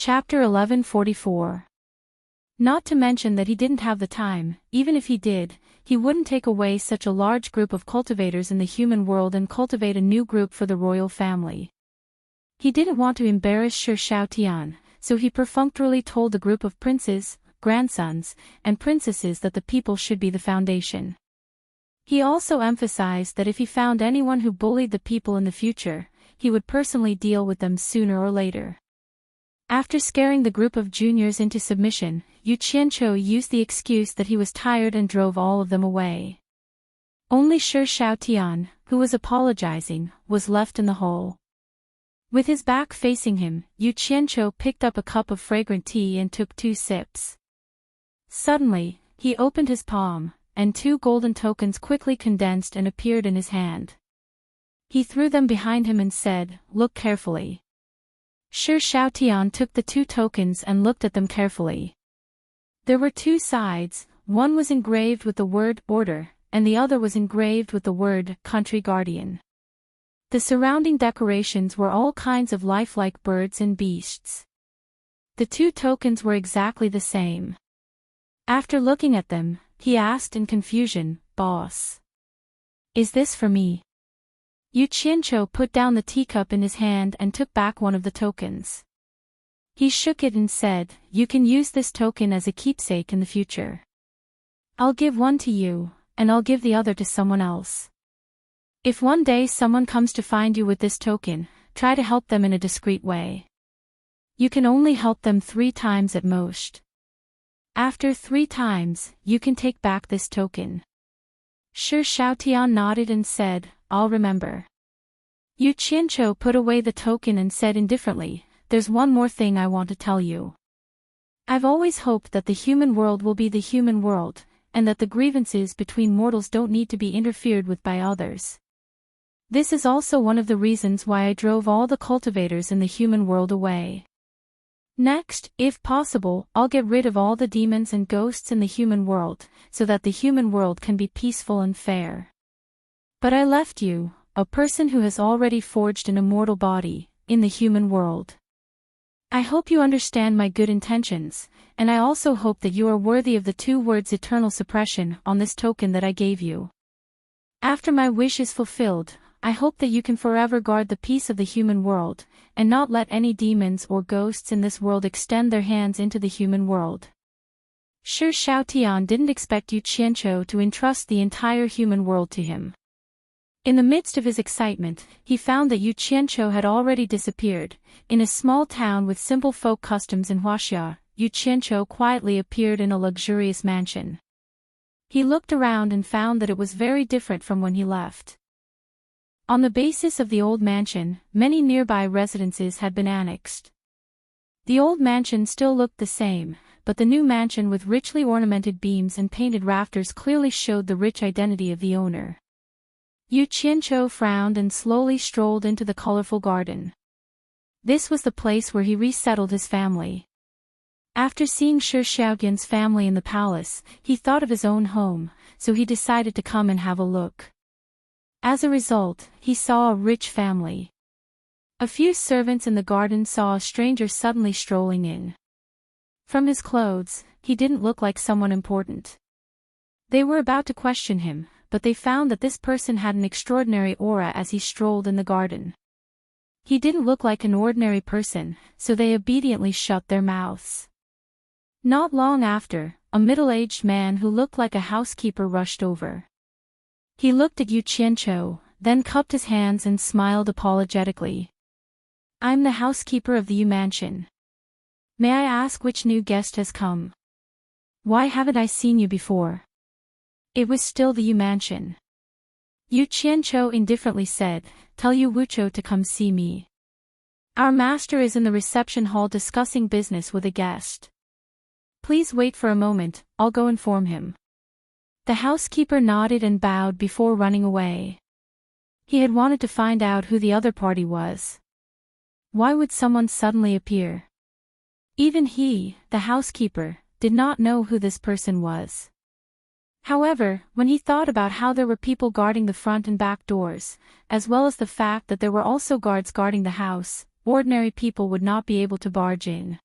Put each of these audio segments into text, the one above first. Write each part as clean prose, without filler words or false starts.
Chapter 1144. Not to mention that he didn't have the time. Even if he did, he wouldn't take away such a large group of cultivators in the human world and cultivate a new group for the royal family. He didn't want to embarrass Shi Xiaotian, so he perfunctorily told the group of princes, grandsons, and princesses that the people should be the foundation. He also emphasized that if he found anyone who bullied the people in the future, he would personally deal with them sooner or later. After scaring the group of juniors into submission, Yu Qianqiu used the excuse that he was tired and drove all of them away. Only Shi Xiaotian, who was apologizing, was left in the hole. With his back facing him, Yu Qianqiu picked up a cup of fragrant tea and took 2 sips. Suddenly, he opened his palm, and 2 golden tokens quickly condensed and appeared in his hand. He threw them behind him and said, "Look carefully." Shi Xiaotian took the 2 tokens and looked at them carefully. There were 2 sides, one was engraved with the word order, and the other was engraved with the word country guardian. The surrounding decorations were all kinds of lifelike birds and beasts. The 2 tokens were exactly the same. After looking at them, he asked in confusion, "Boss, is this for me?" Yu Qianqiu put down the teacup in his hand and took back one of the tokens. He shook it and said, "You can use this token as a keepsake in the future. I'll give one to you, and I'll give the other to someone else. If one day someone comes to find you with this token, try to help them in a discreet way. You can only help them 3 times at most. After 3 times, you can take back this token." Shi Xiaotian nodded and said, "I'll remember." Yu Qianqiu put away the token and said indifferently, "There's one more thing I want to tell you. I've always hoped that the human world will be the human world, and that the grievances between mortals don't need to be interfered with by others. This is also one of the reasons why I drove all the cultivators in the human world away. Next, if possible, I'll get rid of all the demons and ghosts in the human world, so that the human world can be peaceful and fair. But I left you, a person who has already forged an immortal body, in the human world. I hope you understand my good intentions, and I also hope that you are worthy of the 2 words eternal suppression on this token that I gave you. After my wish is fulfilled, I hope that you can forever guard the peace of the human world, and not let any demons or ghosts in this world extend their hands into the human world." Shi Xiaotian didn't expect Yu Qianqiu to entrust the entire human world to him. In the midst of his excitement, he found that Yu Qianqiu had already disappeared. In a small town with simple folk customs in Huaxia, Yu Qianqiu quietly appeared in a luxurious mansion. He looked around and found that it was very different from when he left. On the basis of the old mansion, many nearby residences had been annexed. The old mansion still looked the same, but the new mansion with richly ornamented beams and painted rafters clearly showed the rich identity of the owner. Yu Qianqiu frowned and slowly strolled into the colorful garden. This was the place where he resettled his family. After seeing Shi Xiaotian's family in the palace, he thought of his own home, so he decided to come and have a look. As a result, he saw a rich family. A few servants in the garden saw a stranger suddenly strolling in. From his clothes, he didn't look like someone important. They were about to question him, but they found that this person had an extraordinary aura as he strolled in the garden. He didn't look like an ordinary person, so they obediently shut their mouths. Not long after, a middle-aged man who looked like a housekeeper rushed over. He looked at Yu Qianqiu, then cupped his hands and smiled apologetically. "I'm the housekeeper of the Yu Mansion. May I ask which new guest has come? Why haven't I seen you before?" It was still the Yu Mansion. Yu Qianqiu indifferently said, "Tell Yu Wuqiu to come see me. Our master is in the reception hall discussing business with a guest. Please wait for a moment, I'll go inform him." The housekeeper nodded and bowed before running away. He had wanted to find out who the other party was. Why would someone suddenly appear? Even he, the housekeeper, did not know who this person was. However, when he thought about how there were people guarding the front and back doors, as well as the fact that there were also guards guarding the house, ordinary people would not be able to barge in.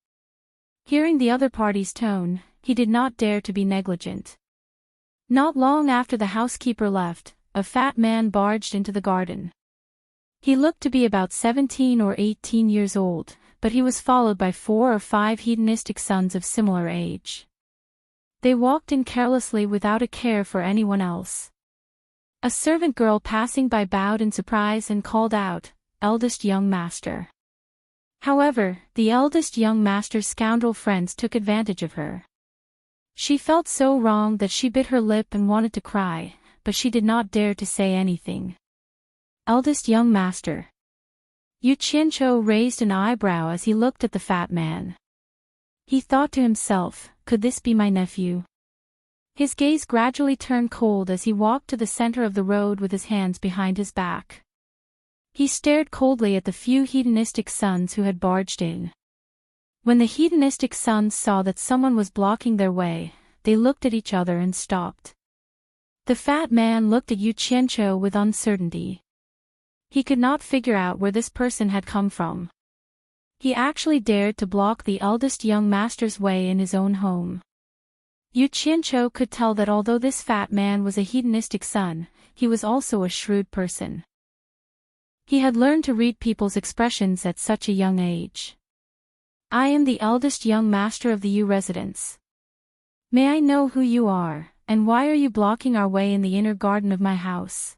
Hearing the other party's tone, he did not dare to be negligent. Not long after the housekeeper left, a fat man barged into the garden. He looked to be about 17 or 18 years old, but he was followed by 4 or 5 hedonistic sons of similar age. They walked in carelessly without a care for anyone else. A servant girl passing by bowed in surprise and called out, "Eldest young master." However, the eldest young master's scoundrel friends took advantage of her. She felt so wronged that she bit her lip and wanted to cry, but she did not dare to say anything. Eldest young master. Yu Qianqiu raised an eyebrow as he looked at the fat man. He thought to himself, could this be my nephew? His gaze gradually turned cold as he walked to the center of the road with his hands behind his back. He stared coldly at the few hedonistic sons who had barged in. When the hedonistic sons saw that someone was blocking their way, they looked at each other and stopped. The fat man looked at Yu Qianqiu with uncertainty. He could not figure out where this person had come from. He actually dared to block the eldest young master's way in his own home. Yu Qianqiu could tell that although this fat man was a hedonistic son, he was also a shrewd person. He had learned to read people's expressions at such a young age. I am the eldest young master of the Yu residence. May I know who you are, and why are you blocking our way in the inner garden of my house?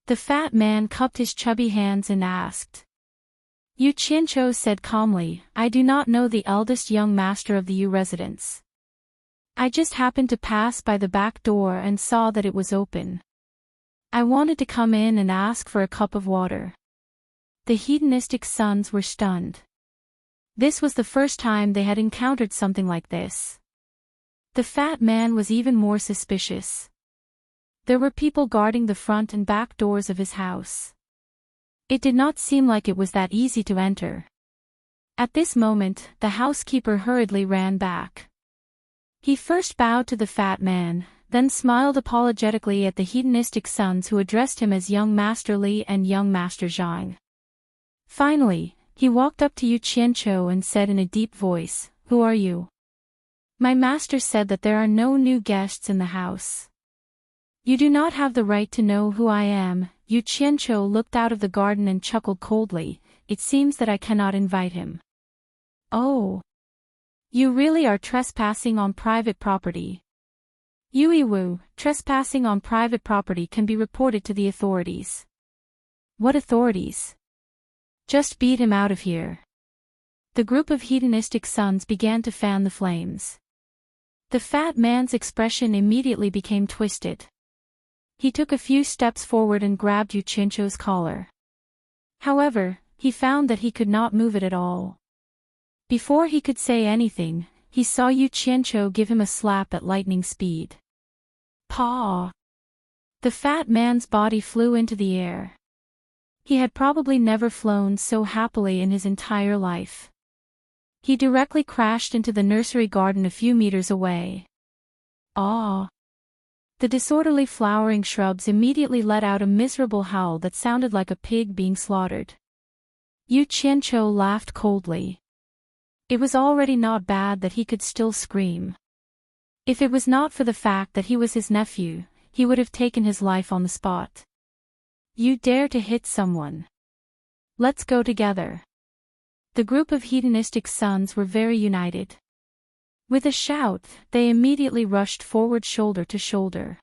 The fat man cupped his chubby hands and asked. Yu Qianqiu said calmly, I do not know the eldest young master of the Yu residence. I just happened to pass by the back door and saw that it was open. I wanted to come in and ask for a cup of water. The hedonistic sons were stunned. This was the first time they had encountered something like this. The fat man was even more suspicious. There were people guarding the front and back doors of his house. It did not seem like it was that easy to enter. At this moment, the housekeeper hurriedly ran back. He first bowed to the fat man, then smiled apologetically at the hedonistic sons who addressed him as Young Master Li and Young Master Zhang. Finally, he walked up to Yu Qianqiu and said in a deep voice, Who are you? My master said that there are no new guests in the house. You do not have the right to know who I am. Yu Qianqiu looked out of the garden and chuckled coldly. It seems that I cannot invite him. Oh. You really are trespassing on private property. Yuiwu, trespassing on private property can be reported to the authorities. What authorities? Just beat him out of here. The group of hedonistic sons began to fan the flames. The fat man's expression immediately became twisted. He took a few steps forward and grabbed Yu Qianqiu's collar. However, he found that he could not move it at all. Before he could say anything, he saw Yu Qianqiu give him a slap at lightning speed. Paw! The fat man's body flew into the air. He had probably never flown so happily in his entire life. He directly crashed into the nursery garden a few meters away. Ah! The disorderly flowering shrubs immediately let out a miserable howl that sounded like a pig being slaughtered. Yu Qianqiu laughed coldly. It was already not bad that he could still scream. If it was not for the fact that he was his nephew, he would have taken his life on the spot. You dare to hit someone? Let's go together. The group of hedonistic sons were very united. With a shout, they immediately rushed forward shoulder to shoulder.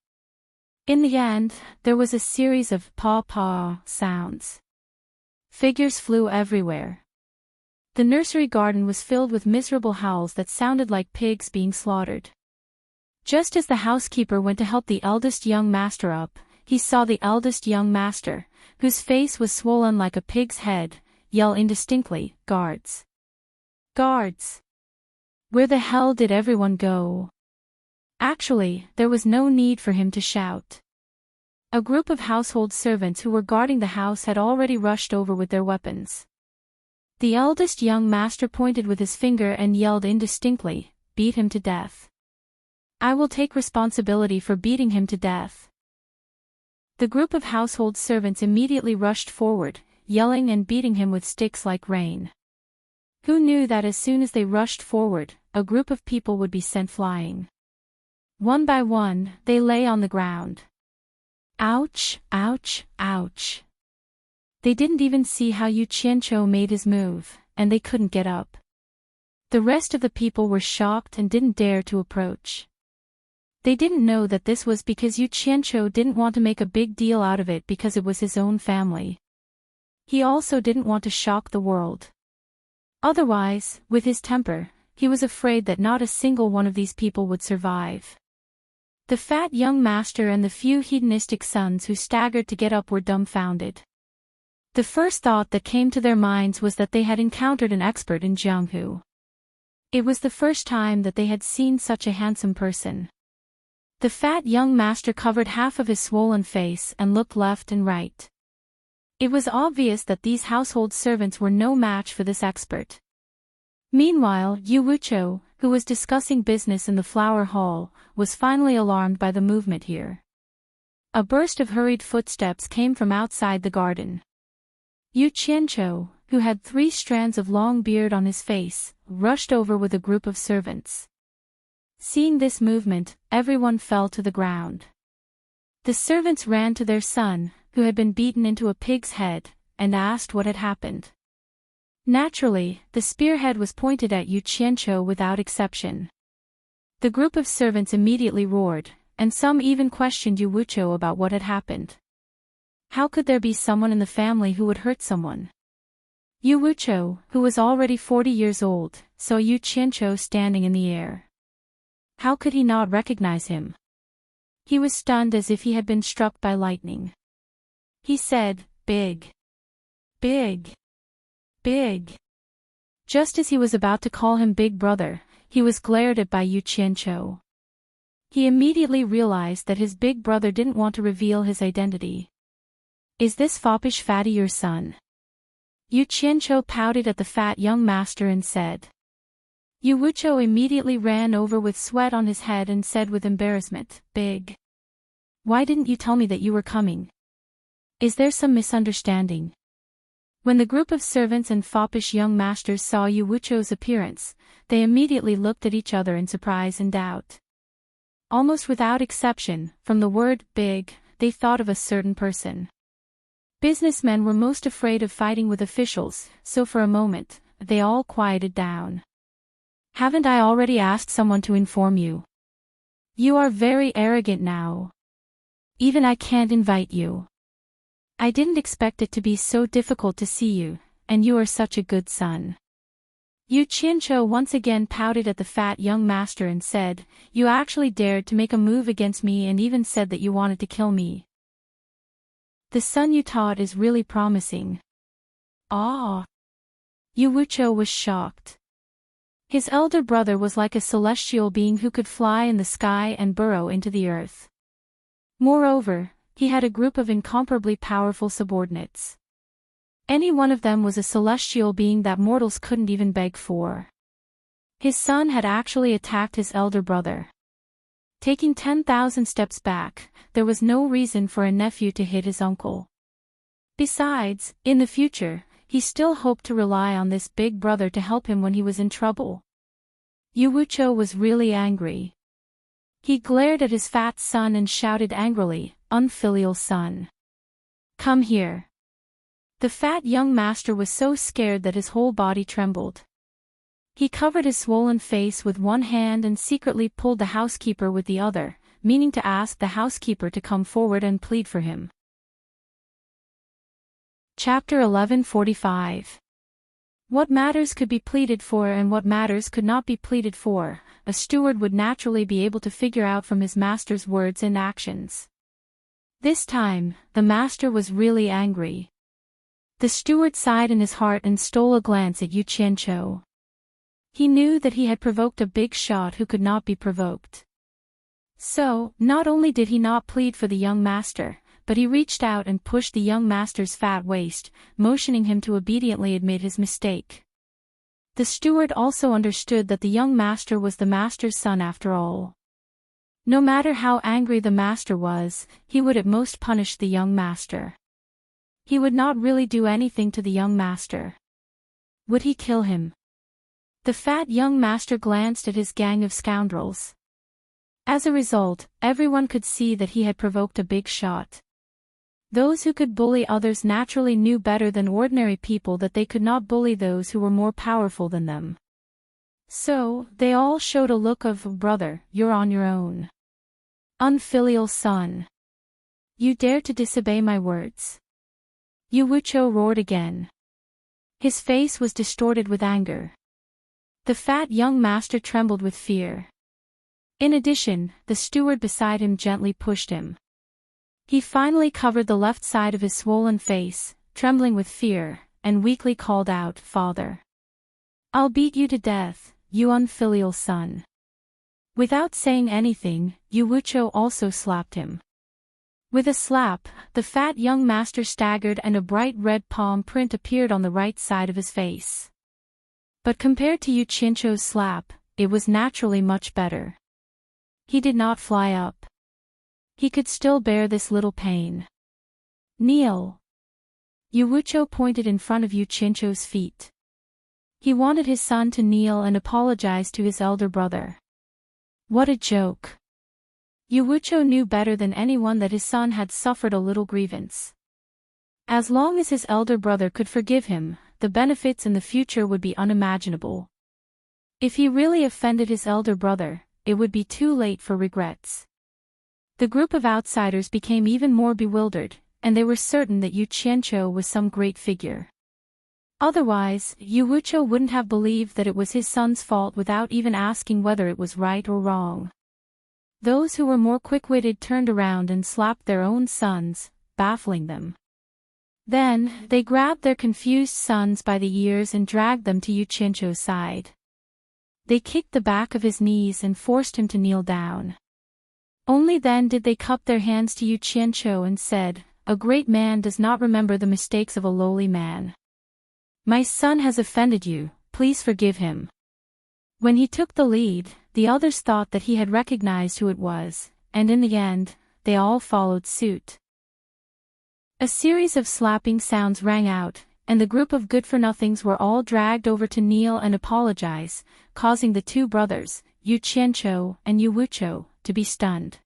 In the end, there was a series of paw-paw sounds. Figures flew everywhere. The nursery garden was filled with miserable howls that sounded like pigs being slaughtered. Just as the housekeeper went to help the eldest young master up, he saw the eldest young master, whose face was swollen like a pig's head, yell indistinctly, Guards! Guards! Where the hell did everyone go? Actually, there was no need for him to shout. A group of household servants who were guarding the house had already rushed over with their weapons. The eldest young master pointed with his finger and yelled indistinctly, Beat him to death. I will take responsibility for beating him to death. The group of household servants immediately rushed forward, yelling and beating him with sticks like rain. Who knew that as soon as they rushed forward, a group of people would be sent flying. One by one, they lay on the ground. Ouch, ouch, ouch. They didn't even see how Yu Qianqiu made his move, and they couldn't get up. The rest of the people were shocked and didn't dare to approach. They didn't know that this was because Yu Qianqiu didn't want to make a big deal out of it because it was his own family. He also didn't want to shock the world. Otherwise, with his temper, he was afraid that not a single one of these people would survive. The fat young master and the few hedonistic sons who staggered to get up were dumbfounded. The first thought that came to their minds was that they had encountered an expert in Jianghu. It was the first time that they had seen such a handsome person. The fat young master covered half of his swollen face and looked left and right. It was obvious that these household servants were no match for this expert. Meanwhile, Yu Wuqiu, who was discussing business in the flower hall, was finally alarmed by the movement here. A burst of hurried footsteps came from outside the garden. Yu Qianqiu, who had 3 strands of long beard on his face, rushed over with a group of servants. Seeing this movement, everyone fell to the ground. The servants ran to their son, who had been beaten into a pig's head, and asked what had happened. Naturally, the spearhead was pointed at Yu Qianqiu without exception. The group of servants immediately roared, and some even questioned Yu Wuqiu about what had happened. How could there be someone in the family who would hurt someone? Yu Wuqiu, who was already 40 years old, saw Yu Qianqiu standing in the air. How could he not recognize him? He was stunned as if he had been struck by lightning. He said, "Big. Big. Big." Just as he was about to call him big brother, he was glared at by Yu Qianqiu. He immediately realized that his big brother didn't want to reveal his identity. "Is this foppish fatty your son?" Yu Qianqiu pouted at the fat young master and said. Yu Wuqiu immediately ran over with sweat on his head and said with embarrassment, "Big. Why didn't you tell me that you were coming? Is there some misunderstanding?" When the group of servants and foppish young masters saw Yu Wuqiu's appearance, they immediately looked at each other in surprise and doubt. Almost without exception, from the word "big," they thought of a certain person. Businessmen were most afraid of fighting with officials, so for a moment, they all quieted down. "Haven't I already asked someone to inform you? You are very arrogant now. Even I can't invite you. I didn't expect it to be so difficult to see you, and you are such a good son." Yu Qianqiu once again pouted at the fat young master and said, "You actually dared to make a move against me and even said that you wanted to kill me. The son you taught is really promising." Ah! Yu Wuqiu was shocked. His elder brother was like a celestial being who could fly in the sky and burrow into the earth. Moreover, he had a group of incomparably powerful subordinates. Any one of them was a celestial being that mortals couldn't even beg for. His son had actually attacked his elder brother. Taking 10,000 steps back, there was no reason for a nephew to hit his uncle. Besides, in the future, he still hoped to rely on this big brother to help him when he was in trouble. Yu Wuqiu was really angry. He glared at his fat son and shouted angrily, "Unfilial son. Come here." The fat young master was so scared that his whole body trembled. He covered his swollen face with one hand and secretly pulled the housekeeper with the other, meaning to ask the housekeeper to come forward and plead for him. Chapter 1145. What matters could be pleaded for and what matters could not be pleaded for, a steward would naturally be able to figure out from his master's words and actions. This time, the master was really angry. The steward sighed in his heart and stole a glance at Yu Qianqiu. He knew that he had provoked a big shot who could not be provoked. So, not only did he not plead for the young master, but he reached out and pushed the young master's fat waist, motioning him to obediently admit his mistake. The steward also understood that the young master was the master's son after all. No matter how angry the master was, he would at most punish the young master. He would not really do anything to the young master. Would he kill him? The fat young master glanced at his gang of scoundrels. As a result, everyone could see that he had provoked a big shot. Those who could bully others naturally knew better than ordinary people that they could not bully those who were more powerful than them. So, they all showed a look of, "Brother, you're on your own. Unfilial son. You dare to disobey my words?" Yuwucho roared again. His face was distorted with anger. The fat young master trembled with fear. In addition, the steward beside him gently pushed him. He finally covered the left side of his swollen face, trembling with fear, and weakly called out, "Father. I'll beat you to death, you unfilial son." Without saying anything, Yuwucho also slapped him. With a slap, the fat young master staggered and a bright red palm print appeared on the right side of his face. But compared to Yuchincho's slap, it was naturally much better. He did not fly up. He could still bear this little pain. "Kneel." Yuwucho pointed in front of Yuchincho's feet. He wanted his son to kneel and apologize to his elder brother. What a joke. Yuwucho knew better than anyone that his son had suffered a little grievance. As long as his elder brother could forgive him, the benefits in the future would be unimaginable. If he really offended his elder brother, it would be too late for regrets. The group of outsiders became even more bewildered, and they were certain that Yuchincho was some great figure. Otherwise, Yuwucho wouldn't have believed that it was his son's fault without even asking whether it was right or wrong. Those who were more quick-witted turned around and slapped their own sons, baffling them. Then, they grabbed their confused sons by the ears and dragged them to Yuchincho's side. They kicked the back of his knees and forced him to kneel down. Only then did they cup their hands to Yuchincho and said, "A great man does not remember the mistakes of a lowly man. My son has offended you, please forgive him." When he took the lead, the others thought that he had recognized who it was, and in the end, they all followed suit. A series of slapping sounds rang out, and the group of good-for-nothings were all dragged over to kneel and apologize, causing the two brothers, Yuchincho and Yuwucho, to be stunned.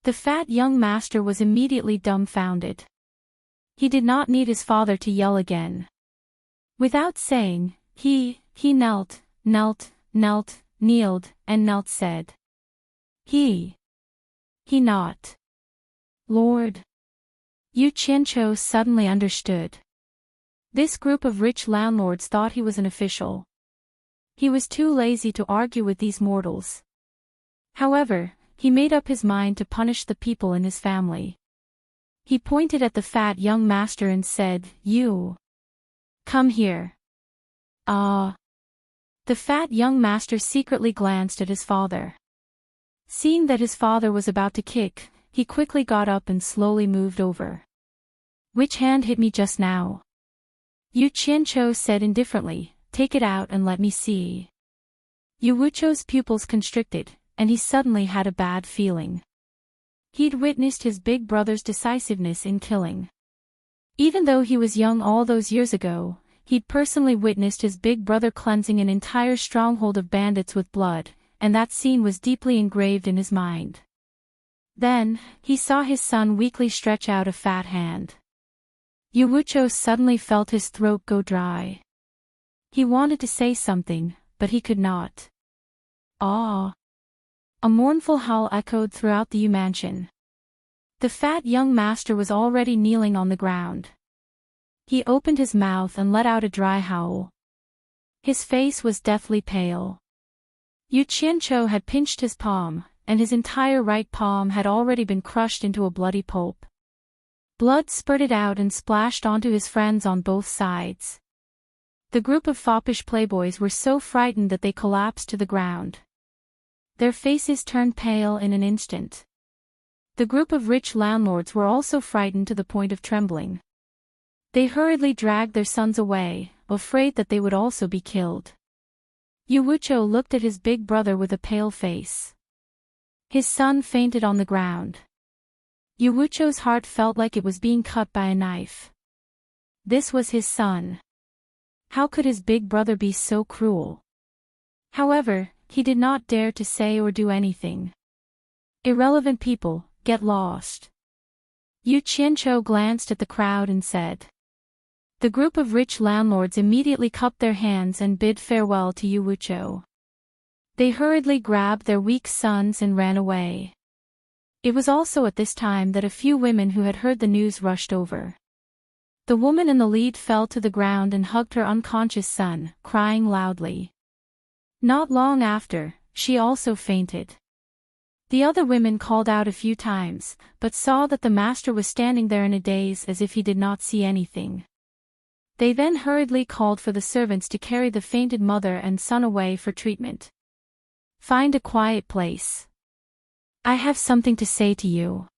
The fat young master was immediately dumbfounded. He did not need his father to yell again. Without saying, he knelt, kneeled, and knelt said. He not. Lord. Yuchincho suddenly understood. This group of rich landlords thought he was an official. He was too lazy to argue with these mortals. However, he made up his mind to punish the people in his family. He pointed at the fat young master and said, "You. Come here." Ah. The fat young master secretly glanced at his father. Seeing that his father was about to kick, he quickly got up and slowly moved over. "Which hand hit me just now?" Yuchincho said indifferently, "Take it out and let me see." Yuwucho's pupils constricted, and he suddenly had a bad feeling. He'd witnessed his big brother's decisiveness in killing. Even though he was young all those years ago, he'd personally witnessed his big brother cleansing an entire stronghold of bandits with blood, and that scene was deeply engraved in his mind. Then, he saw his son weakly stretch out a fat hand. Yuwucho suddenly felt his throat go dry. He wanted to say something, but he could not. Ah! A mournful howl echoed throughout the mansion. The fat young master was already kneeling on the ground. He opened his mouth and let out a dry howl. His face was deathly pale. Yuchincho had pinched his palm, and his entire right palm had already been crushed into a bloody pulp. Blood spurted out and splashed onto his friends on both sides. The group of foppish playboys were so frightened that they collapsed to the ground. Their faces turned pale in an instant. The group of rich landlords were also frightened to the point of trembling. They hurriedly dragged their sons away, afraid that they would also be killed. Yuwucho looked at his big brother with a pale face. His son fainted on the ground. Yuwucho's heart felt like it was being cut by a knife. This was his son. How could his big brother be so cruel? However, he did not dare to say or do anything. Irrelevant people, get lost. Yu Qianqiu glanced at the crowd and said. The group of rich landlords immediately cupped their hands and bid farewell to Yu Wuqiu. They hurriedly grabbed their weak sons and ran away. It was also at this time that a few women who had heard the news rushed over. The woman in the lead fell to the ground and hugged her unconscious son, crying loudly. Not long after, she also fainted. The other women called out a few times, but saw that the master was standing there in a daze as if he did not see anything. They then hurriedly called for the servants to carry the fainted mother and son away for treatment. Find a quiet place. I have something to say to you.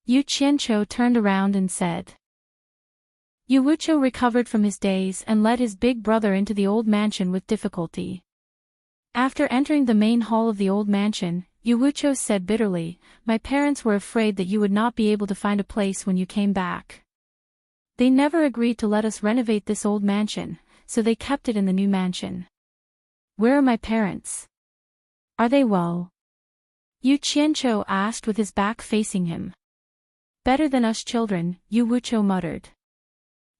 Yu Qianqiu turned around and said. Yu Wuqiu recovered from his daze and led his big brother into the old mansion with difficulty. After entering the main hall of the old mansion, Yu Wuqiu said bitterly, My parents were afraid that you would not be able to find a place when you came back. They never agreed to let us renovate this old mansion, so they kept it in the new mansion. Where are my parents? Are they well? Yu Qianqiu asked with his back facing him. Better than us children, Yu Wuqiu muttered.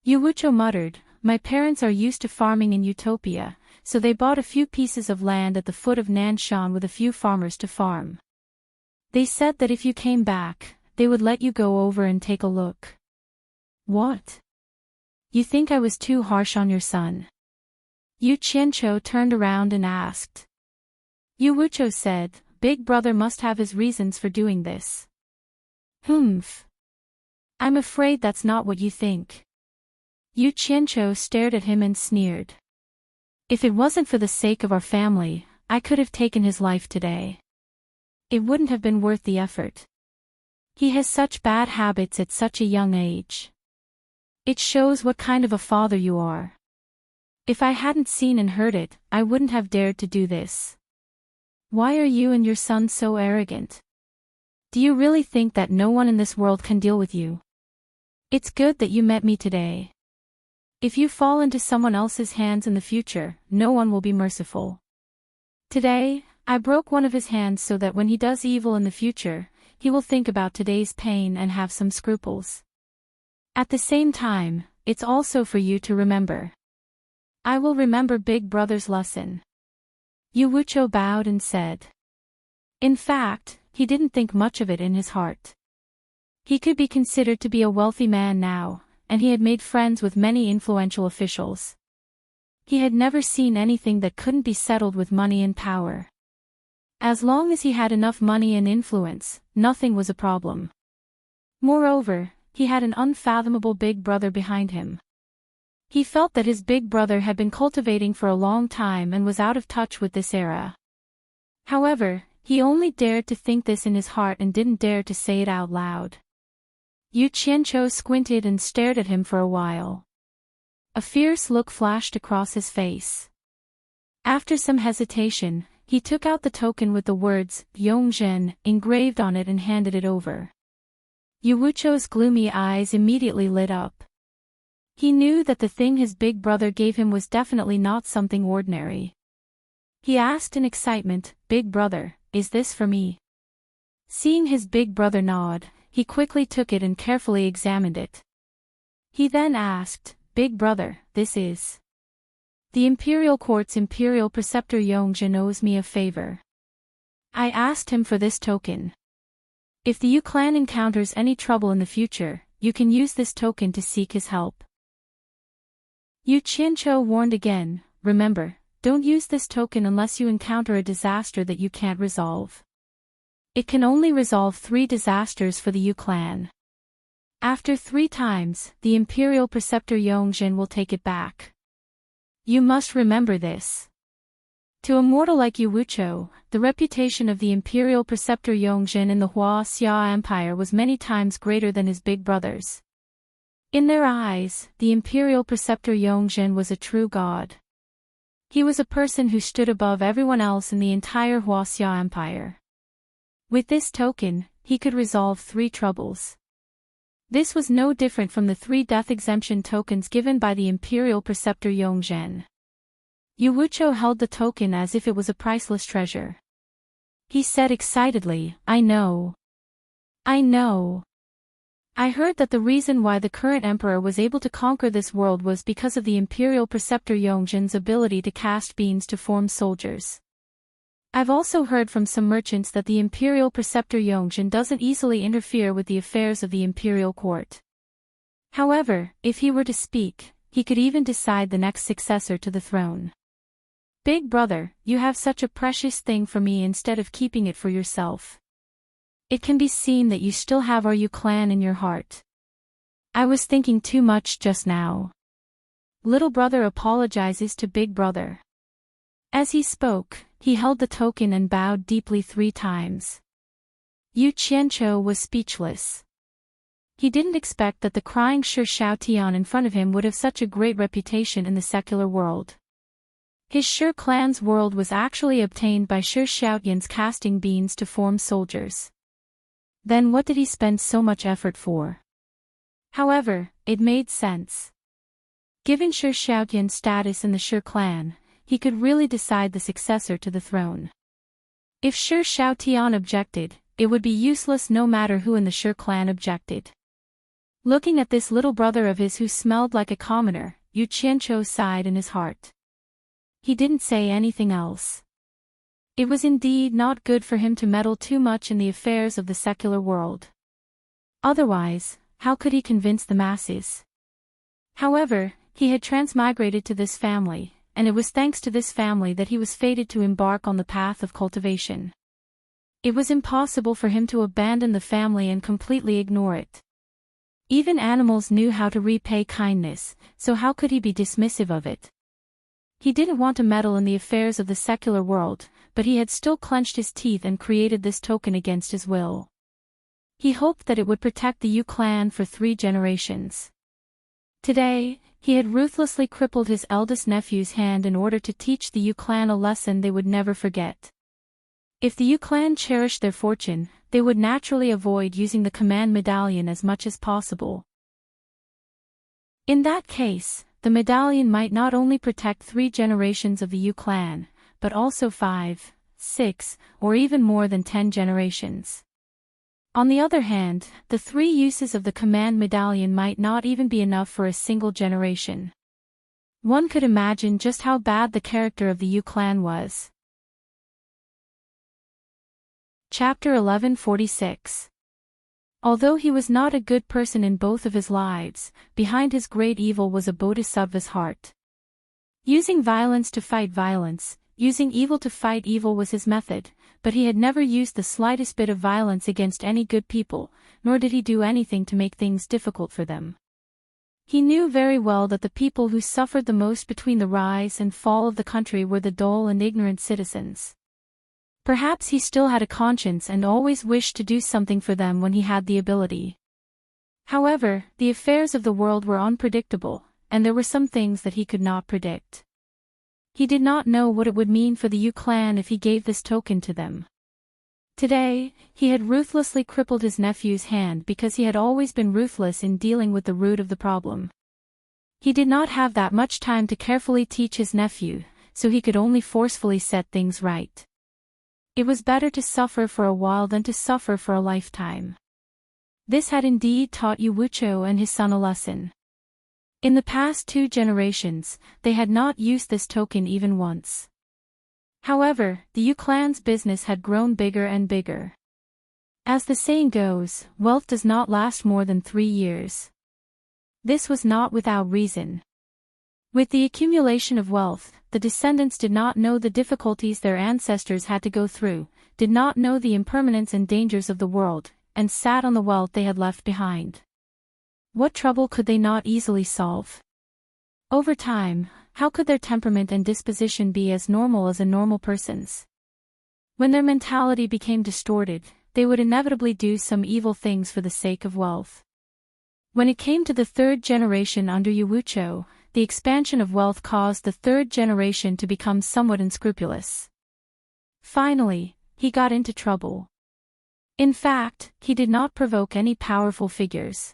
Yu Wuqiu muttered, My parents are used to farming in Utopia, so they bought a few pieces of land at the foot of Nanshan with a few farmers to farm. They said that if you came back, they would let you go over and take a look. What? You think I was too harsh on your son? Yu Qianqiu turned around and asked. Yu Wuqiu said, Big brother must have his reasons for doing this. Humph. I'm afraid that's not what you think. Yu Qianqiu stared at him and sneered. If it wasn't for the sake of our family, I could have taken his life today. It wouldn't have been worth the effort. He has such bad habits at such a young age. It shows what kind of a father you are. If I hadn't seen and heard it, I wouldn't have dared to do this. Why are you and your son so arrogant? Do you really think that no one in this world can deal with you? It's good that you met me today. If you fall into someone else's hands in the future, no one will be merciful. Today, I broke one of his hands so that when he does evil in the future, he will think about today's pain and have some scruples. At the same time, it's also for you to remember. I will remember Big Brother's lesson. Yu Wuqiu bowed and said. In fact, he didn't think much of it in his heart. He could be considered to be a wealthy man now, and he had made friends with many influential officials. He had never seen anything that couldn't be settled with money and power. As long as he had enough money and influence, nothing was a problem. Moreover, he had an unfathomable big brother behind him. He felt that his big brother had been cultivating for a long time and was out of touch with this era. However, he only dared to think this in his heart and didn't dare to say it out loud. Yu Qianqiu squinted and stared at him for a while. A fierce look flashed across his face. After some hesitation, he took out the token with the words, Yongzhen, engraved on it and handed it over. Yu Wuqiu's gloomy eyes immediately lit up. He knew that the thing his big brother gave him was definitely not something ordinary. He asked in excitement, Big brother, is this for me? Seeing his big brother nod, he quickly took it and carefully examined it. He then asked, Big brother, this is. The Imperial Court's Imperial Preceptor Yongzhen owes me a favor. I asked him for this token. If the Yu clan encounters any trouble in the future, you can use this token to seek his help. Yu Qianqiu warned again, remember, don't use this token unless you encounter a disaster that you can't resolve. It can only resolve 3 disasters for the Yu clan. After 3 times, the Imperial Preceptor Yongzhen will take it back. You must remember this. To a mortal like Yu Wuqiu, the reputation of the Imperial Preceptor Yongzhen in the Huaxia Empire was many times greater than his big brother's. In their eyes, the Imperial Preceptor Yongzhen was a true god. He was a person who stood above everyone else in the entire Huaxia Empire. With this token, he could resolve 3 troubles. This was no different from the 3 death exemption tokens given by the Imperial Preceptor Yongzhen. Yuwucho held the token as if it was a priceless treasure. He said excitedly, "I know. I know. I heard that the reason why the current emperor was able to conquer this world was because of the Imperial Preceptor Yongjin's ability to cast beams to form soldiers. I've also heard from some merchants that the Imperial Preceptor Yongjin doesn't easily interfere with the affairs of the Imperial Court. However, if he were to speak, he could even decide the next successor to the throne. Big brother, you have such a precious thing for me instead of keeping it for yourself. It can be seen that you still have our Yu clan in your heart. I was thinking too much just now." Little brother apologizes to big brother. As he spoke, he held the token and bowed deeply 3 times. Yu Qianqiu was speechless. He didn't expect that the crying Shi Xiaotian in front of him would have such a great reputation in the secular world. His Shi clan's world was actually obtained by Shi Xiaotian's casting beams to form soldiers. Then what did he spend so much effort for? However, it made sense. Given Shi Xiaotian's status in the Shi clan, he could really decide the successor to the throne. If Shi Xiaotian objected, it would be useless no matter who in the Shi clan objected. Looking at this little brother of his who smelled like a commoner, Yu Qianqiu sighed in his heart. He didn't say anything else. It was indeed not good for him to meddle too much in the affairs of the secular world. Otherwise, how could he convince the masses? However, he had transmigrated to this family, and it was thanks to this family that he was fated to embark on the path of cultivation. It was impossible for him to abandon the family and completely ignore it. Even animals knew how to repay kindness, so how could he be dismissive of it? He didn't want to meddle in the affairs of the secular world, but he had still clenched his teeth and created this token against his will. He hoped that it would protect the Yu clan for 3 generations. Today, he had ruthlessly crippled his eldest nephew's hand in order to teach the Yu clan a lesson they would never forget. If the Yu clan cherished their fortune, they would naturally avoid using the command medallion as much as possible. In that case, the medallion might not only protect 3 generations of the Yu clan, but also 5, 6, or even more than 10 generations. On the other hand, the 3 uses of the command medallion might not even be enough for a single generation. One could imagine just how bad the character of the Yu clan was. Chapter 1146. Although he was not a good person in both of his lives, behind his great evil was a bodhisattva's heart. Using violence to fight violence, using evil to fight evil was his method, but he had never used the slightest bit of violence against any good people, nor did he do anything to make things difficult for them. He knew very well that the people who suffered the most between the rise and fall of the country were the dull and ignorant citizens. Perhaps he still had a conscience and always wished to do something for them when he had the ability. However, the affairs of the world were unpredictable, and there were some things that he could not predict. He did not know what it would mean for the Yu clan if he gave this token to them. Today, he had ruthlessly crippled his nephew's hand because he had always been ruthless in dealing with the root of the problem. He did not have that much time to carefully teach his nephew, so he could only forcefully set things right. It was better to suffer for a while than to suffer for a lifetime. This had indeed taught Yuwucho and his son a lesson. In the past 2 generations, they had not used this token even once. However, the Yu clan's business had grown bigger and bigger. As the saying goes, wealth does not last more than 3 years. This was not without reason. With the accumulation of wealth, the descendants did not know the difficulties their ancestors had to go through, did not know the impermanence and dangers of the world, and sat on the wealth they had left behind. What trouble could they not easily solve? Over time, how could their temperament and disposition be as normal as a normal person's? When their mentality became distorted, they would inevitably do some evil things for the sake of wealth. When it came to the 3rd generation under Yuwucho, the expansion of wealth caused the 3rd generation to become somewhat unscrupulous. Finally, he got into trouble. In fact, he did not provoke any powerful figures.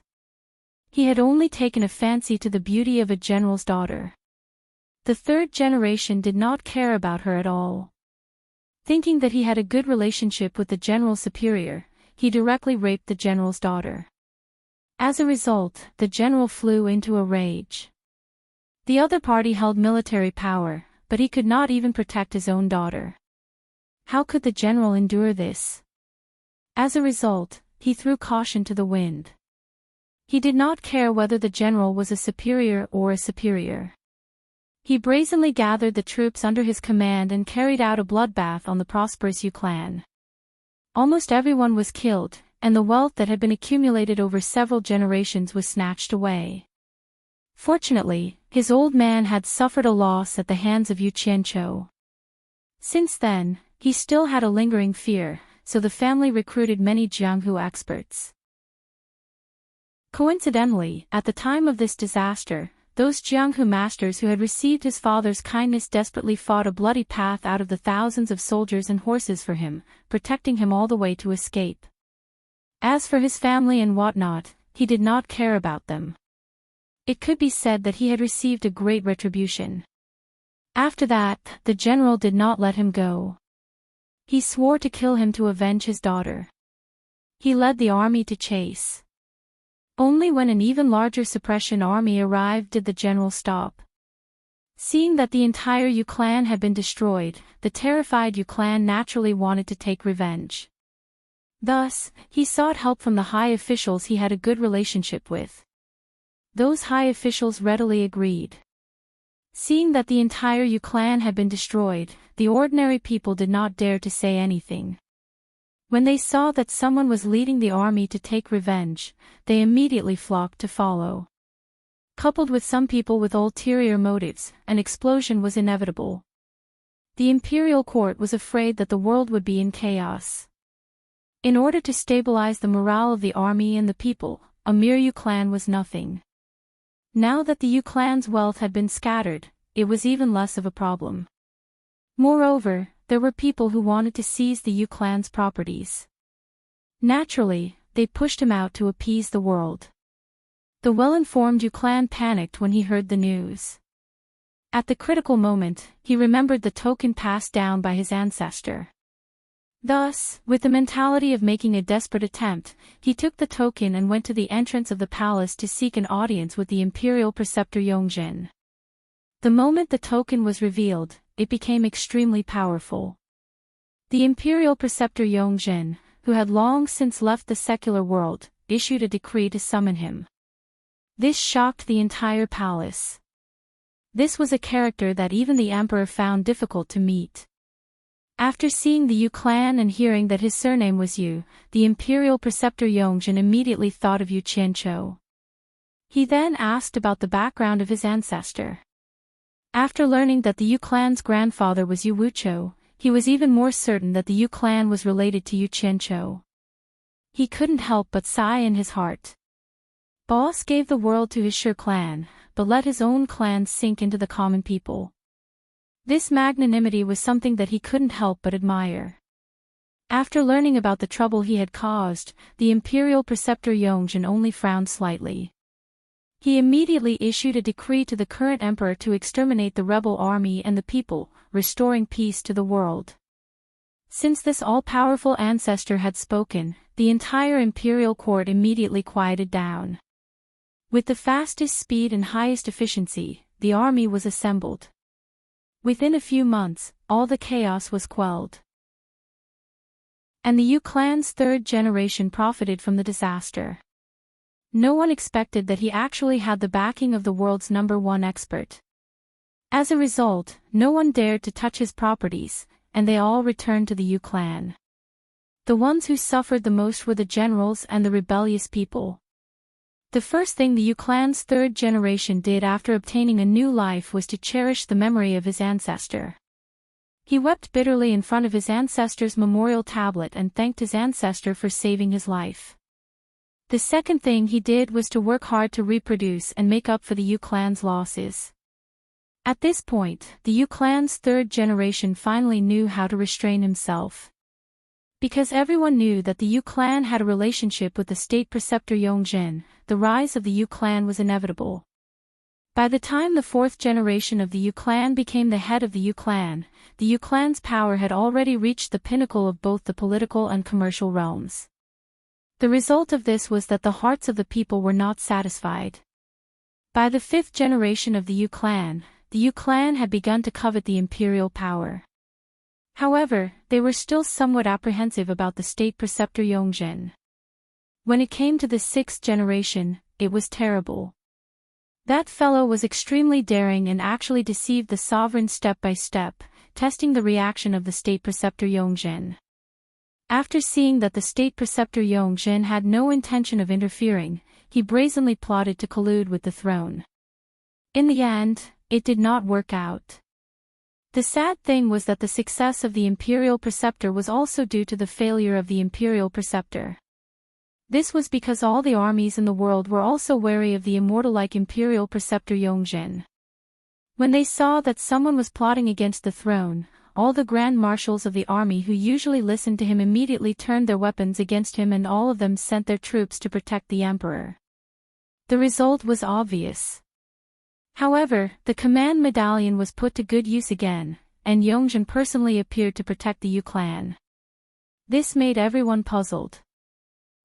He had only taken a fancy to the beauty of a general's daughter. The third generation did not care about her at all. Thinking that he had a good relationship with the general superior, he directly raped the general's daughter. As a result, the general flew into a rage. The other party held military power, but he could not even protect his own daughter. How could the general endure this? As a result, he threw caution to the wind. He did not care whether the general was a superior or a superior. He brazenly gathered the troops under his command and carried out a bloodbath on the prosperous Yu clan. Almost everyone was killed, and the wealth that had been accumulated over several generations was snatched away. Fortunately, his old man had suffered a loss at the hands of Yu Qianqiu. Since then, he still had a lingering fear, so the family recruited many Jianghu experts. Coincidentally, at the time of this disaster, those Jianghu masters who had received his father's kindness desperately fought a bloody path out of the thousands of soldiers and horses for him, protecting him all the way to escape. As for his family and whatnot, he did not care about them. It could be said that he had received a great retribution. After that, the general did not let him go. He swore to kill him to avenge his daughter. He led the army to chase. Only when an even larger suppression army arrived did the general stop. Seeing that the entire Yu clan had been destroyed, the terrified Yu clan naturally wanted to take revenge. Thus, he sought help from the high officials he had a good relationship with. Those high officials readily agreed. Seeing that the entire Yu clan had been destroyed, the ordinary people did not dare to say anything. When they saw that someone was leading the army to take revenge, they immediately flocked to follow. Coupled with some people with ulterior motives, an explosion was inevitable. The imperial court was afraid that the world would be in chaos. In order to stabilize the morale of the army and the people, a mere Yu clan was nothing. Now that the Yu clan's wealth had been scattered, it was even less of a problem. Moreover, there were people who wanted to seize the Yu clan's properties. Naturally, they pushed him out to appease the world. The well-informed Yu clan panicked when he heard the news. At the critical moment, he remembered the token passed down by his ancestor. Thus, with the mentality of making a desperate attempt, he took the token and went to the entrance of the palace to seek an audience with the imperial preceptor Yongjin. The moment the token was revealed, it became extremely powerful. The imperial preceptor Yongjin, who had long since left the secular world, issued a decree to summon him. This shocked the entire palace. This was a character that even the emperor found difficult to meet. After seeing the Yu clan and hearing that his surname was Yu, the imperial preceptor Yongjin immediately thought of Yu Qianqiu. He then asked about the background of his ancestor. After learning that the Yu clan's grandfather was Yu Wuqiu, he was even more certain that the Yu clan was related to Yu Qianqiu. He couldn't help but sigh in his heart. Boss gave the world to his Shi clan, but let his own clan sink into the common people. This magnanimity was something that he couldn't help but admire. After learning about the trouble he had caused, the imperial preceptor Yongjin only frowned slightly. He immediately issued a decree to the current emperor to exterminate the rebel army and the people, restoring peace to the world. Since this all-powerful ancestor had spoken, the entire imperial court immediately quieted down. With the fastest speed and highest efficiency, the army was assembled. Within a few months, all the chaos was quelled. And the Yu clan's third generation profited from the disaster. No one expected that he actually had the backing of the world's #1 expert. As a result, no one dared to touch his properties, and they all returned to the Yu clan. The ones who suffered the most were the generals and the rebellious people. The first thing the Yu clan's third generation did after obtaining a new life was to cherish the memory of his ancestor. He wept bitterly in front of his ancestor's memorial tablet and thanked his ancestor for saving his life. The second thing he did was to work hard to reproduce and make up for the Yu clan's losses. At this point, the Yu clan's third generation finally knew how to restrain himself. Because everyone knew that the Yu clan had a relationship with the state preceptor Yongjin, the rise of the Yu clan was inevitable. By the time the fourth generation of the Yu clan became the head of the Yu clan's power had already reached the pinnacle of both the political and commercial realms. The result of this was that the hearts of the people were not satisfied. By the fifth generation of the Yu clan had begun to covet the imperial power. However, they were still somewhat apprehensive about the state preceptor Yongjin. When it came to the sixth generation, it was terrible. That fellow was extremely daring and actually deceived the sovereign step by step, testing the reaction of the state preceptor Yongjin. After seeing that the state preceptor Yongjin had no intention of interfering, he brazenly plotted to collude with the throne. In the end, it did not work out. The sad thing was that the success of the imperial preceptor was also due to the failure of the imperial preceptor. This was because all the armies in the world were also wary of the immortal-like imperial preceptor Yongjin. When they saw that someone was plotting against the throne, all the grand marshals of the army who usually listened to him immediately turned their weapons against him, and all of them sent their troops to protect the emperor. The result was obvious. However, the command medallion was put to good use again, and Yongjin personally appeared to protect the Yu clan. This made everyone puzzled.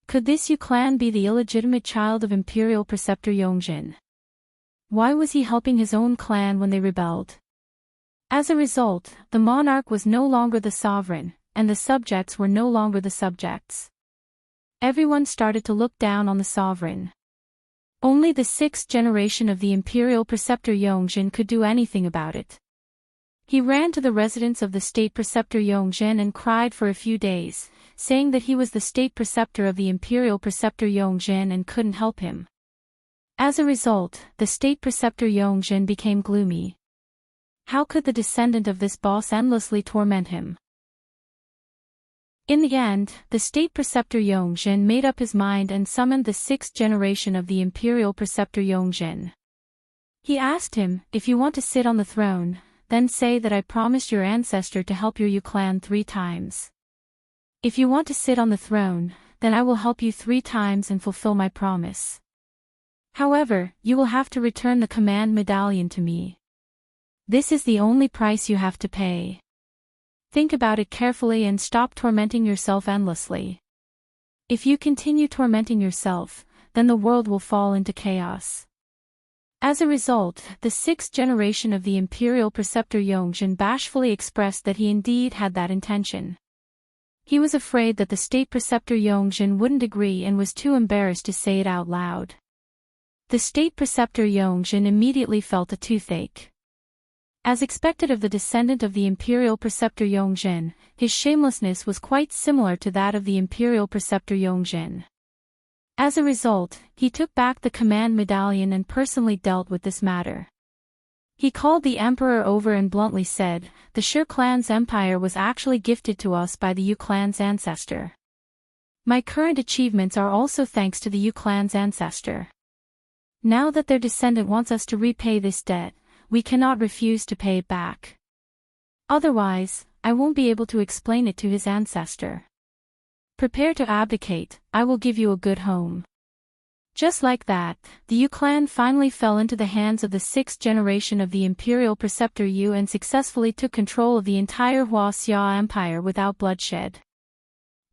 Could this Yu clan be the illegitimate child of imperial preceptor Yongjin? Why was he helping his own clan when they rebelled? As a result, the monarch was no longer the sovereign, and the subjects were no longer the subjects. Everyone started to look down on the sovereign. Only the sixth generation of the imperial preceptor Yongjin could do anything about it. He ran to the residence of the state preceptor Yongjin and cried for a few days, saying that he was the state preceptor of the imperial preceptor Yongjin and couldn't help him. As a result, the state preceptor Yongjin became gloomy. How could the descendant of this boss endlessly torment him? In the end, the state preceptor Yongjin made up his mind and summoned the sixth generation of the imperial preceptor Yongjin. He asked him, "If you want to sit on the throne, then say that I promised your ancestor to help your Yu clan 3 times. If you want to sit on the throne, then I will help you 3 times and fulfill my promise. However, you will have to return the command medallion to me. This is the only price you have to pay. Think about it carefully and stop tormenting yourself endlessly. If you continue tormenting yourself, then the world will fall into chaos." As a result, the sixth generation of the imperial preceptor Yongjin bashfully expressed that he indeed had that intention. He was afraid that the state preceptor Yongjin wouldn't agree and was too embarrassed to say it out loud. The state preceptor Yongjin immediately felt a toothache. As expected of the descendant of the imperial preceptor Yongjin, his shamelessness was quite similar to that of the imperial preceptor Yongjin. As a result, he took back the command medallion and personally dealt with this matter. He called the emperor over and bluntly said, "The Shi clan's empire was actually gifted to us by the Yu clan's ancestor. My current achievements are also thanks to the Yu clan's ancestor. Now that their descendant wants us to repay this debt, we cannot refuse to pay it back. Otherwise, I won't be able to explain it to his ancestor. Prepare to abdicate, I will give you a good home." Just like that, the Yu clan finally fell into the hands of the sixth generation of the imperial preceptor Yu and successfully took control of the entire Huaxia Empire without bloodshed.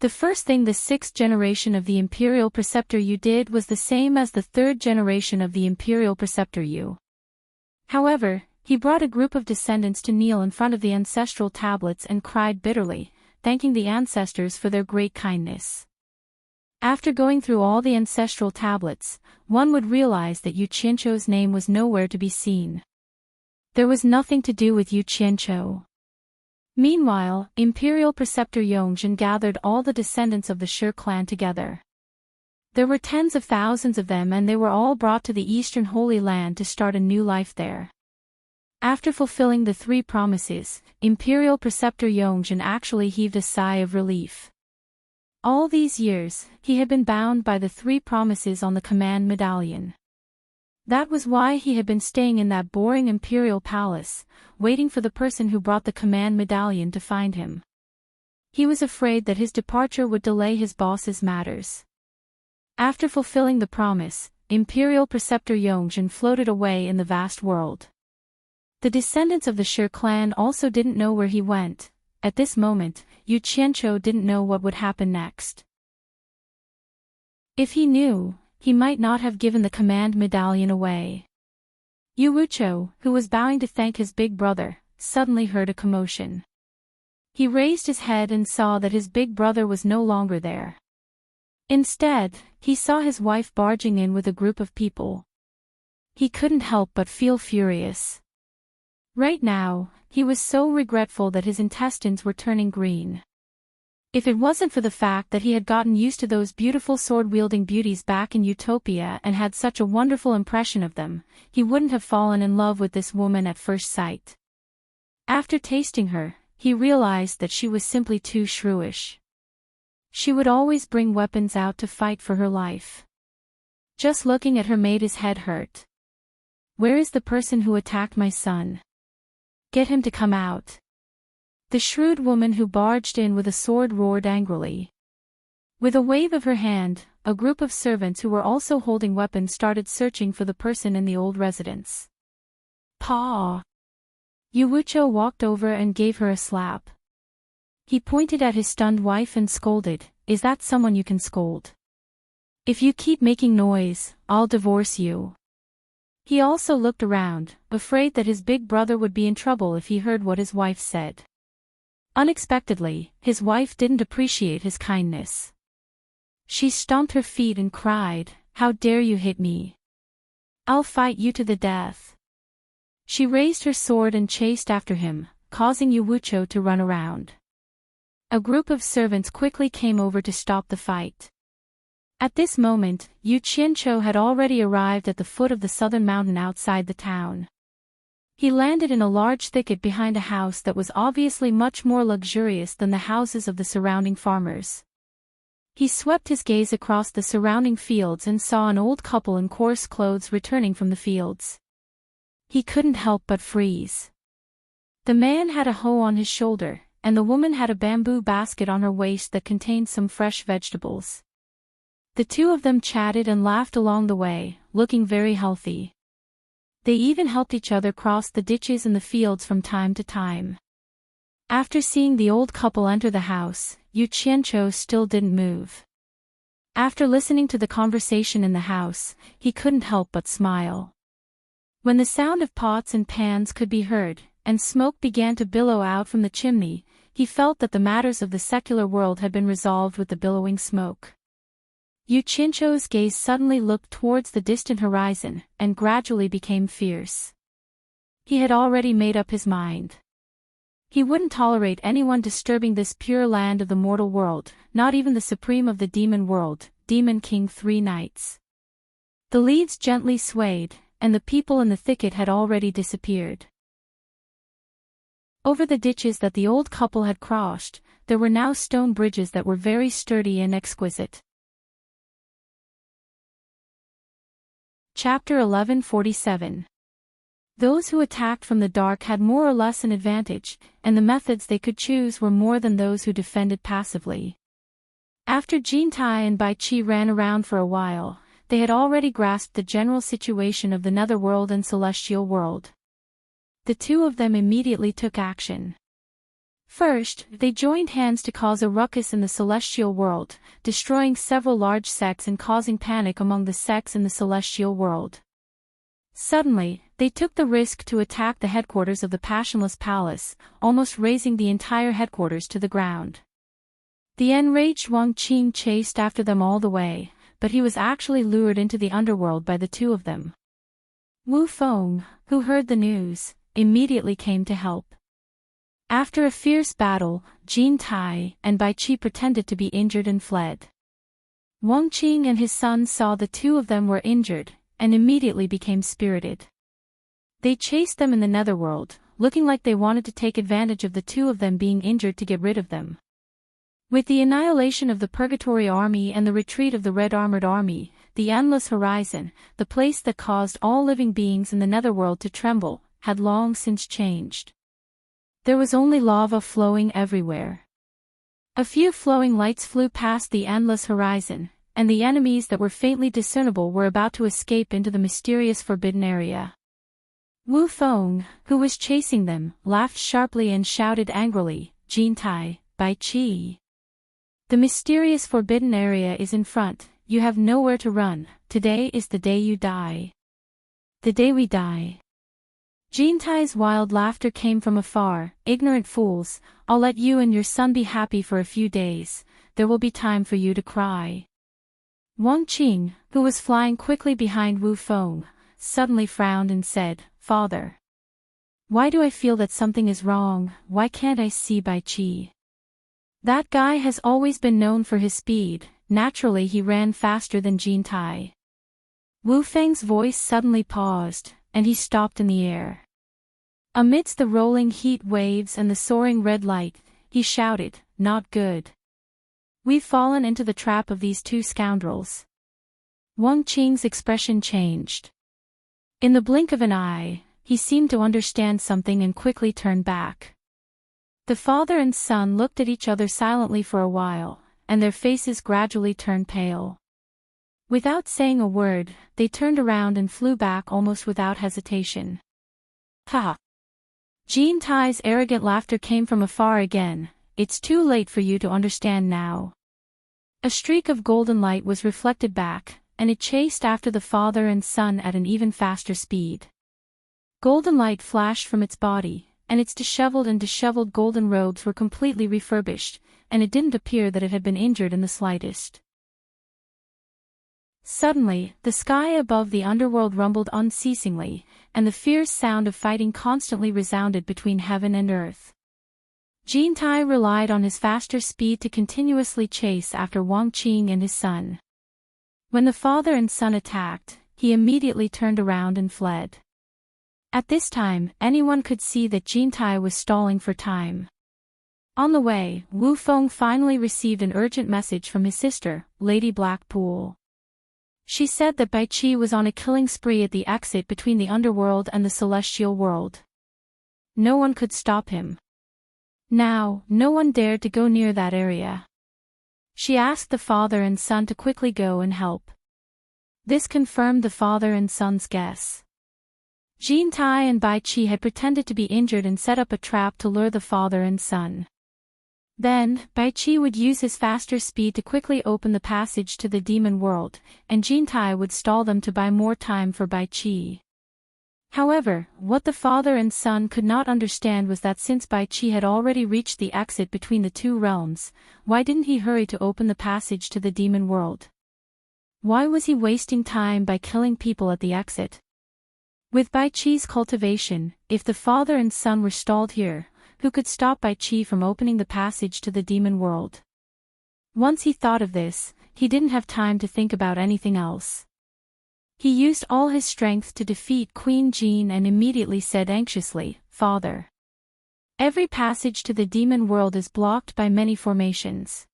The first thing the sixth generation of the imperial preceptor Yu did was the same as the third generation of the imperial preceptor Yu. However, he brought a group of descendants to kneel in front of the ancestral tablets and cried bitterly, thanking the ancestors for their great kindness. After going through all the ancestral tablets, one would realize that Yu Qianzhou's name was nowhere to be seen. There was nothing to do with Yu Qianzhou. Meanwhile, imperial preceptor Yongjin gathered all the descendants of the Shi clan together. There were tens of thousands of them, and they were all brought to the Eastern Holy Land to start a new life there. After fulfilling the 3 promises, imperial preceptor Yongjin actually heaved a sigh of relief. All these years, he had been bound by the 3 promises on the command medallion. That was why he had been staying in that boring imperial palace, waiting for the person who brought the command medallion to find him. He was afraid that his departure would delay his boss's matters. After fulfilling the promise, Imperial Preceptor Yongzhen floated away in the vast world. The descendants of the Shi clan also didn't know where he went. At this moment, Yu Qianqiu didn't know what would happen next. If he knew, he might not have given the command medallion away. Yu Wuqiu, who was bowing to thank his big brother, suddenly heard a commotion. He raised his head and saw that his big brother was no longer there. Instead, he saw his wife barging in with a group of people. He couldn't help but feel furious. Right now, he was so regretful that his intestines were turning green. If it wasn't for the fact that he had gotten used to those beautiful sword-wielding beauties back in Utopia and had such a wonderful impression of them, he wouldn't have fallen in love with this woman at first sight. After tasting her, he realized that she was simply too shrewish. She would always bring weapons out to fight for her life. Just looking at her made his head hurt. Where is the person who attacked my son? Get him to come out. The shrewd woman who barged in with a sword roared angrily. With a wave of her hand, a group of servants who were also holding weapons started searching for the person in the old residence. Paw! Yu Wuqiu walked over and gave her a slap. He pointed at his stunned wife and scolded, "Is that someone you can scold? If you keep making noise, I'll divorce you." He also looked around, afraid that his big brother would be in trouble if he heard what his wife said. Unexpectedly, his wife didn't appreciate his kindness. She stomped her feet and cried, "How dare you hit me? I'll fight you to the death." She raised her sword and chased after him, causing Yu Wuqiu to run around. A group of servants quickly came over to stop the fight. At this moment, Yu Qianqiu had already arrived at the foot of the southern mountain outside the town. He landed in a large thicket behind a house that was obviously much more luxurious than the houses of the surrounding farmers. He swept his gaze across the surrounding fields and saw an old couple in coarse clothes returning from the fields. He couldn't help but freeze. The man had a hoe on his shoulder, and the woman had a bamboo basket on her waist that contained some fresh vegetables. The two of them chatted and laughed along the way, looking very healthy. They even helped each other cross the ditches in the fields from time to time. After seeing the old couple enter the house, Yu Qianqiu still didn't move. After listening to the conversation in the house, he couldn't help but smile. When the sound of pots and pans could be heard, and smoke began to billow out from the chimney, he felt that the matters of the secular world had been resolved with the billowing smoke. Yu Qianqiu's gaze suddenly looked towards the distant horizon, and gradually became fierce. He had already made up his mind. He wouldn't tolerate anyone disturbing this pure land of the mortal world, not even the supreme of the demon world, Demon King 3 Knights. The leaves gently swayed, and the people in the thicket had already disappeared. Over the ditches that the old couple had crossed, there were now stone bridges that were very sturdy and exquisite. Chapter 1147. Those who attacked from the dark had more or less an advantage, and the methods they could choose were more than those who defended passively. After Jin Tai and Bai Qi ran around for a while, they had already grasped the general situation of the netherworld and celestial world. The two of them immediately took action. First, they joined hands to cause a ruckus in the celestial world, destroying several large sects and causing panic among the sects in the celestial world. Suddenly, they took the risk to attack the headquarters of the Passionless Palace, almost razing the entire headquarters to the ground. The enraged Wang Qing chased after them all the way, but he was actually lured into the underworld by the two of them. Wu Feng, who heard the news, immediately came to help. After a fierce battle, Jin Tai and Bai Qi pretended to be injured and fled. Wang Qing and his son saw the two of them were injured, and immediately became spirited. They chased them in the netherworld, looking like they wanted to take advantage of the two of them being injured to get rid of them. With the annihilation of the Purgatory Army and the retreat of the Red Armored Army, the Endless Horizon, the place that caused all living beings in the netherworld to tremble, had long since changed. There was only lava flowing everywhere. A few flowing lights flew past the Endless Horizon, and the enemies that were faintly discernible were about to escape into the mysterious forbidden area. Wu Feng, who was chasing them, laughed sharply and shouted angrily, "Jintai, Bai Qi. The mysterious forbidden area is in front, you have nowhere to run, today is the day you die. The day we die." Jintai's wild laughter came from afar. "Ignorant fools, I'll let you and your son be happy for a few days, there will be time for you to cry." Wang Qing, who was flying quickly behind Wu Feng, suddenly frowned and said, "Father. Why do I feel that something is wrong? Why can't I see Bai Qi? That guy has always been known for his speed, naturally he ran faster than Jintai." Wu Feng's voice suddenly paused, and he stopped in the air. Amidst the rolling heat waves and the soaring red light, he shouted, "Not good. We've fallen into the trap of these two scoundrels." Wang Qing's expression changed. In the blink of an eye, he seemed to understand something and quickly turned back. The father and son looked at each other silently for a while, and their faces gradually turned pale. Without saying a word, they turned around and flew back almost without hesitation. "Ha!" Jintai's arrogant laughter came from afar again. "It's too late for you to understand now." A streak of golden light was reflected back, and it chased after the father and son at an even faster speed. Golden light flashed from its body, and its disheveled golden robes were completely refurbished, and it didn't appear that it had been injured in the slightest. Suddenly, the sky above the underworld rumbled unceasingly, and the fierce sound of fighting constantly resounded between heaven and earth. Jintai relied on his faster speed to continuously chase after Wang Qing and his son. When the father and son attacked, he immediately turned around and fled. At this time, anyone could see that Jintai was stalling for time. On the way, Wu Feng finally received an urgent message from his sister, Lady Blackpool. She said that Bai Qi was on a killing spree at the exit between the underworld and the celestial world. No one could stop him. Now, no one dared to go near that area. She asked the father and son to quickly go and help. This confirmed the father and son's guess. Jintai and Bai Qi had pretended to be injured and set up a trap to lure the father and son. Then, Bai Qi would use his faster speed to quickly open the passage to the demon world, and Jintai would stall them to buy more time for Bai Qi. However, what the father and son could not understand was that since Bai Qi had already reached the exit between the two realms, why didn't he hurry to open the passage to the demon world? Why was he wasting time by killing people at the exit? With Bai Qi's cultivation, if the father and son were stalled here, who could stop Bai Qi from opening the passage to the demon world? Once he thought of this, he didn't have time to think about anything else. He used all his strength to defeat Queen Jean and immediately said anxiously, "Father. Every passage to the demon world is blocked by many formations.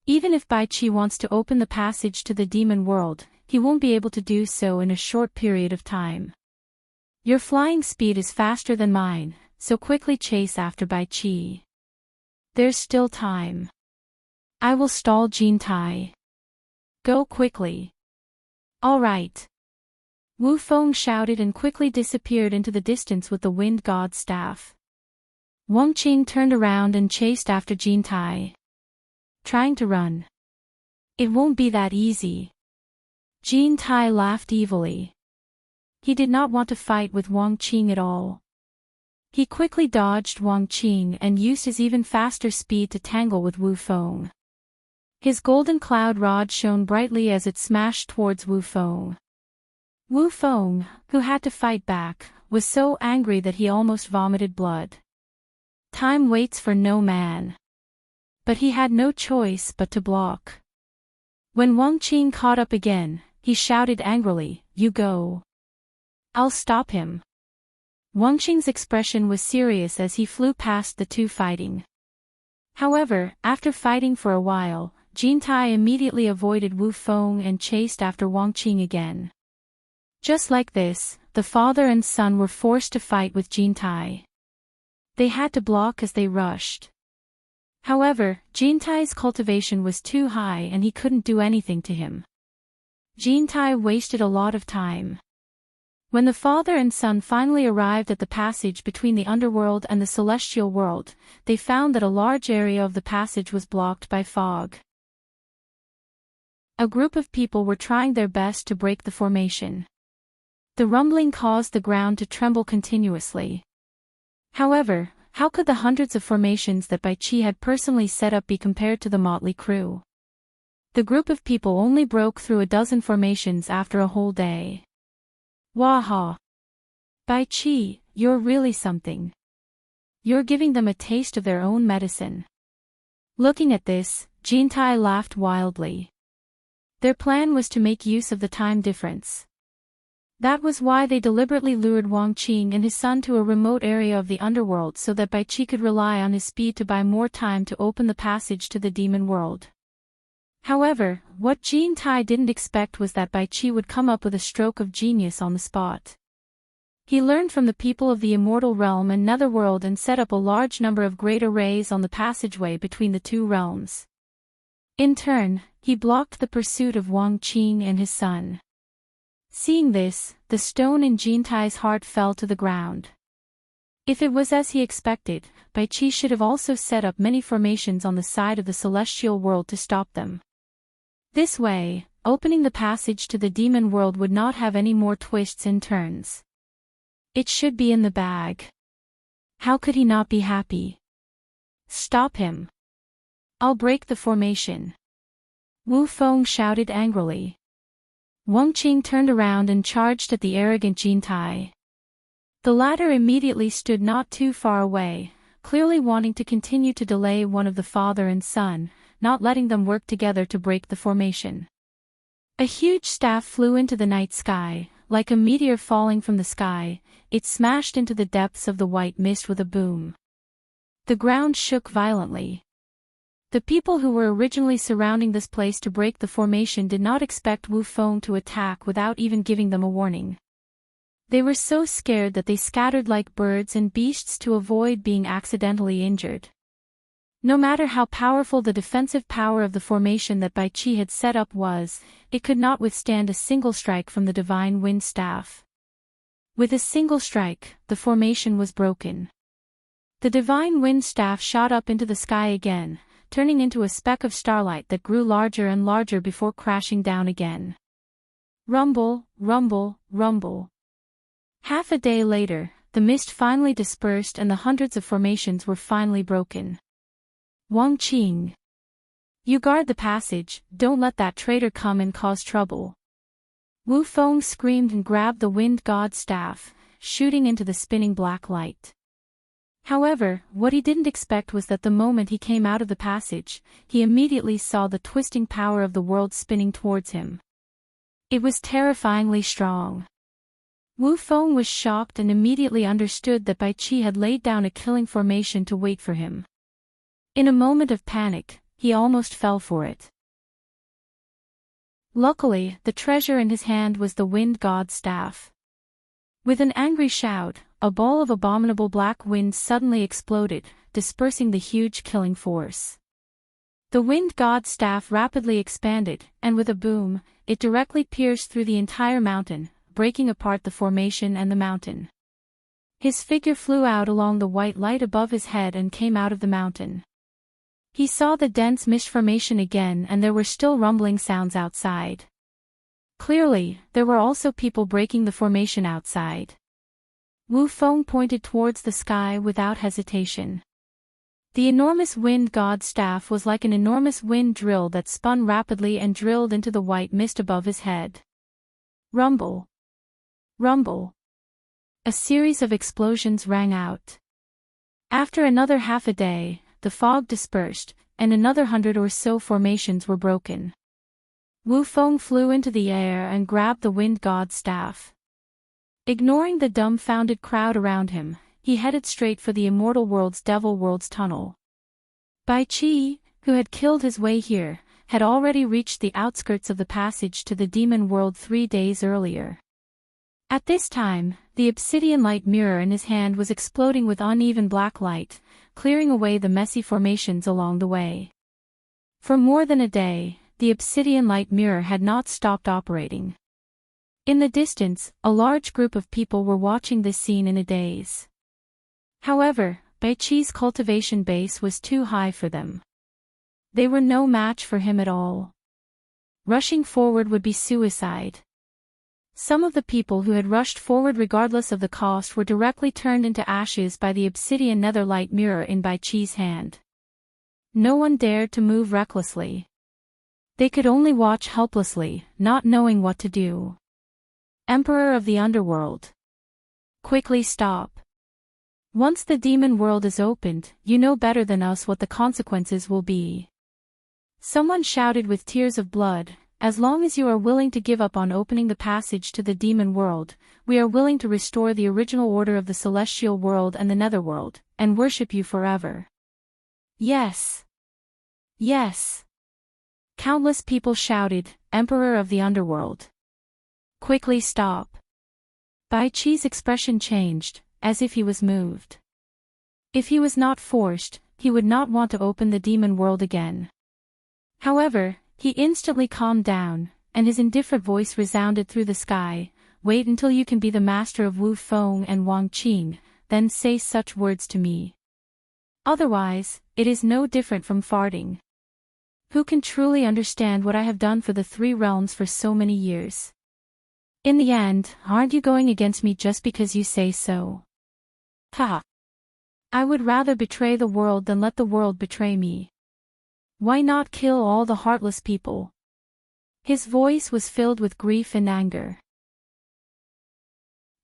Even if Bai Qi wants to open the passage to the demon world, he won't be able to do so in a short period of time. Your flying speed is faster than mine, so quickly chase after Bai Qi. There's still time. I will stall Jintai. Go quickly." "All right." Wu Feng shouted and quickly disappeared into the distance with the wind god's staff. Wang Qing turned around and chased after Jintai. Trying to run. It won't be that easy. Jintai laughed evilly. He did not want to fight with Wang Qing at all. He quickly dodged Wang Qing and used his even faster speed to tangle with Wu Feng. His golden cloud rod shone brightly as it smashed towards Wu Feng. Wu Feng, who had to fight back, was so angry that he almost vomited blood. Time waits for no man. But he had no choice but to block. When Wang Qing caught up again, he shouted angrily, "You go. I'll stop him." Wang Qing's expression was serious as he flew past the two fighting. However, after fighting for a while, Jintai immediately avoided Wu Feng and chased after Wang Qing again. Just like this, the father and son were forced to fight with Jintai. They had to block as they rushed. However, Jintai's cultivation was too high and he couldn't do anything to him. Jintai wasted a lot of time. When the father and son finally arrived at the passage between the underworld and the celestial world, they found that a large area of the passage was blocked by fog. A group of people were trying their best to break the formation. The rumbling caused the ground to tremble continuously. However, how could the hundreds of formations that Bai Qi had personally set up be compared to the motley crew? The group of people only broke through a dozen formations after a whole day. Waha! Bai Qi, you're really something. You're giving them a taste of their own medicine. Looking at this, Jintai laughed wildly. Their plan was to make use of the time difference. That was why they deliberately lured Wang Qing and his son to a remote area of the underworld so that Bai Qi could rely on his speed to buy more time to open the passage to the demon world. However, what Jintai didn't expect was that Bai Qi would come up with a stroke of genius on the spot. He learned from the people of the immortal realm and netherworld and set up a large number of great arrays on the passageway between the two realms. In turn, he blocked the pursuit of Wang Qing and his son. Seeing this, the stone in Jintai's heart fell to the ground. If it was as he expected, Bai Qi should have also set up many formations on the side of the celestial world to stop them. This way, opening the passage to the demon world would not have any more twists and turns. It should be in the bag. How could he not be happy? Stop him. I'll break the formation. Wu Feng shouted angrily. Wang Qing turned around and charged at the arrogant Jintai. The latter immediately stood not too far away, clearly wanting to continue to delay one of the father and son, not letting them work together to break the formation. A huge staff flew into the night sky, like a meteor falling from the sky. It smashed into the depths of the white mist with a boom. The ground shook violently. The people who were originally surrounding this place to break the formation did not expect Wu Feng to attack without even giving them a warning. They were so scared that they scattered like birds and beasts to avoid being accidentally injured. No matter how powerful the defensive power of the formation that Bai Qi had set up was, it could not withstand a single strike from the divine wind staff. With a single strike, the formation was broken. The divine wind staff shot up into the sky again, turning into a speck of starlight that grew larger and larger before crashing down again. Rumble, rumble, rumble. Half a day later, the mist finally dispersed and the hundreds of formations were finally broken. Wang Qing. You guard the passage, don't let that traitor come and cause trouble. Wu Feng screamed and grabbed the wind god's staff, shooting into the spinning black light. However, what he didn't expect was that the moment he came out of the passage, he immediately saw the twisting power of the world spinning towards him. It was terrifyingly strong. Wu Feng was shocked and immediately understood that Bai Qi had laid down a killing formation to wait for him. In a moment of panic, he almost fell for it. Luckily, the treasure in his hand was the wind god's staff. With an angry shout, a ball of abominable black wind suddenly exploded, dispersing the huge killing force. The wind god's staff rapidly expanded, and with a boom, it directly pierced through the entire mountain, breaking apart the formation and the mountain. His figure flew out along the white light above his head and came out of the mountain. He saw the dense mist formation again and there were still rumbling sounds outside. Clearly, there were also people breaking the formation outside. Wu Feng pointed towards the sky without hesitation. The enormous wind god's staff was like an enormous wind drill that spun rapidly and drilled into the white mist above his head. Rumble. Rumble. A series of explosions rang out. After another half a day, the fog dispersed, and another 100 or so formations were broken. Wu Feng flew into the air and grabbed the wind god's staff. Ignoring the dumbfounded crowd around him, he headed straight for the immortal world's devil world's tunnel. Bai Qi, who had killed his way here, had already reached the outskirts of the passage to the demon world 3 days earlier. At this time, the obsidian light mirror in his hand was exploding with uneven black light, clearing away the messy formations along the way. For more than a day, the obsidian light mirror had not stopped operating. In the distance, a large group of people were watching this scene in a daze. However, Baiqi's cultivation base was too high for them. They were no match for him at all. Rushing forward would be suicide. Some of the people who had rushed forward regardless of the cost were directly turned into ashes by the obsidian netherlight mirror in Baiqi's hand. No one dared to move recklessly. They could only watch helplessly, not knowing what to do. Emperor of the Underworld. Quickly stop. Once the demon world is opened, you know better than us what the consequences will be. Someone shouted with tears of blood, as long as you are willing to give up on opening the passage to the demon world, we are willing to restore the original order of the celestial world and the netherworld, and worship you forever. Yes. Yes. Countless people shouted, Emperor of the Underworld. Quickly stop. Baiqi's expression changed, as if he was moved. If he was not forced, he would not want to open the demon world again. However, he instantly calmed down, and his indifferent voice resounded through the sky, wait until you can be the master of Wu Feng and Wang Qing, then say such words to me. Otherwise, it is no different from farting. Who can truly understand what I have done for the three realms for so many years? In the end, aren't you going against me just because you say so? Ha! I would rather betray the world than let the world betray me. Why not kill all the heartless people? His voice was filled with grief and anger.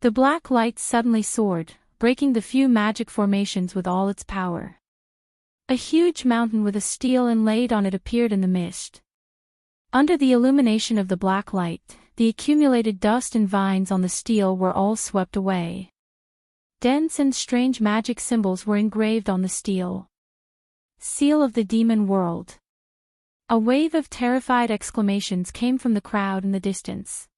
The black light suddenly soared, breaking the few magic formations with all its power. A huge mountain with a steel inlaid on it appeared in the mist. Under the illumination of the black light, the accumulated dust and vines on the steel were all swept away. Dense and strange magic symbols were engraved on the steel. Seal of the Demon World. A wave of terrified exclamations came from the crowd in the distance.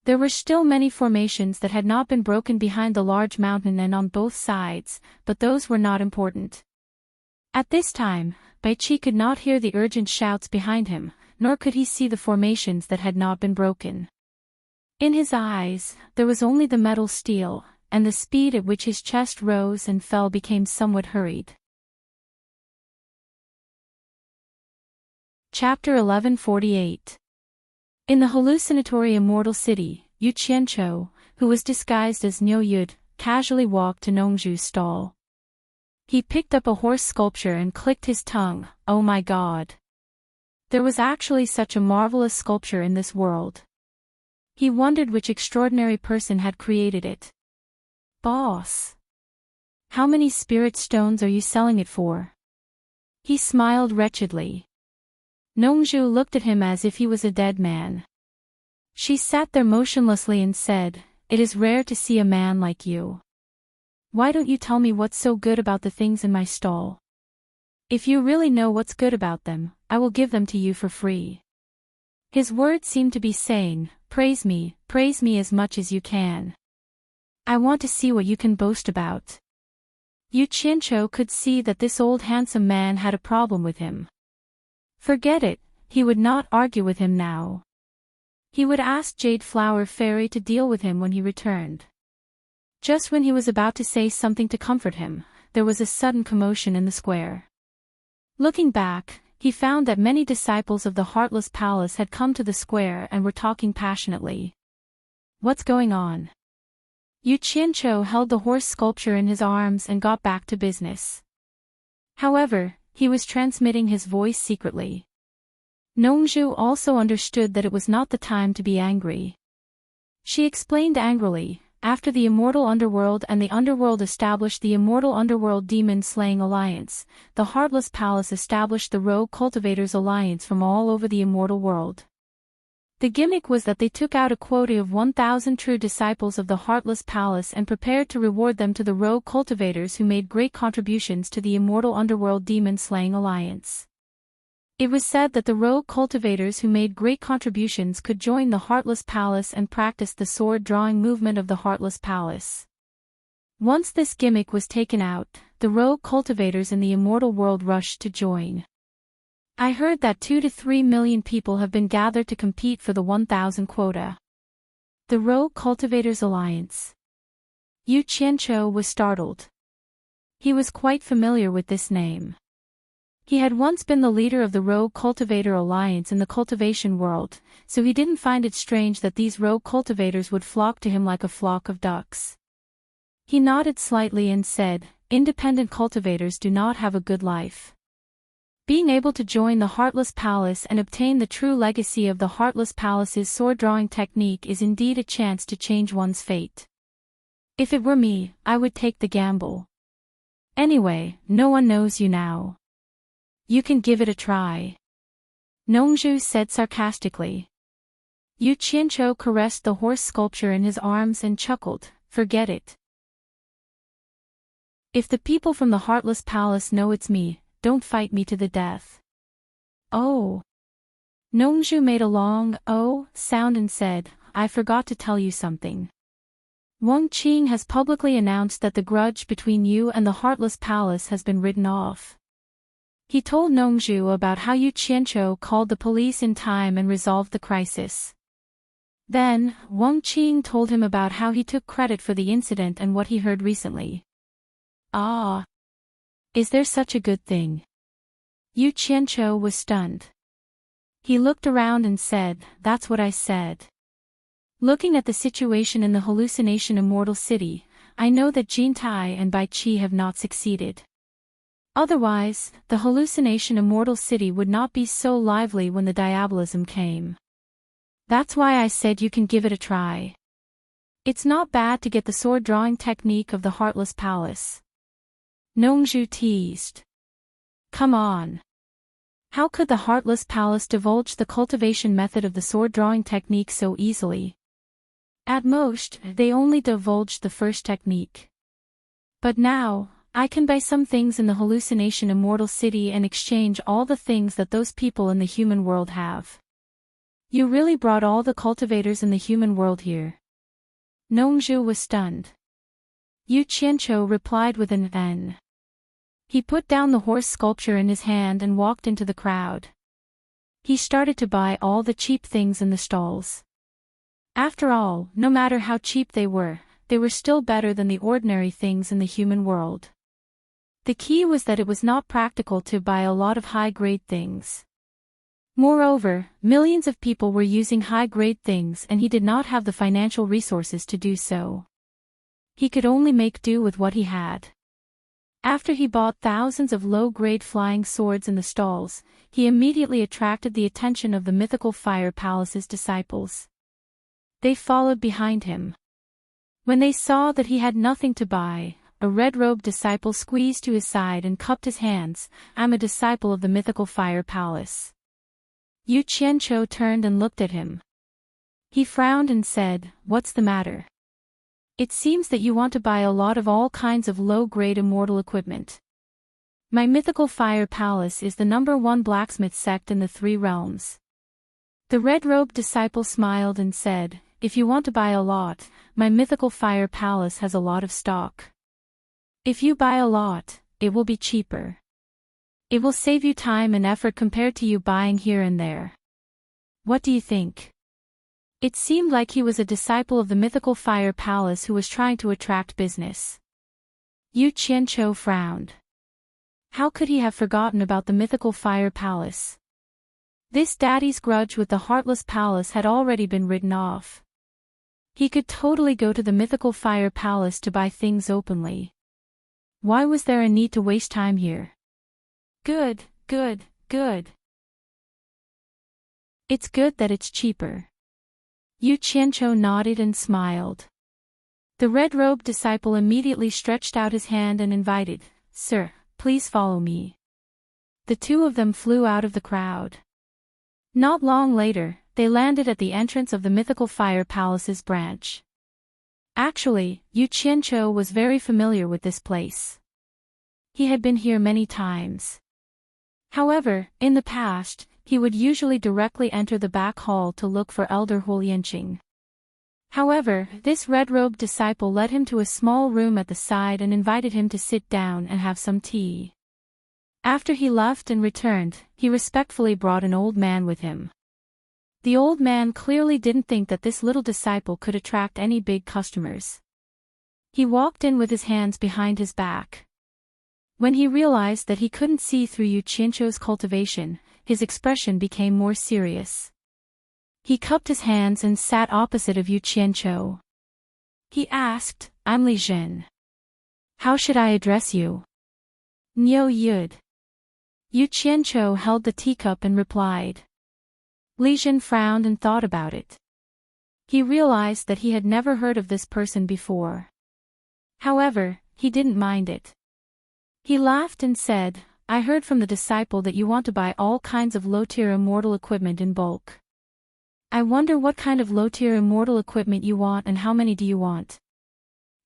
There were still many formations that had not been broken behind the large mountain and on both sides, but those were not important. At this time, Baiqi could not hear the urgent shouts behind him, nor could he see the formations that had not been broken. In his eyes, there was only the metal steel, and the speed at which his chest rose and fell became somewhat hurried. Chapter 1148. In the hallucinatory immortal city, Yu Qianqiu, who was disguised as Niu Yud, casually walked to Nongzhu's stall. He picked up a horse sculpture and clicked his tongue, oh my god. There was actually such a marvelous sculpture in this world. He wondered which extraordinary person had created it. Boss. How many spirit stones are you selling it for? He smiled wretchedly. Nongzhu looked at him as if he was a dead man. She sat there motionlessly and said, it is rare to see a man like you. Why don't you tell me what's so good about the things in my stall? If you really know what's good about them, I will give them to you for free. His words seemed to be saying, praise me as much as you can. I want to see what you can boast about. Yu Qianqiu could see that this old handsome man had a problem with him. Forget it, he would not argue with him now. He would ask Jade Flower Fairy to deal with him when he returned. Just when he was about to say something to comfort him, there was a sudden commotion in the square. Looking back, he found that many disciples of the Heartless Palace had come to the square and were talking passionately. What's going on? Yu Qianqiu held the horse sculpture in his arms and got back to business. However, he was transmitting his voice secretly. Nongzhu also understood that it was not the time to be angry. She explained angrily, after the Immortal Underworld and the Underworld established the Immortal Underworld Demon-Slaying Alliance, the Heartless Palace established the Rogue Cultivators Alliance from all over the Immortal World. The gimmick was that they took out a quota of 1,000 true disciples of the Heartless Palace and prepared to reward them to the Rogue Cultivators who made great contributions to the Immortal Underworld Demon-Slaying Alliance. It was said that the Rogue Cultivators who made great contributions could join the Heartless Palace and practice the sword-drawing movement of the Heartless Palace. Once this gimmick was taken out, the rogue cultivators in the immortal world rushed to join. I heard that 2 to 3 million people have been gathered to compete for the 1,000 quota. The Rogue Cultivators Alliance. Yu Qianqiu was startled. He was quite familiar with this name. He had once been the leader of the Rogue Cultivator Alliance in the cultivation world, so he didn't find it strange that these rogue cultivators would flock to him like a flock of ducks. He nodded slightly and said, "Independent cultivators do not have a good life. Being able to join the Heartless Palace and obtain the true legacy of the Heartless Palace's sword-drawing technique is indeed a chance to change one's fate. If it were me, I would take the gamble. Anyway, no one knows you now. You can give it a try." Nongzhu said sarcastically. Yu Qianqiu caressed the horse sculpture in his arms and chuckled, "Forget it. If the people from the Heartless Palace know it's me, don't fight me to the death." "Oh." Nongzhu made a long "oh" sound and said, "I forgot to tell you something. Wang Qing has publicly announced that the grudge between you and the Heartless Palace has been written off." He told Nongzhu about how Yu Qianqiu called the police in time and resolved the crisis. Then, Wang Qing told him about how he took credit for the incident and what he heard recently. "Ah. Is there such a good thing?" Yu Qianqiu was stunned. He looked around and said, "That's what I said. Looking at the situation in the hallucination immortal city, I know that Jintai and Bai Qi have not succeeded. Otherwise, the hallucination immortal city would not be so lively when the diabolism came. That's why I said you can give it a try. It's not bad to get the sword-drawing technique of the Heartless Palace." Nongzhu teased. "Come on. How could the Heartless Palace divulge the cultivation method of the sword-drawing technique so easily? At most, they only divulged the first technique. But now, I can buy some things in the hallucination immortal city and exchange all the things that those people in the human world have. You really brought all the cultivators in the human world here?" Nongzhu was stunned. Yu Qianqiu replied with an "N." He put down the horse sculpture in his hand and walked into the crowd. He started to buy all the cheap things in the stalls. After all, no matter how cheap they were still better than the ordinary things in the human world. The key was that it was not practical to buy a lot of high-grade things. Moreover, millions of people were using high-grade things and he did not have the financial resources to do so. He could only make do with what he had. After he bought thousands of low-grade flying swords in the stalls, he immediately attracted the attention of the mythical Fire Palace's disciples. They followed behind him. When they saw that he had nothing to buy, a red-robed disciple squeezed to his side and cupped his hands. "I'm a disciple of the mythical Fire Palace." Yu Qianqiu turned and looked at him. He frowned and said, "What's the matter? It seems that you want to buy a lot of all kinds of low-grade immortal equipment. My mythical Fire Palace is the #1 blacksmith sect in the 3 realms." The red-robed disciple smiled and said, "If you want to buy a lot, my mythical Fire Palace has a lot of stock. If you buy a lot, it will be cheaper. It will save you time and effort compared to you buying here and there. What do you think?" It seemed like he was a disciple of the mythical Fire Palace who was trying to attract business. Yu Qianqiu frowned. How could he have forgotten about the mythical Fire Palace? This daddy's grudge with the Heartless Palace had already been written off. He could totally go to the mythical Fire Palace to buy things openly. Why was there a need to waste time here? Good, good, good. It's good that it's cheaper. Yu Qianqiu nodded and smiled. The red-robed disciple immediately stretched out his hand and invited, "Sir, please follow me." The two of them flew out of the crowd. Not long later, they landed at the entrance of the mythical Fire Palace's branch. Actually, Yu Qianqiu was very familiar with this place. He had been here many times. However, in the past, he would usually directly enter the back hall to look for Elder Huolianqing. However, this red-robed disciple led him to a small room at the side and invited him to sit down and have some tea. After he left and returned, he respectfully brought an old man with him. The old man clearly didn't think that this little disciple could attract any big customers. He walked in with his hands behind his back. When he realized that he couldn't see through Yu Qianzhou's cultivation, his expression became more serious. He cupped his hands and sat opposite of Yu Qianzhou. He asked, "I'm Li Zhen. How should I address you?" "Niu Yud." Yu Qianzhou held the teacup and replied. Li Zhen frowned and thought about it. He realized that he had never heard of this person before. However, he didn't mind it. He laughed and said, "I heard from the disciple that you want to buy all kinds of low-tier immortal equipment in bulk. I wonder what kind of low-tier immortal equipment you want and how many do you want?"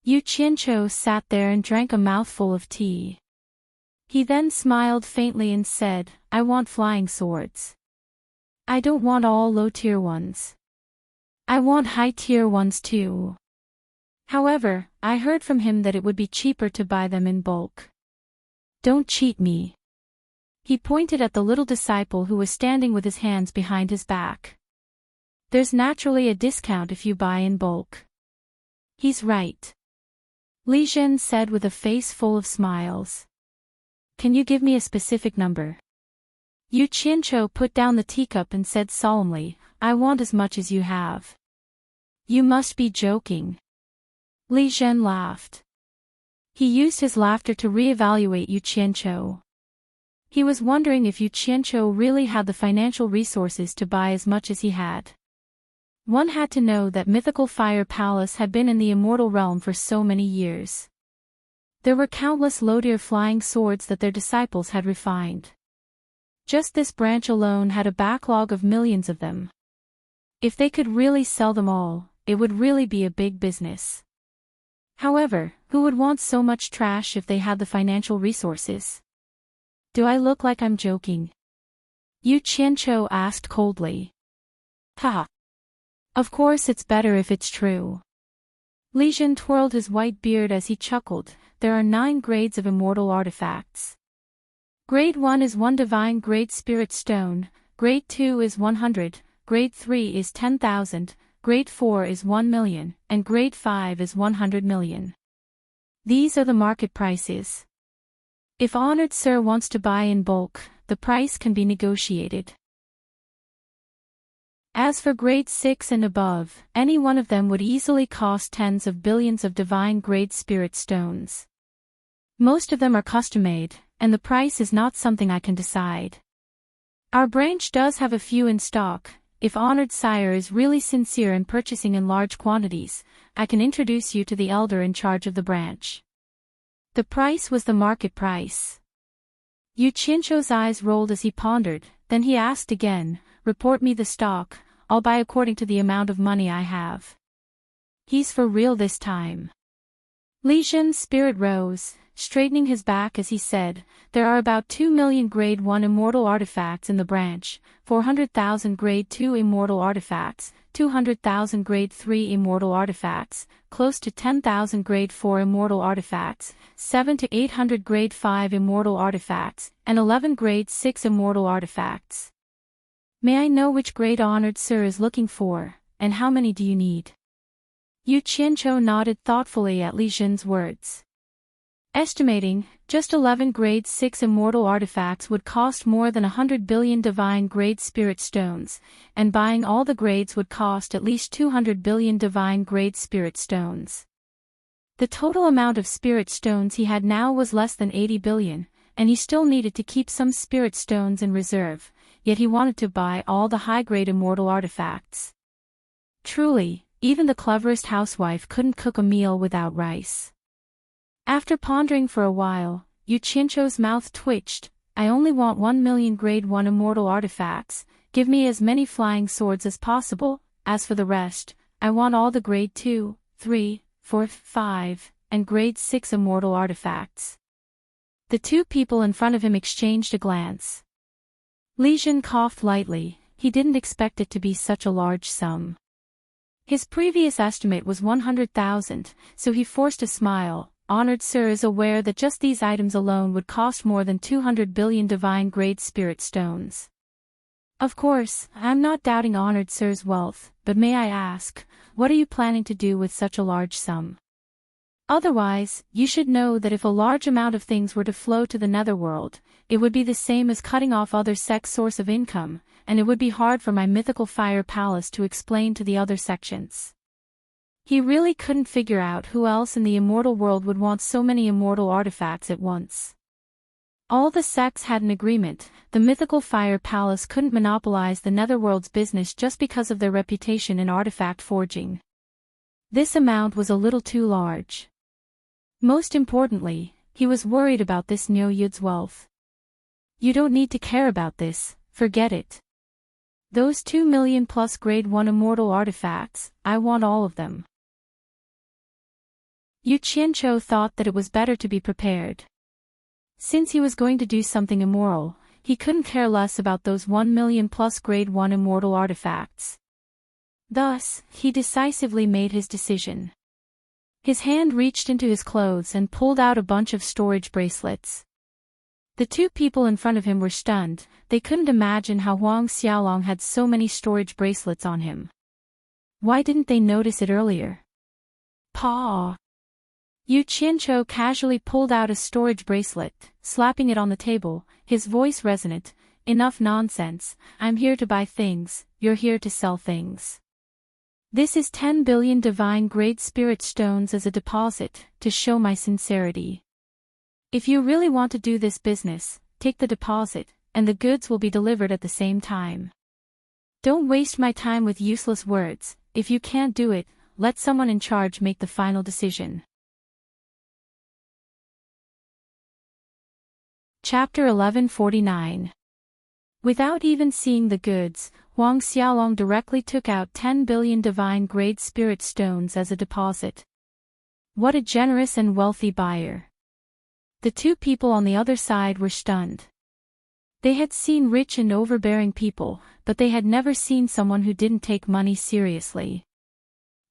Yu Qianzhou sat there and drank a mouthful of tea. He then smiled faintly and said, "I want flying swords. I don't want all low-tier ones. I want high-tier ones too. However, I heard from him that it would be cheaper to buy them in bulk. Don't cheat me." He pointed at the little disciple who was standing with his hands behind his back. "There's naturally a discount if you buy in bulk." "He's right," Li Zhen said with a face full of smiles. "Can you give me a specific number?" Yu Qianzhou put down the teacup and said solemnly, "I want as much as you have." "You must be joking." Li Zhen laughed. He used his laughter to re-evaluate Yu Qianzhou. He was wondering if Yu Qianzhou really had the financial resources to buy as much as he had. One had to know that Mythical Fire Palace had been in the immortal realm for so many years. There were countless low-tier flying swords that their disciples had refined. Just this branch alone had a backlog of millions of them. If they could really sell them all, it would really be a big business. However, who would want so much trash if they had the financial resources? "Do I look like I'm joking?" Yu Qianzhou asked coldly. "Haha. Of course it's better if it's true." Li Zhen twirled his white beard as he chuckled. "There are 9 grades of immortal artifacts. Grade 1 is 1 divine Great Spirit Stone, Grade 2 is 100, Grade 3 is 10,000, Grade 4 is 1 million, and Grade 5 is 100 million. These are the market prices. If Honored Sir wants to buy in bulk, the price can be negotiated. As for Grade 6 and above, any one of them would easily cost tens of billions of divine Great Spirit Stones. Most of them are custom-made, and the price is not something I can decide. Our branch does have a few in stock. If Honored Sire is really sincere in purchasing in large quantities, I can introduce you to the elder in charge of the branch." The price was the market price. Yu Qianzhou's eyes rolled as he pondered, then he asked again, "Report me the stock, I'll buy according to the amount of money I have." He's for real this time. Li Zhen's spirit rose, straightening his back as he said, "There are about 2 million Grade 1 immortal artifacts in the branch, 400,000 Grade 2 immortal artifacts, 200,000 Grade 3 immortal artifacts, close to 10,000 Grade 4 immortal artifacts, 700 to 800 Grade 5 immortal artifacts, and 11 Grade 6 immortal artifacts. May I know which grade Honored Sir is looking for, and how many do you need?" Yu Qianzhou nodded thoughtfully at Li Zhen's words. Estimating, just 11 Grade 6 immortal artifacts would cost more than 100 billion divine Grade Spirit Stones, and buying all the grades would cost at least 200 billion divine Grade Spirit Stones. The total amount of Spirit Stones he had now was less than 80 billion, and he still needed to keep some Spirit Stones in reserve, yet he wanted to buy all the high-grade immortal artifacts. Truly, even the cleverest housewife couldn't cook a meal without rice. After pondering for a while, Yu Qianzhou's mouth twitched. "I only want 1 million Grade 1 immortal artifacts, give me as many flying swords as possible, as for the rest, I want all the Grade 2, 3, 4, 5, and Grade 6 immortal artifacts." The two people in front of him exchanged a glance. Li Zhen coughed lightly, he didn't expect it to be such a large sum. His previous estimate was 100,000, so he forced a smile. Honored Sir is aware that just these items alone would cost more than 200 billion divine-grade spirit stones. Of course, I'm not doubting Honored Sir's wealth, but may I ask, what are you planning to do with such a large sum? Otherwise, you should know that if a large amount of things were to flow to the netherworld, it would be the same as cutting off other sects' source of income, and it would be hard for my mythical fire palace to explain to the other sections. He really couldn't figure out who else in the immortal world would want so many immortal artifacts at once. All the sects had an agreement: the mythical fire palace couldn't monopolize the netherworld's business just because of their reputation in artifact forging. This amount was a little too large. Most importantly, he was worried about this Nyoyud's wealth. You don't need to care about this, forget it. Those 2 million plus grade 1 immortal artifacts, I want all of them. Yu Qianqiu thought that it was better to be prepared. Since he was going to do something immoral, he couldn't care less about those 1 million plus grade 1 immortal artifacts. Thus, he decisively made his decision. His hand reached into his clothes and pulled out a bunch of storage bracelets. The two people in front of him were stunned. They couldn't imagine how Huang Xiaolong had so many storage bracelets on him. Why didn't they notice it earlier? Paw! Yu Qianqiu casually pulled out a storage bracelet, slapping it on the table, his voice resonant. Enough nonsense, I'm here to buy things, you're here to sell things. This is 10 billion divine-grade spirit stones as a deposit, to show my sincerity. If you really want to do this business, take the deposit, and the goods will be delivered at the same time. Don't waste my time with useless words. If you can't do it, let someone in charge make the final decision. Chapter 1149. Without even seeing the goods, Huang Xiaolong directly took out 10 billion divine-grade spirit stones as a deposit. What a generous and wealthy buyer. The two people on the other side were stunned. They had seen rich and overbearing people, but they had never seen someone who didn't take money seriously.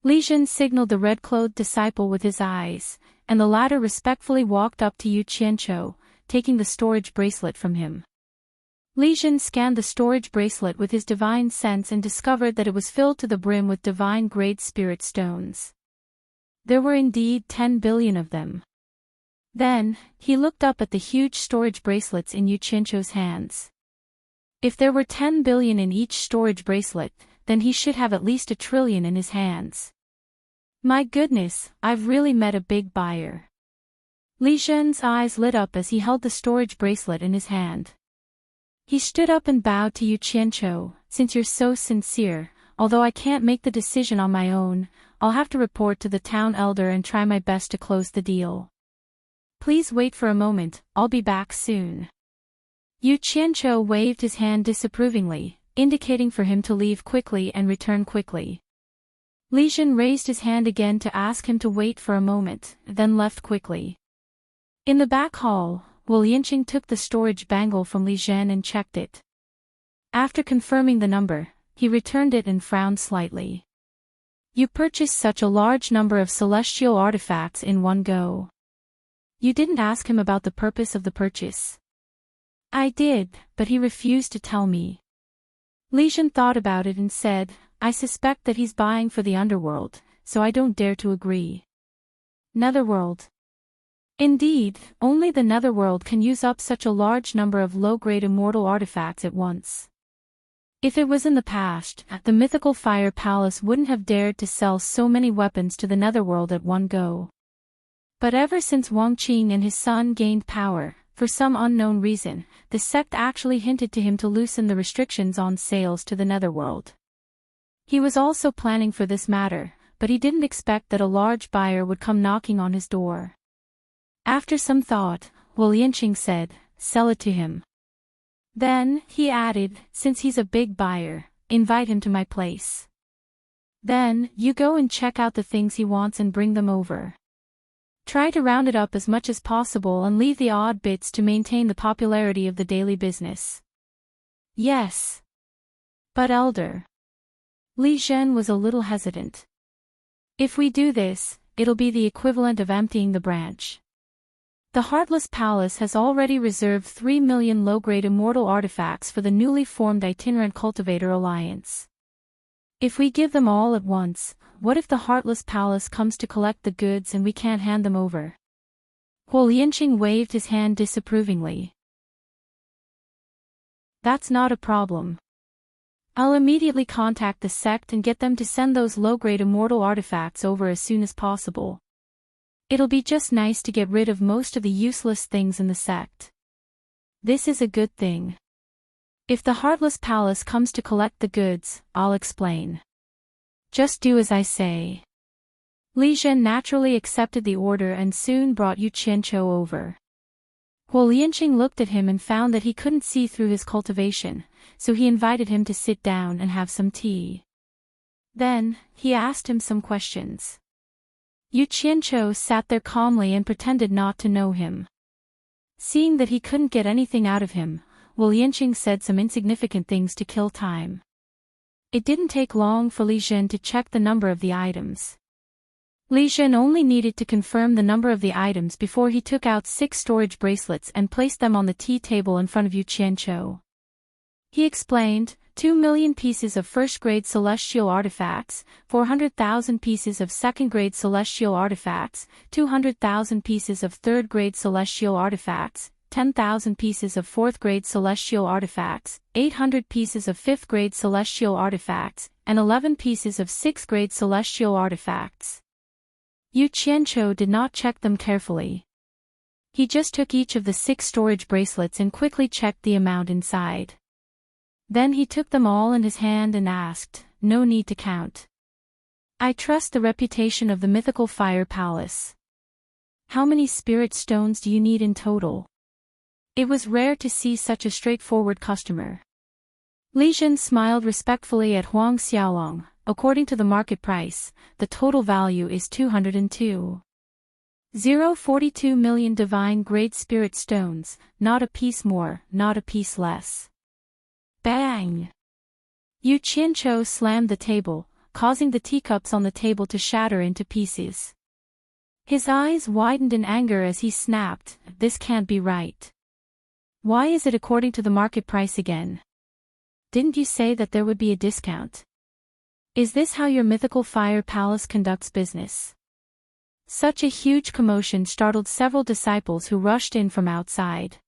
Li Zhen signaled the red-clothed disciple with his eyes, and the latter respectfully walked up to Yu Qianqiu, taking the storage bracelet from him. Li Zhen scanned the storage bracelet with his divine sense and discovered that it was filled to the brim with divine-grade spirit stones. There were indeed 10 billion of them. Then, he looked up at the huge storage bracelets in Yu Qianqiu's hands. If there were 10 billion in each storage bracelet, then he should have at least 1 trillion in his hands. My goodness, I've really met a big buyer. Li Zhen's eyes lit up as he held the storage bracelet in his hand. He stood up and bowed to Yu Qianqiu. Since you're so sincere, although I can't make the decision on my own, I'll have to report to the town elder and try my best to close the deal. Please wait for a moment, I'll be back soon. Yu Qianqiu waved his hand disapprovingly, indicating for him to leave quickly and return quickly. Li Zhen raised his hand again to ask him to wait for a moment, then left quickly. In the back hall, Wu Yinqing took the storage bangle from Li Zhen and checked it. After confirming the number, he returned it and frowned slightly. You purchased such a large number of celestial artifacts in one go. You didn't ask him about the purpose of the purchase. I did, but he refused to tell me. Li Zhen thought about it and said, I suspect that he's buying for the underworld, so I don't dare to agree. Netherworld. Indeed, only the netherworld can use up such a large number of low-grade immortal artifacts at once. If it was in the past, the mythical fire palace wouldn't have dared to sell so many weapons to the netherworld at one go. But ever since Wang Qing and his son gained power, for some unknown reason, the sect actually hinted to him to loosen the restrictions on sales to the netherworld. He was also planning for this matter, but he didn't expect that a large buyer would come knocking on his door. After some thought, Wu Yinqing said, sell it to him. Then, he added, since he's a big buyer, invite him to my place. Then, you go and check out the things he wants and bring them over. Try to round it up as much as possible and leave the odd bits to maintain the popularity of the daily business. Yes. But elder. Li Zhen was a little hesitant. If we do this, it'll be the equivalent of emptying the branch. The Heartless Palace has already reserved 3 million low-grade immortal artifacts for the newly formed Itinerant Cultivator Alliance. If we give them all at once, what if the Heartless Palace comes to collect the goods and we can't hand them over? Huolianqing waved his hand disapprovingly. That's not a problem. I'll immediately contact the sect and get them to send those low-grade immortal artifacts over as soon as possible. It'll be just nice to get rid of most of the useless things in the sect. This is a good thing. If the Heartless Palace comes to collect the goods, I'll explain. Just do as I say. Li Zhen naturally accepted the order and soon brought Yu Qianqiu over. Huolianqing looked at him and found that he couldn't see through his cultivation, so he invited him to sit down and have some tea. Then, he asked him some questions. Yu Qianqiu sat there calmly and pretended not to know him. Seeing that he couldn't get anything out of him, Huolianqing said some insignificant things to kill time. It didn't take long for Li Zhen to check the number of the items. Li Zhen only needed to confirm the number of the items before he took out 6 storage bracelets and placed them on the tea table in front of Yu Qianqiu. He explained, 2 million pieces of first-grade celestial artifacts, 400,000 pieces of second-grade celestial artifacts, 200,000 pieces of third-grade celestial artifacts, 10,000 pieces of fourth-grade celestial artifacts, 800 pieces of fifth-grade celestial artifacts, and 11 pieces of sixth-grade celestial artifacts. Yu Qianqiu did not check them carefully. He just took each of the 6 storage bracelets and quickly checked the amount inside. Then he took them all in his hand and asked, "No need to count. I trust the reputation of the mythical fire palace. How many spirit stones do you need in total?" It was rare to see such a straightforward customer. Li Zhen smiled respectfully at Huang Xiaolong. According to the market price, the total value is 202,042 million divine grade spirit stones, not a piece more, not a piece less. Bang! Yu Qianqiu slammed the table, causing the teacups on the table to shatter into pieces. His eyes widened in anger as he snapped, "This can't be right. Why is it according to the market price again? Didn't you say that there would be a discount? Is this how your mythical fire palace conducts business?" Such a huge commotion startled several disciples who rushed in from outside.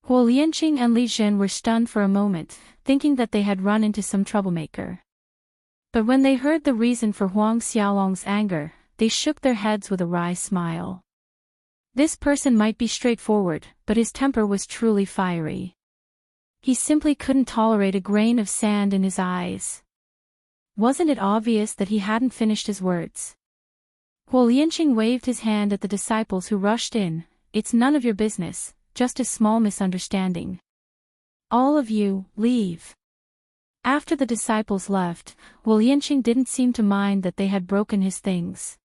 Huolianqing and Li Zhen were stunned for a moment, thinking that they had run into some troublemaker. But when they heard the reason for Huang Xiaolong's anger, they shook their heads with a wry smile. This person might be straightforward, but his temper was truly fiery. He simply couldn't tolerate a grain of sand in his eyes. Wasn't it obvious that he hadn't finished his words? Huolianqing waved his hand at the disciples who rushed in. "It's none of your business, just a small misunderstanding. All of you, leave." After the disciples left, Huolianqing didn't seem to mind that they had broken his things.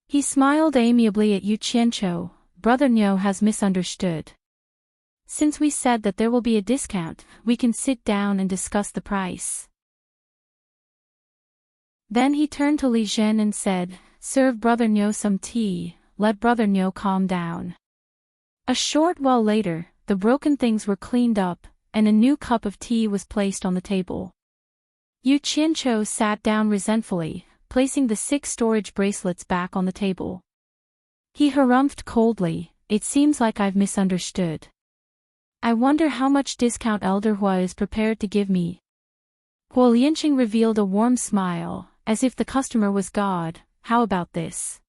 He smiled amiably at Yu Qianqiu. "Brother Niu has misunderstood. Since we said that there will be a discount, we can sit down and discuss the price." Then he turned to Li Zhen and said, "Serve Brother Niu some tea, let Brother Niu calm down." A short while later, the broken things were cleaned up, and a new cup of tea was placed on the table. Yu Qianqiu sat down resentfully, placing the 6 storage bracelets back on the table. He harumphed coldly, "It seems like I've misunderstood. I wonder how much discount Elder Hua is prepared to give me." Huolianqing revealed a warm smile, as if the customer was God. "How about this?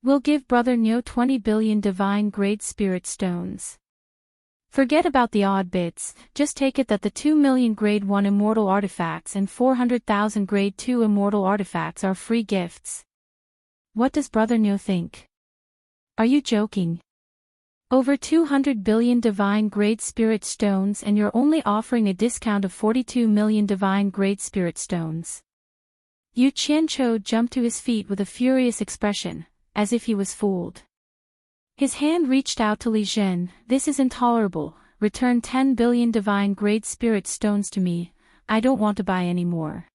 We'll give Brother Niu 20 billion divine grade spirit stones. Forget about the odd bits, just take it that the 2 million grade 1 immortal artifacts and 400,000 grade 2 immortal artifacts are free gifts. What does Brother Niu think? Are you joking? Over 200 billion divine grade spirit stones and you're only offering a discount of 42 million divine grade spirit stones." Yu Qianqiu jumped to his feet with a furious expression, as if he was fooled. His hand reached out to Li Zhen. "This is intolerable. Return 10 billion divine grade spirit stones to me. I don't want to buy any more."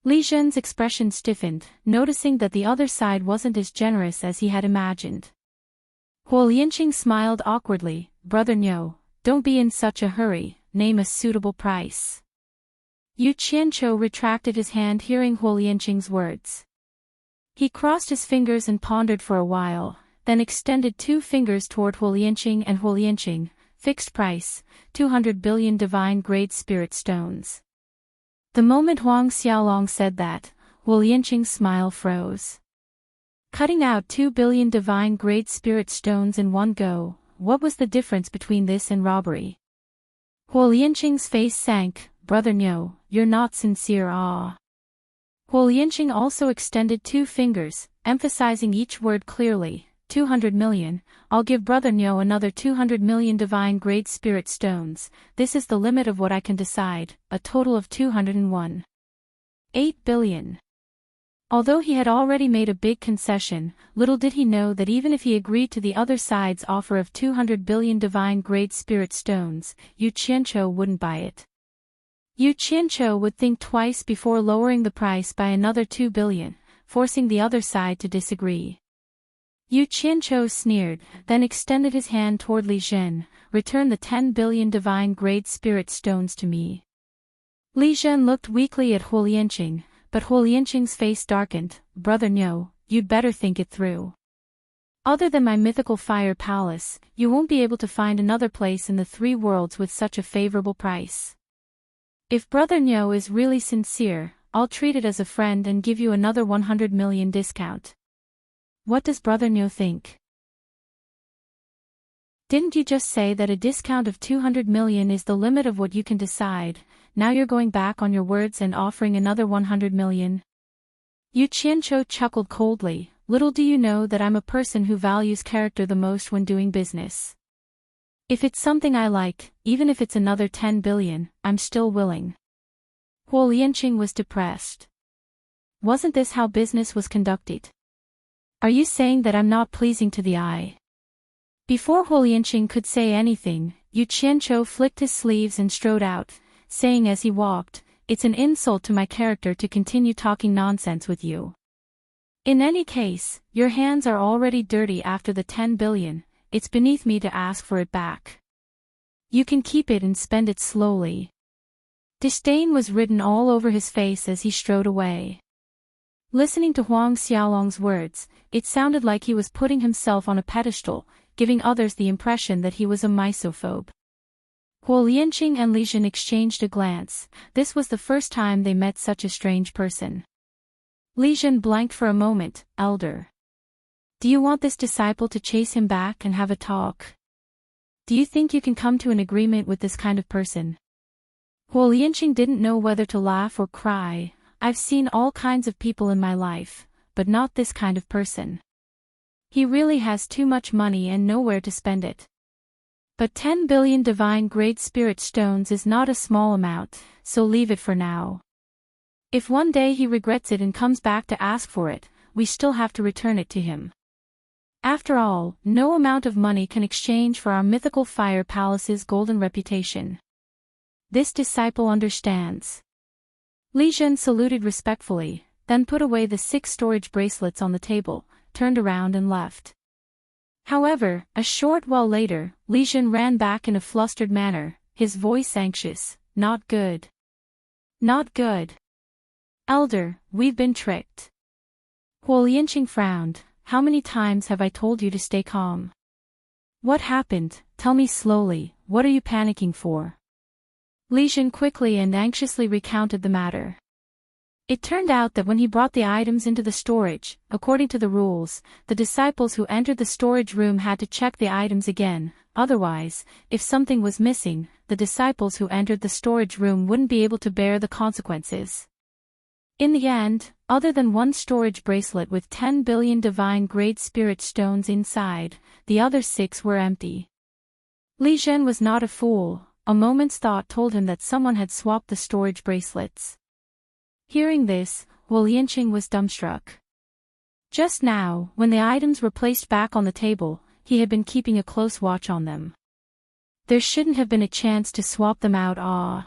Li Zhen's expression stiffened, noticing that the other side wasn't as generous as he had imagined. Huo Lianqing smiled awkwardly. Brother Niu, don't be in such a hurry, name a suitable price. Yu Qianqiu retracted his hand hearing Huo Lianqing's words. He crossed his fingers and pondered for a while, then extended 2 fingers toward Huo Lianqing and Huo Lianqing, fixed price, 200 billion divine-grade spirit stones. The moment Huang Xiaolong said that, Huo Lianqing's smile froze. Cutting out 2 billion divine-grade spirit stones in one go, what was the difference between this and robbery? Huo Lianqing's face sank. Brother Niu, you're not sincere. Huo Lianqing also extended 2 fingers, emphasizing each word clearly. 200 million, I'll give Brother Niu another 200 million divine-grade spirit stones, this is the limit of what I can decide, a total of 201. 8 billion. Although he had already made a big concession, little did he know that even if he agreed to the other side's offer of 200 billion divine-grade spirit stones, Yu Qianqiu wouldn't buy it. Yu Qianqiu would think twice before lowering the price by another 2 billion, forcing the other side to disagree. Yu Qianqiu sneered, then extended his hand toward Li Zhen. Return the 10 billion divine-grade spirit stones to me. Li Zhen looked weakly at Huo Lianqing, but Huo Lianqing's face darkened. Brother Niu, you'd better think it through. Other than my mythical fire palace, you won't be able to find another place in the 3 worlds with such a favorable price. If Brother Niu is really sincere, I'll treat it as a friend and give you another 100 million discount. What does Brother Niu think? Didn't you just say that a discount of 200 million is the limit of what you can decide? Now you're going back on your words and offering another 100 million? Yu Qianqiu chuckled coldly. Little do you know that I'm a person who values character the most when doing business. If it's something I like, even if it's another 10 billion, I'm still willing. Huo Lianqing was depressed. Wasn't this how business was conducted? Are you saying that I'm not pleasing to the eye? Before Huo Lianqing could say anything, Yu Qianqiu flicked his sleeves and strode out, saying as he walked, it's an insult to my character to continue talking nonsense with you. In any case, your hands are already dirty after the 10 billion, it's beneath me to ask for it back. You can keep it and spend it slowly. Disdain was written all over his face as he strode away. Listening to Huang Xiaolong's words, it sounded like he was putting himself on a pedestal, giving others the impression that he was a misophobe. Huo Lianqing and Li Zhen exchanged a glance. This was the first time they met such a strange person. Li Zhen blanked for a moment. Elder. Do you want this disciple to chase him back and have a talk? Do you think you can come to an agreement with this kind of person? Huo Lianqing didn't know whether to laugh or cry. I've seen all kinds of people in my life, but not this kind of person. He really has too much money and nowhere to spend it. But 10 billion divine-grade spirit stones is not a small amount, so leave it for now. If one day he regrets it and comes back to ask for it, we still have to return it to him. After all, no amount of money can exchange for our mythical fire palace's golden reputation. This disciple understands. Li Zhen saluted respectfully, then put away the 6 storage bracelets on the table, turned around and left. However, a short while later, Li Zhen ran back in a flustered manner, his voice anxious. Not good. Not good. Elder, we've been tricked. Huo Lianqing frowned. How many times have I told you to stay calm? What happened? Tell me slowly, what are you panicking for? Li Zhen quickly and anxiously recounted the matter. It turned out that when he brought the items into the storage, according to the rules, the disciples who entered the storage room had to check the items again, otherwise, if something was missing, the disciples who entered the storage room wouldn't be able to bear the consequences. In the end, other than 1 storage bracelet with 10 billion divine-grade spirit stones inside, the other 6 were empty. Li Zhen was not a fool. A moment's thought told him that someone had swapped the storage bracelets. Hearing this, Huo Lianqing was dumbstruck. Just now, when the items were placed back on the table, he had been keeping a close watch on them. There shouldn't have been a chance to swap them out.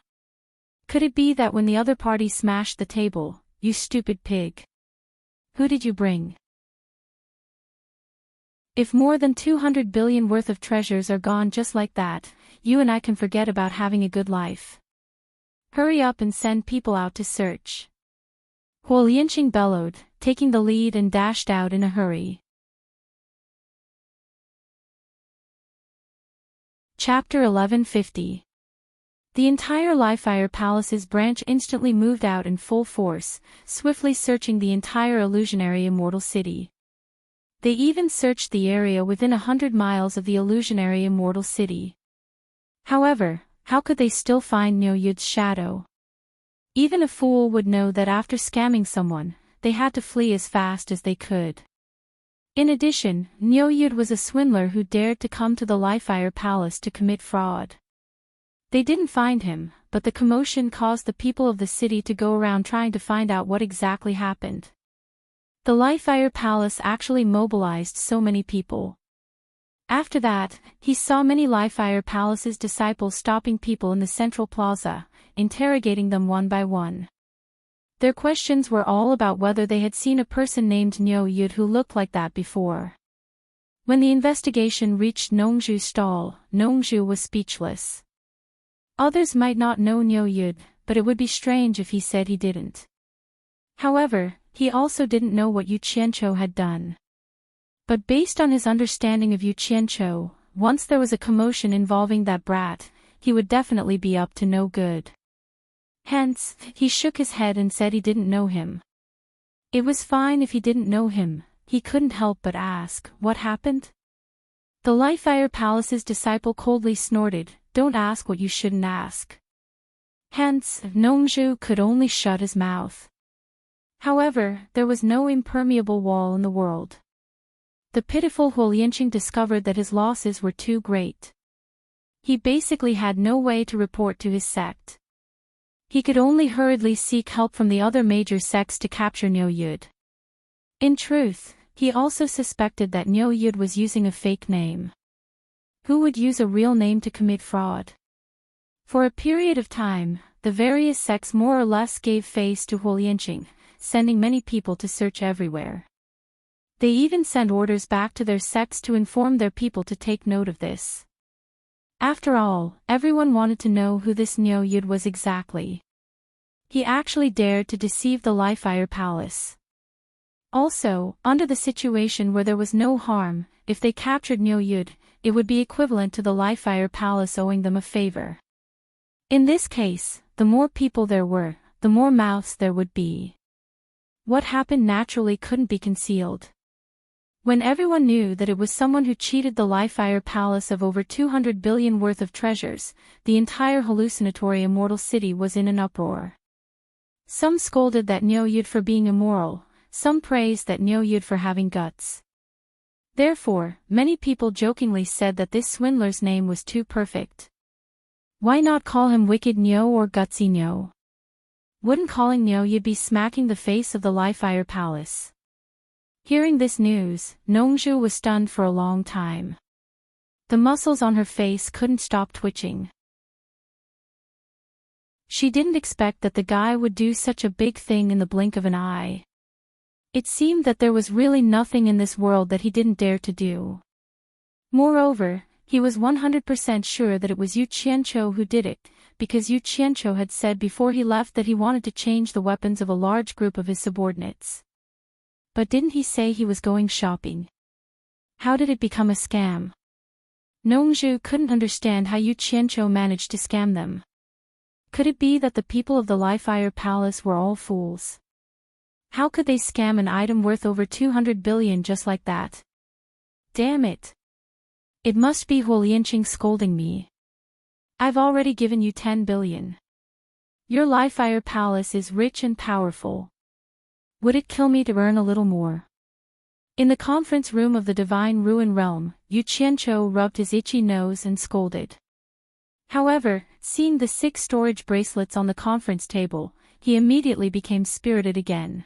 Could it be that when the other party smashed the table, you stupid pig. Who did you bring? If more than 200 billion worth of treasures are gone just like that, you and I can forget about having a good life. Hurry up and send people out to search. Huo Lianqing bellowed, taking the lead and dashed out in a hurry. Chapter 1150. The entire Livefire Palace's branch instantly moved out in full force, swiftly searching the entire illusionary immortal city. They even searched the area within 100 miles of the illusionary immortal city. However, how could they still find Niu Yud's shadow? Even a fool would know that after scamming someone, they had to flee as fast as they could. In addition, Niu Yud was a swindler who dared to come to the Livefire Palace to commit fraud. They didn't find him, but the commotion caused the people of the city to go around trying to find out what exactly happened. The Livefire Palace actually mobilized so many people. After that, he saw many Livefire Palace's disciples stopping people in the central plaza, interrogating them one by one. Their questions were all about whether they had seen a person named Niu Yud who looked like that before. When the investigation reached Nongzhu's stall, Nongzhu was speechless. Others might not know Niu Yud, but it would be strange if he said he didn't. However, he also didn't know what Yu Qianqiu had done. But based on his understanding of Yu Qianqiu, once there was a commotion involving that brat, he would definitely be up to no good. Hence, he shook his head and said he didn't know him. It was fine if he didn't know him, he couldn't help but ask, what happened? The Livefire Palace's disciple coldly snorted, don't ask what you shouldn't ask. Hence, Nongzhu could only shut his mouth. However, there was no impermeable wall in the world. The pitiful Huo Lianqing discovered that his losses were too great. He basically had no way to report to his sect. He could only hurriedly seek help from the other major sects to capture Niu Yud. In truth, he also suspected that Niu Yud was using a fake name. Who would use a real name to commit fraud? For a period of time, the various sects more or less gave face to Huo Lianqing, sending many people to search everywhere. They even sent orders back to their sects to inform their people to take note of this. After all, everyone wanted to know who this Niu Yud was exactly. He actually dared to deceive the Livefire Palace. Also, under the situation where there was no harm, if they captured Niu Yud, it would be equivalent to the Livefire Palace owing them a favor. In this case, the more people there were, the more mouths there would be. What happened naturally couldn't be concealed. When everyone knew that it was someone who cheated the Livefire Palace of over 200 billion worth of treasures, the entire hallucinatory immortal city was in an uproar. Some scolded that Niu Yud for being immoral, some praised that Niu Yud for having guts. Therefore, many people jokingly said that this swindler's name was too perfect. Why not call him Wicked Niu or Gutsy Niu? Wouldn't calling Niu Yud be smacking the face of the Livefire Palace? Hearing this news, Nongzhu was stunned for a long time. The muscles on her face couldn't stop twitching. She didn't expect that the guy would do such a big thing in the blink of an eye. It seemed that there was really nothing in this world that he didn't dare to do. Moreover, he was 100% sure that it was Yu Qianqiu who did it, because Yu Qianqiu had said before he left that he wanted to change the weapons of a large group of his subordinates. But didn't he say he was going shopping? How did it become a scam? Nongzhu couldn't understand how Yu Qianqiu managed to scam them. Could it be that the people of the Livefire Palace were all fools? How could they scam an item worth over 200 billion just like that? Damn it! It must be Huo Lianqing scolding me. I've already given you 10 billion. Your Livefire Palace is rich and powerful. Would it kill me to earn a little more? In the conference room of the Divine Ruin Realm, Yu Qianqiu rubbed his itchy nose and scolded. However, seeing the 6 storage bracelets on the conference table, he immediately became spirited again.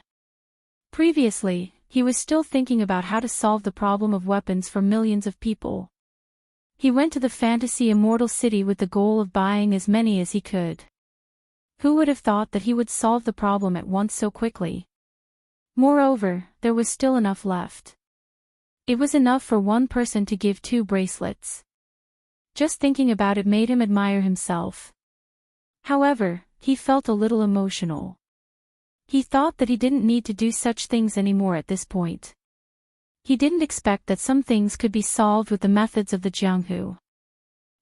Previously, he was still thinking about how to solve the problem of weapons for millions of people. He went to the fantasy immortal city with the goal of buying as many as he could. Who would have thought that he would solve the problem at once so quickly? Moreover, there was still enough left. It was enough for one person to give 2 bracelets. Just thinking about it made him admire himself. However, he felt a little emotional. He thought that he didn't need to do such things anymore at this point. He didn't expect that some things could be solved with the methods of the Jianghu.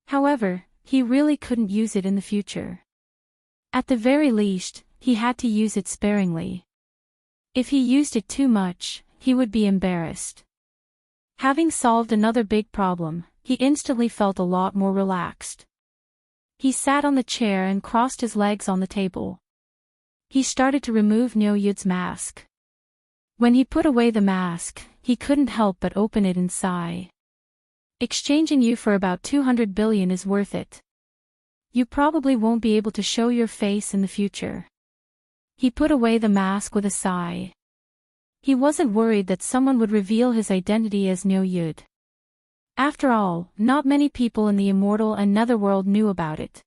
However, he really couldn't use it in the future. At the very least, he had to use it sparingly. If he used it too much, he would be embarrassed. Having solved another big problem, he instantly felt a lot more relaxed. He sat on the chair and crossed his legs on the table. He started to remove Niu Yud's mask. When he put away the mask, he couldn't help but open it and sigh. Exchanging you for about 200 billion is worth it. You probably won't be able to show your face in the future. He put away the mask with a sigh. He wasn't worried that someone would reveal his identity as Niu Yud. After all, not many people in the immortal and netherworld knew about it.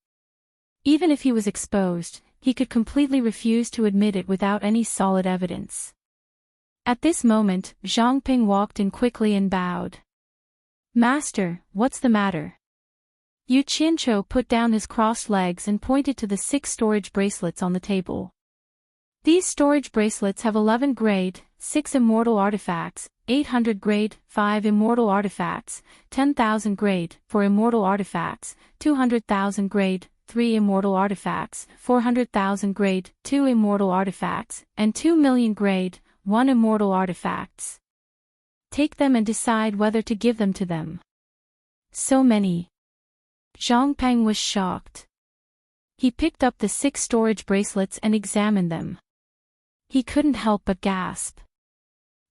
Even if he was exposed, he could completely refuse to admit it without any solid evidence. At this moment, Zhang Ping walked in quickly and bowed. "Master, what's the matter?" Yu Qianqiu put down his crossed legs and pointed to the 6 storage bracelets on the table. These storage bracelets have 11 grade, 6 immortal artifacts, 800 grade, 5 immortal artifacts, 10,000 grade, 4 immortal artifacts, 200,000 grade, 3 immortal artifacts, 400,000 grade, 2 immortal artifacts, and 2 million grade, 1 immortal artifacts. Take them and decide whether to give them to them. So many. Zhang Peng was shocked. He picked up the 6 storage bracelets and examined them. He couldn't help but gasp.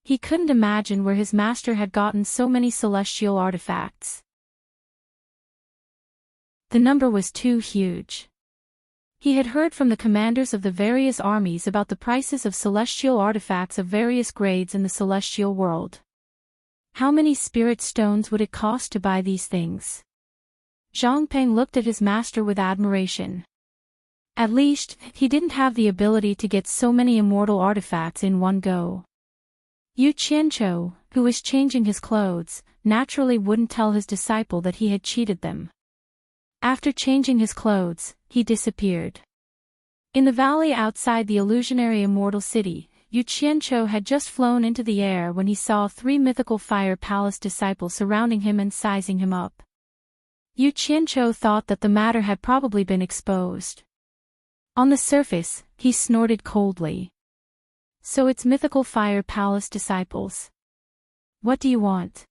He couldn't imagine where his master had gotten so many celestial artifacts. The number was too huge. He had heard from the commanders of the various armies about the prices of celestial artifacts of various grades in the celestial world. How many spirit stones would it cost to buy these things? Zhang Peng looked at his master with admiration. At least, he didn't have the ability to get so many immortal artifacts in one go. Yu Qianqiu, who was changing his clothes, naturally wouldn't tell his disciple that he had cheated them. After changing his clothes, he disappeared. In the valley outside the illusionary immortal city, Yu Qianqiu had just flown into the air when he saw 3 mythical fire palace disciples surrounding him and sizing him up. Yu Qianqiu thought that the matter had probably been exposed. On the surface, he snorted coldly. So it's mythical fire palace disciples. What do you want?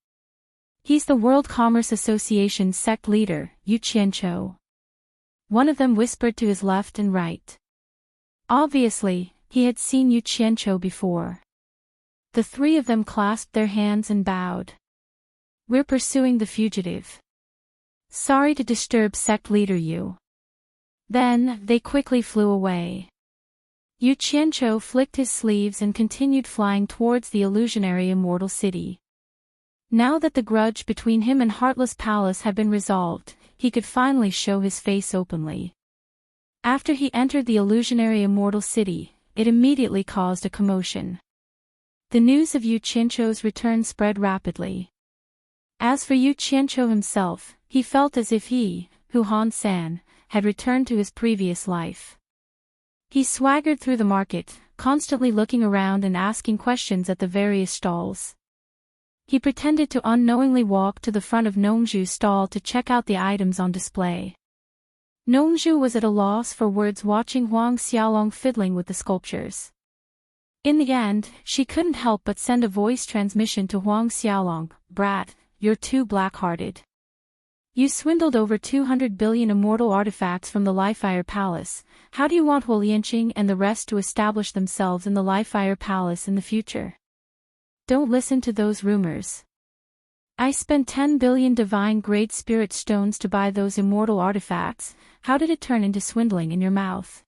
He's the World Commerce Association sect leader, Yu Qianqiu. One of them whispered to his left and right. Obviously, he had seen Yu Qianqiu before. The 3 of them clasped their hands and bowed. We're pursuing the fugitive. Sorry to disturb sect leader Yu. Then, they quickly flew away. Yu Qianqiu flicked his sleeves and continued flying towards the illusionary immortal city. Now that the grudge between him and Heartless Palace had been resolved, he could finally show his face openly. After he entered the illusionary immortal city, it immediately caused a commotion. The news of Yu Qianqiu's return spread rapidly. As for Yu Qianqiu himself, he felt as if he, Hu Han San, had returned to his previous life. He swaggered through the market, constantly looking around and asking questions at the various stalls. He pretended to unknowingly walk to the front of Nongzhu's stall to check out the items on display. Nongzhu was at a loss for words watching Huang Xiaolong fiddling with the sculptures. In the end, she couldn't help but send a voice transmission to Huang Xiaolong, "Brat, you're too black-hearted. You swindled over 200 billion immortal artifacts from the Lifire Palace. How do you want Huo Lianqing and the rest to establish themselves in the Lifire Palace in the future? Don't listen to those rumors. I spent 10 billion divine grade spirit stones to buy those immortal artifacts. How did it turn into swindling in your mouth?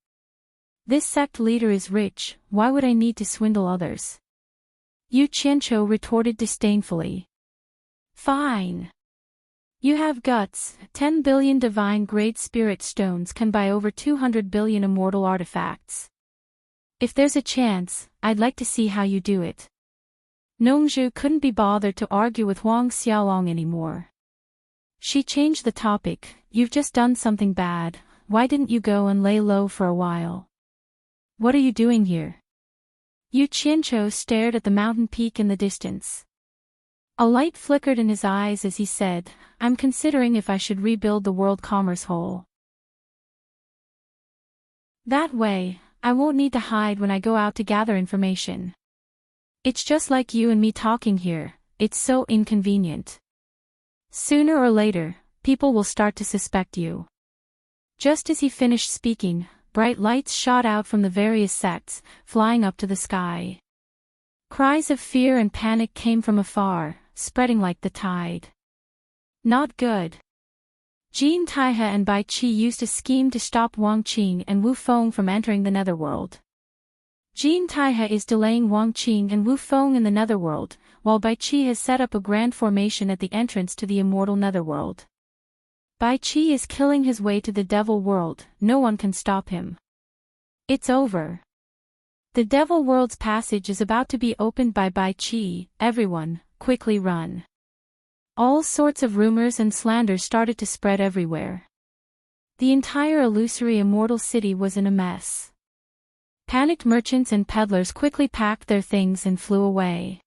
This sect leader is rich, why would I need to swindle others?" Yu Qianqiu retorted disdainfully. "Fine. You have guts. 10 billion divine grade spirit stones can buy over 200 billion immortal artifacts. If there's a chance, I'd like to see how you do it. Nongzhu couldn't be bothered to argue with Huang Xiaolong anymore. She changed the topic. You've just done something bad, why didn't you go and lay low for a while? What are you doing here? Yu Qianzhou stared at the mountain peak in the distance. A light flickered in his eyes as he said, I'm considering if I should rebuild the World Commerce Hole. That way, I won't need to hide when I go out to gather information. It's just like you and me talking here, it's so inconvenient. Sooner or later, people will start to suspect you. Just as he finished speaking, bright lights shot out from the various sects, flying up to the sky. Cries of fear and panic came from afar, spreading like the tide. Not good. Jin Taihe and Bai Qi used a scheme to stop Wang Qing and Wu Feng from entering the Netherworld. Jin Taihe is delaying Wang Qing and Wu Feng in the Netherworld, while Bai Qi has set up a grand formation at the entrance to the immortal Netherworld. Bai Qi is killing his way to the Devil World, no one can stop him. It's over. The Devil World's passage is about to be opened by Bai Qi, everyone, quickly run. All sorts of rumors and slanders started to spread everywhere. The entire illusory immortal city was in a mess. Panicked merchants and peddlers quickly packed their things and flew away.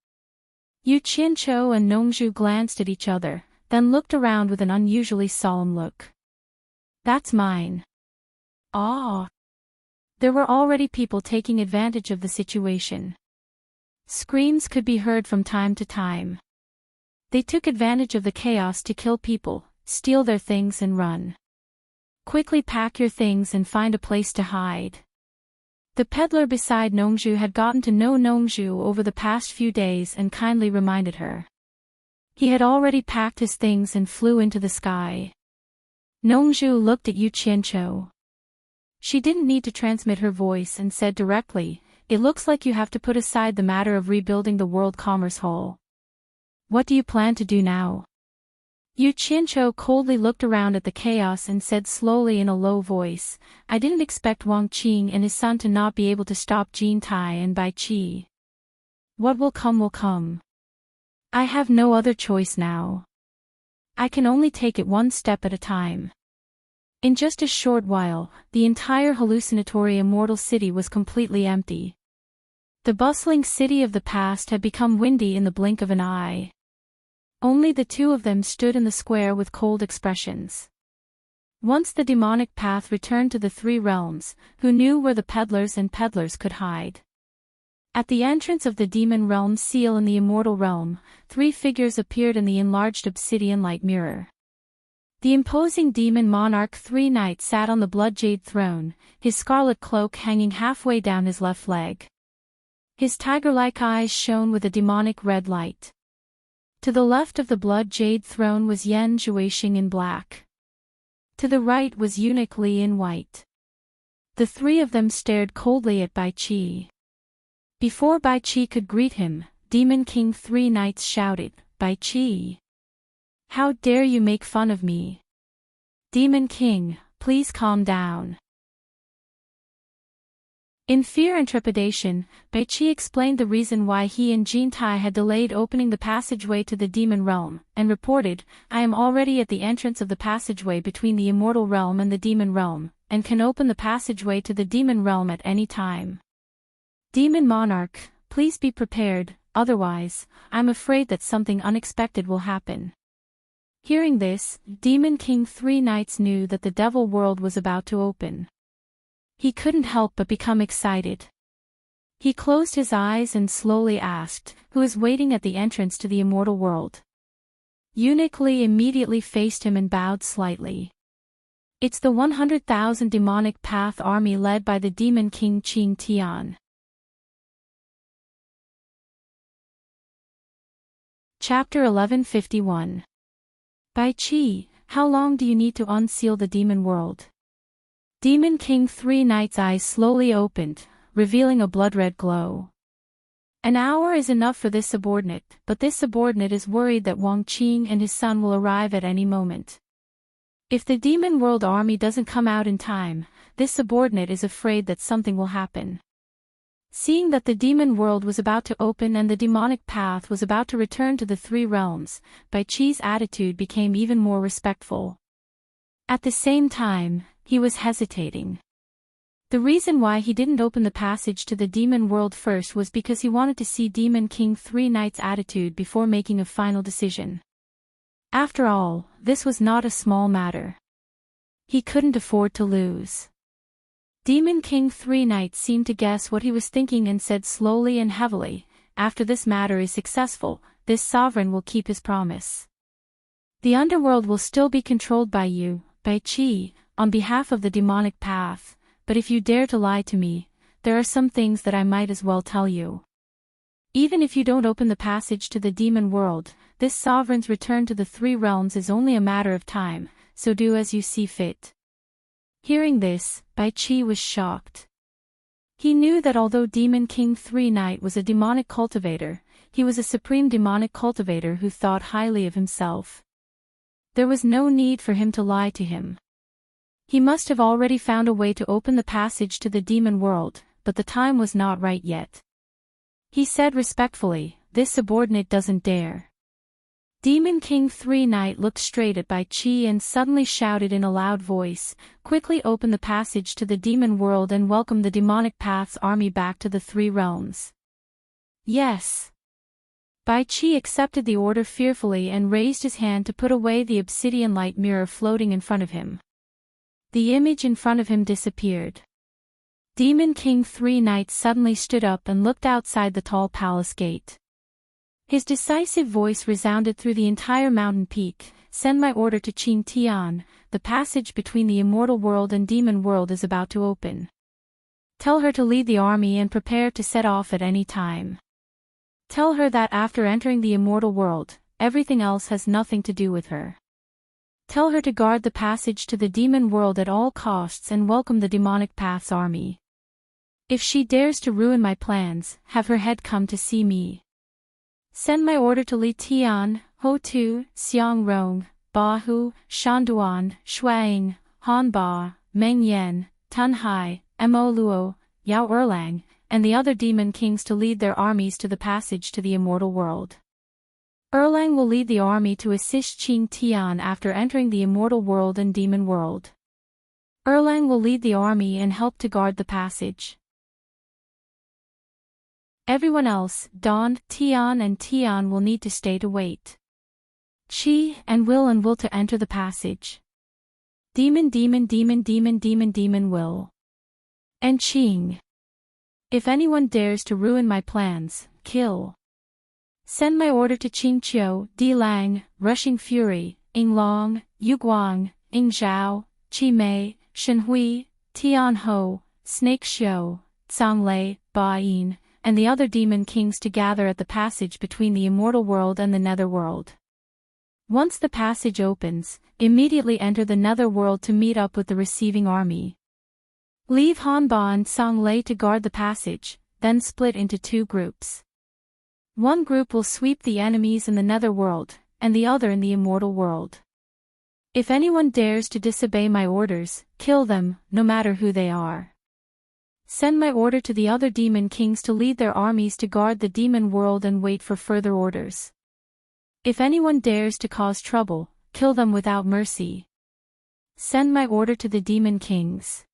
Yu Qianzhou and Nongzhu glanced at each other, then looked around with an unusually solemn look. That's mine. Ah. There were already people taking advantage of the situation. Screams could be heard from time to time. They took advantage of the chaos to kill people, steal their things and run. Quickly pack your things and find a place to hide. The peddler beside Nongzhu had gotten to know Nongzhu over the past few days and kindly reminded her. He had already packed his things and flew into the sky. Nongzhu looked at Yu Qianzhou. She didn't need to transmit her voice and said directly, it looks like you have to put aside the matter of rebuilding the World Commerce Hole. What do you plan to do now? Yu Qianzhou coldly looked around at the chaos and said slowly in a low voice, I didn't expect Wang Qing and his son to not be able to stop Jin Tai and Bai Qi. What will come will come. I have no other choice now. I can only take it one step at a time. In just a short while, the entire hallucinatory immortal city was completely empty. The bustling city of the past had become windy in the blink of an eye. Only the two of them stood in the square with cold expressions. Once the demonic path returned to the three realms, who knew where the peddlers and peddlers could hide? At the entrance of the demon realm seal in the immortal realm, three figures appeared in the enlarged obsidian light mirror. The imposing demon monarch Three Knights sat on the blood jade throne, his scarlet cloak hanging halfway down his left leg. His tiger-like eyes shone with a demonic red light. To the left of the blood jade throne was Yan Zhuixing in black. To the right was Eunuch Li in white. The three of them stared coldly at Bai Qi. Before Bai Qi could greet him, Demon King Three Knights shouted, Bai Qi! How dare you make fun of me? Demon King, please calm down. In fear and trepidation, Bai Qi explained the reason why he and Jin Tai had delayed opening the passageway to the demon realm, and reported, I am already at the entrance of the passageway between the immortal realm and the demon realm, and can open the passageway to the demon realm at any time. Demon Monarch, please be prepared, otherwise, I'm afraid that something unexpected will happen. Hearing this, Demon King Three Knights knew that the Devil World was about to open. He couldn't help but become excited. He closed his eyes and slowly asked, who is waiting at the entrance to the immortal world? Eunuch Li immediately faced him and bowed slightly. It's the 100,000 demonic path army led by the Demon King Qing Tian. Chapter 1151. Bai Qi, how long do you need to unseal the demon world? Demon King Three Knights' eyes slowly opened, revealing a blood-red glow. An hour is enough for this subordinate, but this subordinate is worried that Wang Qing and his son will arrive at any moment. If the demon world army doesn't come out in time, this subordinate is afraid that something will happen. Seeing that the demon world was about to open and the demonic path was about to return to the three realms, Bai Qi's attitude became even more respectful. At the same time, he was hesitating. The reason why he didn't open the passage to the demon world first was because he wanted to see Demon King Three Knight's attitude before making a final decision. After all, this was not a small matter. He couldn't afford to lose. Demon King Three Knights seemed to guess what he was thinking and said slowly and heavily, "After this matter is successful, this sovereign will keep his promise. The underworld will still be controlled by you, Bai Qi, on behalf of the demonic path, but if you dare to lie to me, there are some things that I might as well tell you. Even if you don't open the passage to the demon world, this sovereign's return to the three realms is only a matter of time, so do as you see fit." Hearing this, Bai Qi was shocked. He knew that although Demon King Three Knight was a demonic cultivator, he was a supreme demonic cultivator who thought highly of himself. There was no need for him to lie to him. He must have already found a way to open the passage to the demon world, but the time was not right yet. He said respectfully, "This subordinate doesn't dare." Demon King Three Knight looked straight at Bai Qi and suddenly shouted in a loud voice, "Quickly open the passage to the demon world and welcome the demonic path's army back to the three realms." "Yes." Bai Qi accepted the order fearfully and raised his hand to put away the obsidian light mirror floating in front of him. The image in front of him disappeared. Demon King Three Knights suddenly stood up and looked outside the tall palace gate. His decisive voice resounded through the entire mountain peak, "Send my order to Qing Tian, the passage between the immortal world and demon world is about to open. Tell her to lead the army and prepare to set off at any time. Tell her that after entering the immortal world, everything else has nothing to do with her. Tell her to guard the passage to the demon world at all costs and welcome the demonic path's army. If she dares to ruin my plans, have her head come to see me. Send my order to Li Tian, Ho Tu, Xiang Rong, Ba Hu, Shanduan, Shuang, Han Ba, Meng Yan, Tun Hai, Mo Luo, Yao Erlang, and the other demon kings to lead their armies to the passage to the immortal world. Erlang will lead the army to assist Qing Tian after entering the immortal world and demon world. Erlang will lead the army and help to guard the passage. Everyone else, Dawn, Tian and Tian will need to stay to wait. Qi and will to enter the passage. Demon will. And Qing. If anyone dares to ruin my plans, kill. Send my order to Qing Qiu, Di Lang, Rushing Fury, Ing Long, Yu Guang, Ing Zhao, Qi Mei, Shen Hui, Tian Ho, Snake Xiu, Tsang Lei, Ba Yin, and the other demon kings to gather at the passage between the immortal world and the netherworld. Once the passage opens, immediately enter the netherworld to meet up with the receiving army. Leave Hanba and Tsang Lei to guard the passage, then split into two groups. One group will sweep the enemies in the netherworld, and the other in the immortal world. If anyone dares to disobey my orders, kill them, no matter who they are. Send my order to the other demon kings to lead their armies to guard the demon world and wait for further orders. If anyone dares to cause trouble, kill them without mercy. Send my order to the demon kings.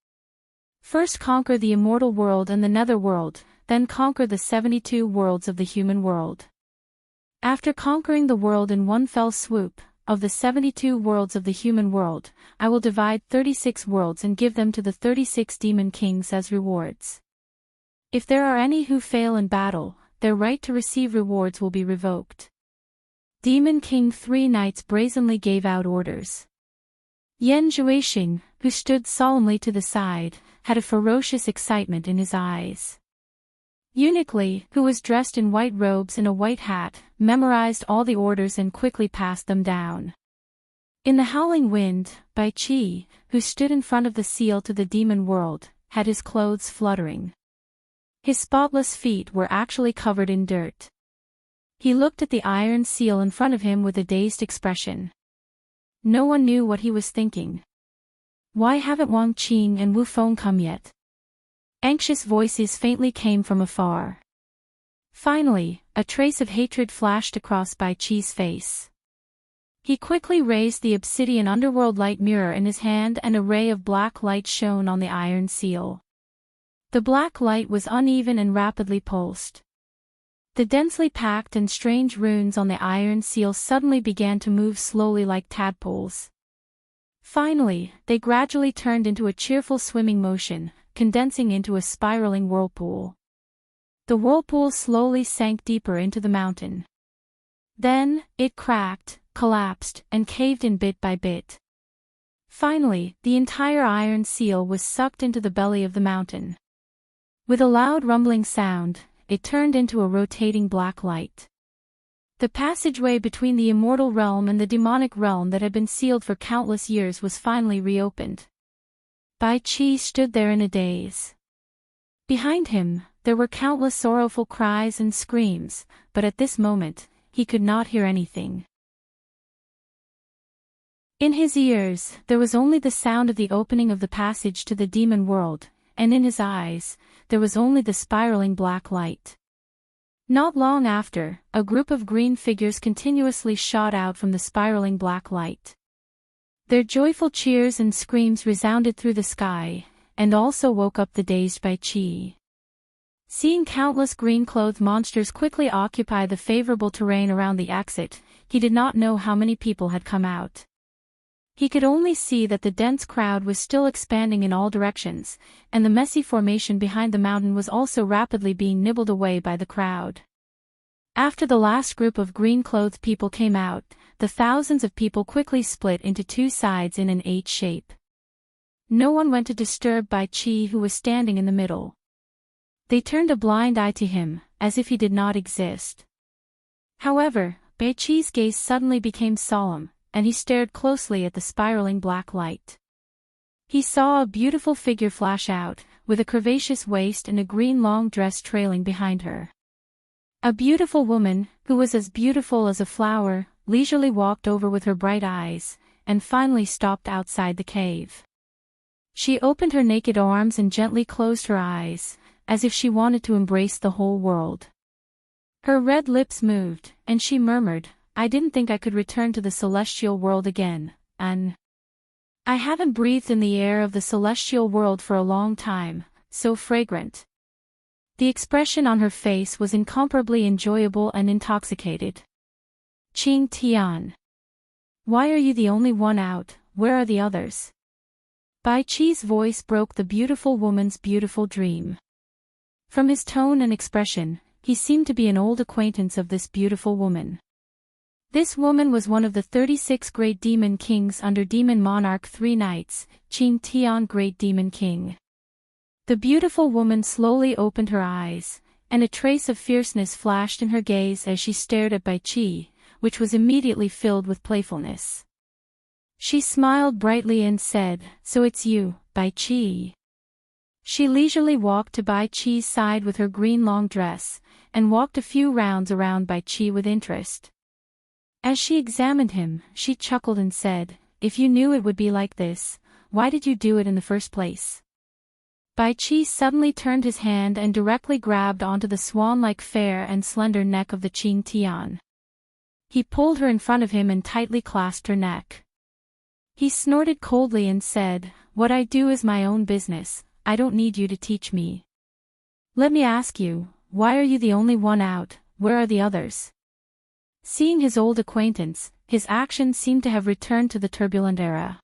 First conquer the immortal world and the netherworld, then conquer the 72 worlds of the human world. After conquering the world in one fell swoop, of the 72 worlds of the human world, I will divide 36 worlds and give them to the 36 demon kings as rewards. If there are any who fail in battle, their right to receive rewards will be revoked. Demon King Three Knights brazenly gave out orders. Yan Zhuixing, who stood solemnly to the side, had a ferocious excitement in his eyes. Eunuch Li, who was dressed in white robes and a white hat, memorized all the orders and quickly passed them down. In the howling wind, Bai Qi, who stood in front of the seal to the demon world, had his clothes fluttering. His spotless feet were actually covered in dirt. He looked at the iron seal in front of him with a dazed expression. No one knew what he was thinking. Why haven't Wang Qing and Wu Feng come yet? Anxious voices faintly came from afar. Finally, a trace of hatred flashed across Bai Qi's face. He quickly raised the obsidian underworld light mirror in his hand and a ray of black light shone on the iron seal. The black light was uneven and rapidly pulsed. The densely packed and strange runes on the iron seal suddenly began to move slowly like tadpoles. Finally, they gradually turned into a cheerful swimming motion, condensing into a spiraling whirlpool. The whirlpool slowly sank deeper into the mountain. Then, it cracked, collapsed, and caved in bit by bit. Finally, the entire iron seal was sucked into the belly of the mountain. With a loud rumbling sound, it turned into a rotating black light. The passageway between the immortal realm and the demonic realm that had been sealed for countless years was finally reopened. Bai Qi stood there in a daze. Behind him, there were countless sorrowful cries and screams, but at this moment, he could not hear anything. In his ears, there was only the sound of the opening of the passage to the demon world, and in his eyes, there was only the spiraling black light. Not long after, a group of green figures continuously shot out from the spiraling black light. Their joyful cheers and screams resounded through the sky, and also woke up the dazed Bai Qi. Seeing countless green-clothed monsters quickly occupy the favorable terrain around the exit, he did not know how many people had come out. He could only see that the dense crowd was still expanding in all directions, and the messy formation behind the mountain was also rapidly being nibbled away by the crowd. After the last group of green-clothed people came out, the thousands of people quickly split into two sides in an H shape. No one went to disturb Bai Qi, who was standing in the middle. They turned a blind eye to him, as if he did not exist. However, Bai Qi's gaze suddenly became solemn, and he stared closely at the spiraling black light. He saw a beautiful figure flash out, with a curvaceous waist and a green long dress trailing behind her. A beautiful woman, who was as beautiful as a flower, leisurely walked over with her bright eyes, and finally stopped outside the cave. She opened her naked arms and gently closed her eyes, as if she wanted to embrace the whole world. Her red lips moved, and she murmured, "I didn't think I could return to the celestial world again, and I haven't breathed in the air of the celestial world for a long time, so fragrant." The expression on her face was incomparably enjoyable and intoxicated. "Qing Tian. Why are you the only one out? Where are the others?" Bai Qi's voice broke the beautiful woman's beautiful dream. From his tone and expression, he seemed to be an old acquaintance of this beautiful woman. This woman was one of the 36 great demon kings under Demon Monarch 3 Knights, Qing Tian, Great Demon King. The beautiful woman slowly opened her eyes, and a trace of fierceness flashed in her gaze as she stared at Bai Qi, which was immediately filled with playfulness. She smiled brightly and said, "So it's you, Bai Qi." She leisurely walked to Bai Qi's side with her green long dress, and walked a few rounds around Bai Qi with interest. As she examined him, she chuckled and said, "If you knew it would be like this, why did you do it in the first place?" Bai Qi suddenly turned his hand and directly grabbed onto the swan-like fair and slender neck of the Qing Tian. He pulled her in front of him and tightly clasped her neck. He snorted coldly and said, "What I do is my own business, I don't need you to teach me. Let me ask you, why are you the only one out, where are the others?" Seeing his old acquaintance, his actions seemed to have returned to the turbulent era.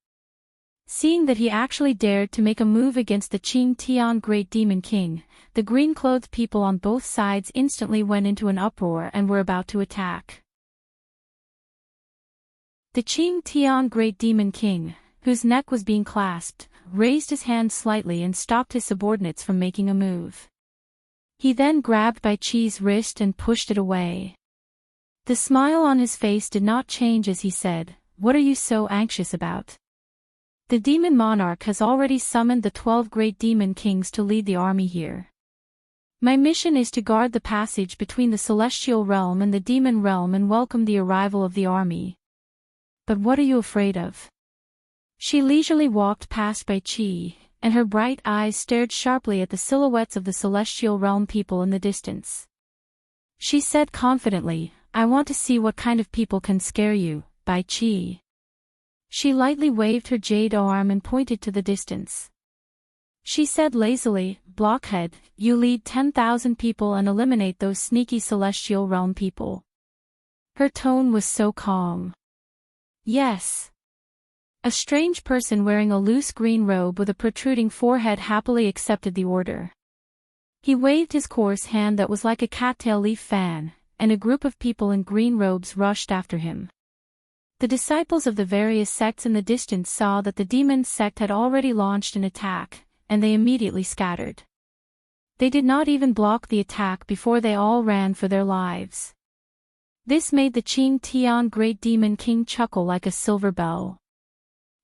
Seeing that he actually dared to make a move against the Qing Tian Great Demon King, the green-clothed people on both sides instantly went into an uproar and were about to attack. The Qing Tian Great Demon King, whose neck was being clasped, raised his hand slightly and stopped his subordinates from making a move. He then grabbed Bai Qi's wrist and pushed it away. The smile on his face did not change as he said, "What are you so anxious about? The demon monarch has already summoned the 12 great demon kings to lead the army here. My mission is to guard the passage between the celestial realm and the demon realm and welcome the arrival of the army. But what are you afraid of? She leisurely walked past Bai Qi, and her bright eyes stared sharply at the silhouettes of the celestial realm people in the distance. She said confidently, I want to see what kind of people can scare you, Bai Qi. She lightly waved her jade arm and pointed to the distance. She said lazily, Blockhead, you lead 10,000 people and eliminate those sneaky celestial realm people. Her tone was so calm. Yes. A strange person wearing a loose green robe with a protruding forehead happily accepted the order. He waved his coarse hand that was like a cattail leaf fan, and a group of people in green robes rushed after him. The disciples of the various sects in the distance saw that the demon sect had already launched an attack, and they immediately scattered. They did not even block the attack before they all ran for their lives. This made the Qing Tian Great Demon King chuckle like a silver bell.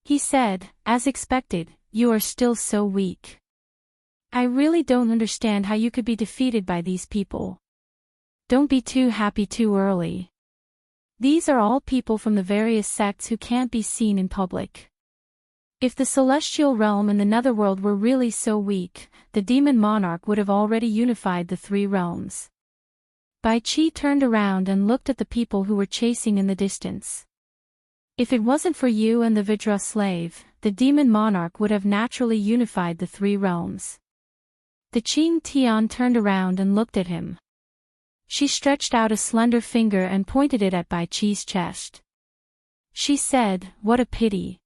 He said, as expected, you are still so weak. I really don't understand how you could be defeated by these people. Don't be too happy too early. These are all people from the various sects who can't be seen in public. If the celestial realm and the netherworld were really so weak, the demon monarch would have already unified the three realms. Bai Qi turned around and looked at the people who were chasing in the distance. If it wasn't for you and the Vidra slave, the demon monarch would have naturally unified the three realms. The Qing Tian turned around and looked at him. She stretched out a slender finger and pointed it at Bai Qi's chest. She said, what a pity.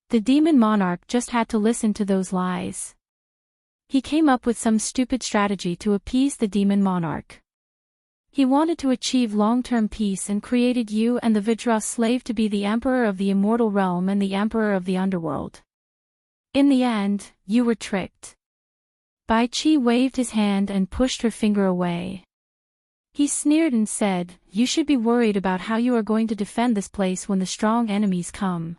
The demon monarch just had to listen to those lies. He came up with some stupid strategy to appease the demon monarch. He wanted to achieve long-term peace and created you and the Vidra slave to be the emperor of the immortal realm and the emperor of the underworld. In the end, you were tricked. Bai Qi waved his hand and pushed her finger away. He sneered and said, you should be worried about how you are going to defend this place when the strong enemies come.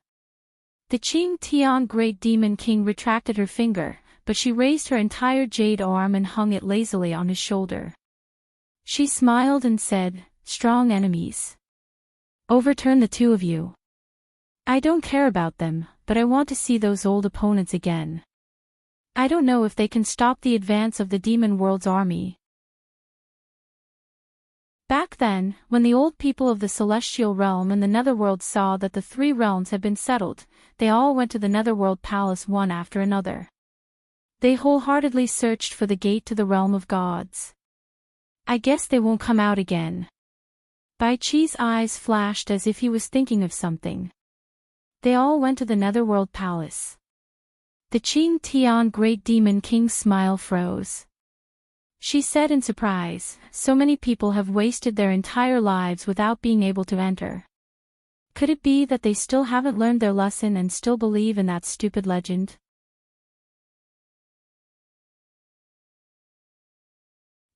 The Qing Tian Great Demon King retracted her finger, but she raised her entire jade arm and hung it lazily on his shoulder. She smiled and said, strong enemies. Overturn the two of you. I don't care about them, but I want to see those old opponents again. I don't know if they can stop the advance of the demon world's army. Back then, when the old people of the celestial realm and the netherworld saw that the three realms had been settled, they all went to the netherworld palace one after another. They wholeheartedly searched for the gate to the realm of gods. I guess they won't come out again. Bai Qi's eyes flashed as if he was thinking of something. They all went to the netherworld palace. The Qing Tian Great Demon King's smile froze. She said in surprise, so many people have wasted their entire lives without being able to enter. Could it be that they still haven't learned their lesson and still believe in that stupid legend?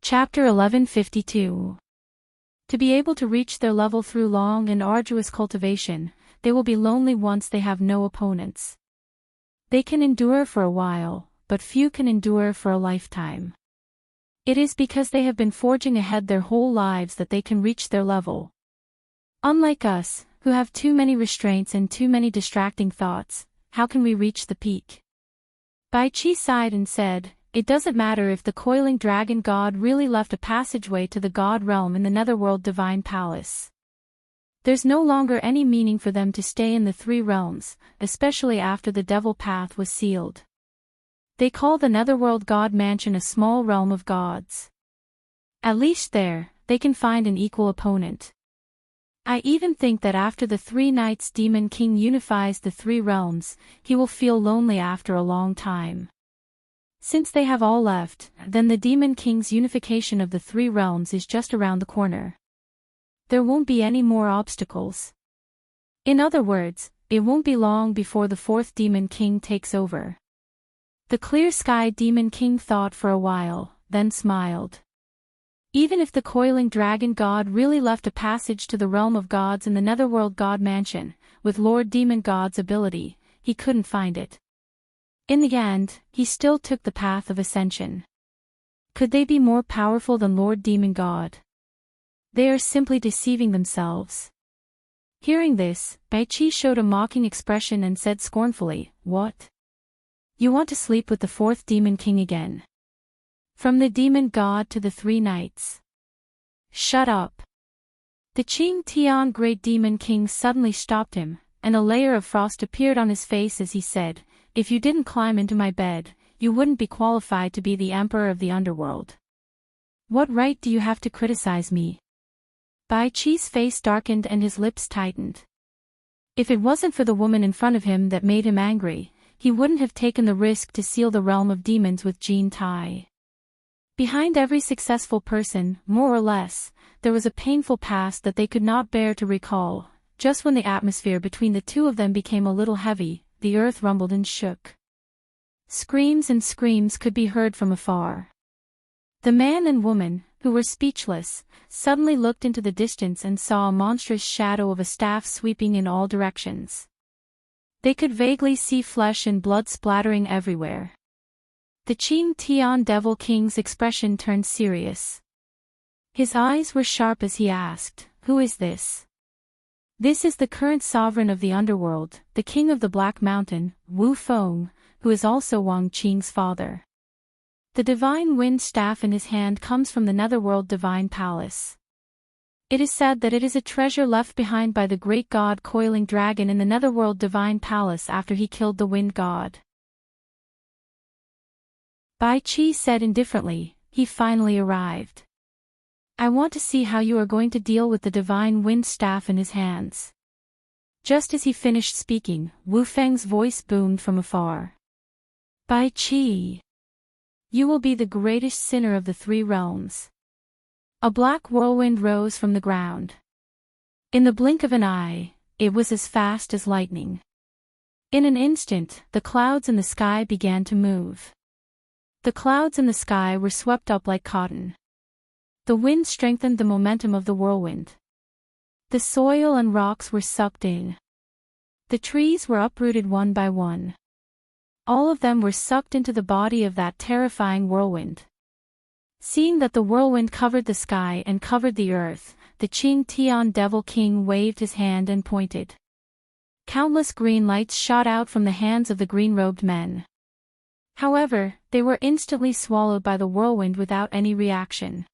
Chapter 1152. To be able to reach their level through long and arduous cultivation, they will be lonely once they have no opponents. They can endure for a while, but few can endure for a lifetime. It is because they have been forging ahead their whole lives that they can reach their level. Unlike us, who have too many restraints and too many distracting thoughts, how can we reach the peak? Bai Qi sighed and said, it doesn't matter if the coiling dragon god really left a passageway to the god realm in the netherworld divine palace. There's no longer any meaning for them to stay in the three realms, especially after the devil path was sealed. They call the netherworld god mansion a small realm of gods. At least there, they can find an equal opponent. I even think that after the 3 nights Demon King unifies the 3 realms, he will feel lonely after a long time. Since they have all left, then the Demon King's unification of the 3 realms is just around the corner. There won't be any more obstacles. In other words, it won't be long before the 4th Demon King takes over. The Clear Sky Demon King thought for a while, then smiled. Even if the coiling dragon god really left a passage to the realm of gods in the netherworld god mansion, with Lord Demon God's ability, he couldn't find it. In the end, he still took the path of ascension. Could they be more powerful than Lord Demon God? They are simply deceiving themselves. Hearing this, Bai Qi showed a mocking expression and said scornfully, "What? You want to sleep with the fourth demon king again? From the demon god to the three knights? Shut up." The Qing Tian great demon king suddenly stopped him, and a layer of frost appeared on his face as he said, "If you didn't climb into my bed, you wouldn't be qualified to be the emperor of the underworld. What right do you have to criticize me?" Bai Qi's face darkened and his lips tightened. If it wasn't for the woman in front of him that made him angry, he wouldn't have taken the risk to seal the realm of demons with Jean Tai. Behind every successful person, more or less, there was a painful past that they could not bear to recall. Just when the atmosphere between the two of them became a little heavy, the earth rumbled and shook. Screams and screams could be heard from afar. The man and woman, who were speechless, suddenly looked into the distance and saw a monstrous shadow of a staff sweeping in all directions. They could vaguely see flesh and blood splattering everywhere. The Qing Tian Devil King's expression turned serious. His eyes were sharp as he asked, "Who is this?" "This is the current sovereign of the underworld, the king of the Black Mountain, Wu Feng, who is also Wang Qing's father. The divine wind staff in his hand comes from the Netherworld Divine Palace. It is said that it is a treasure left behind by the great god Coiling Dragon in the Netherworld Divine Palace after he killed the wind god." Bai Qi said indifferently, "He finally arrived. I want to see how you are going to deal with the divine wind staff in his hands." Just as he finished speaking, Wu Feng's voice boomed from afar. "Bai Qi, you will be the greatest sinner of the three realms." A black whirlwind rose from the ground. In the blink of an eye, it was as fast as lightning. In an instant, the clouds in the sky began to move. The clouds in the sky were swept up like cotton. The wind strengthened the momentum of the whirlwind. The soil and rocks were sucked in. The trees were uprooted one by one. All of them were sucked into the body of that terrifying whirlwind. Seeing that the whirlwind covered the sky and covered the earth, the Qing Tian Devil King waved his hand and pointed. Countless green lights shot out from the hands of the green-robed men. However, they were instantly swallowed by the whirlwind without any reaction.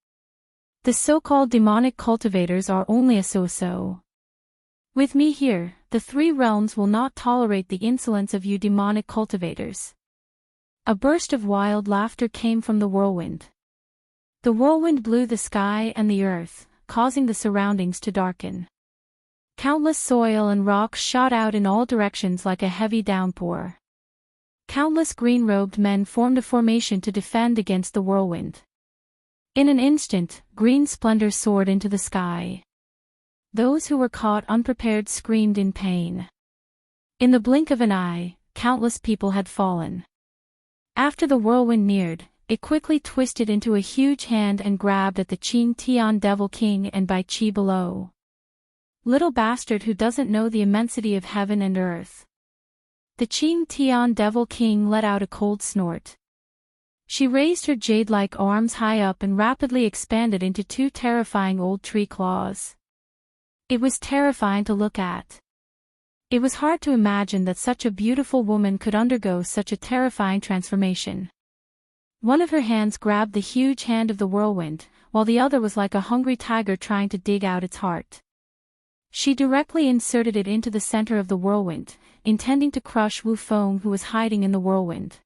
The so-called demonic cultivators are only a so-so. With me here, the three realms will not tolerate the insolence of you demonic cultivators. A burst of wild laughter came from the whirlwind. The whirlwind blew the sky and the earth, causing the surroundings to darken. Countless soil and rocks shot out in all directions like a heavy downpour. Countless green-robed men formed a formation to defend against the whirlwind. In an instant, green splendor soared into the sky. Those who were caught unprepared screamed in pain. In the blink of an eye, countless people had fallen. After the whirlwind neared, it quickly twisted into a huge hand and grabbed at the Qing Tian Devil King and Bai Qi below. Little bastard who doesn't know the immensity of heaven and earth. The Qing Tian Devil King let out a cold snort. She raised her jade-like arms high up and rapidly expanded into two terrifying old tree claws. It was terrifying to look at. It was hard to imagine that such a beautiful woman could undergo such a terrifying transformation. One of her hands grabbed the huge hand of the whirlwind, while the other was like a hungry tiger trying to dig out its heart. She directly inserted it into the center of the whirlwind, intending to crush Wu Feng who was hiding in the whirlwind.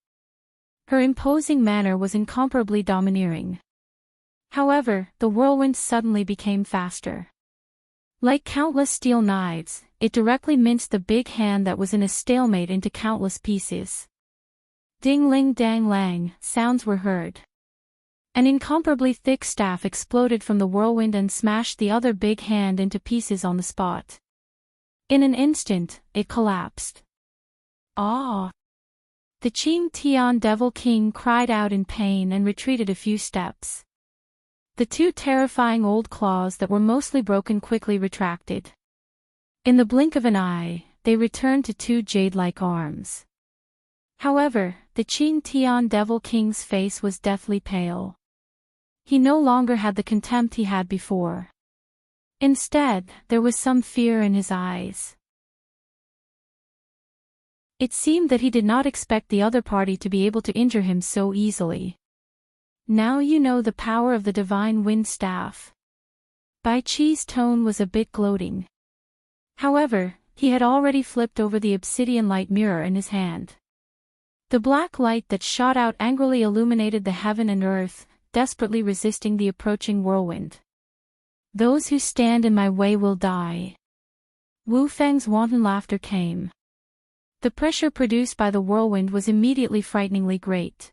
Her imposing manner was incomparably domineering. However, the whirlwind suddenly became faster. Like countless steel knives, it directly minced the big hand that was in a stalemate into countless pieces. Ding-ling-dang-lang, sounds were heard. An incomparably thick staff exploded from the whirlwind and smashed the other big hand into pieces on the spot. In an instant, it collapsed. Ah! The Qing Tian Devil King cried out in pain and retreated a few steps. The two terrifying old claws that were mostly broken quickly retracted. In the blink of an eye, they returned to two jade-like arms. However, the Qing Tian Devil King's face was deathly pale. He no longer had the contempt he had before. Instead, there was some fear in his eyes. It seemed that he did not expect the other party to be able to injure him so easily. Now you know the power of the divine wind staff. Bai Chi's tone was a bit gloating. However, he had already flipped over the obsidian light mirror in his hand. The black light that shot out angrily illuminated the heaven and earth, desperately resisting the approaching whirlwind. Those who stand in my way will die. Wu Feng's wanton laughter came. The pressure produced by the whirlwind was immediately frighteningly great.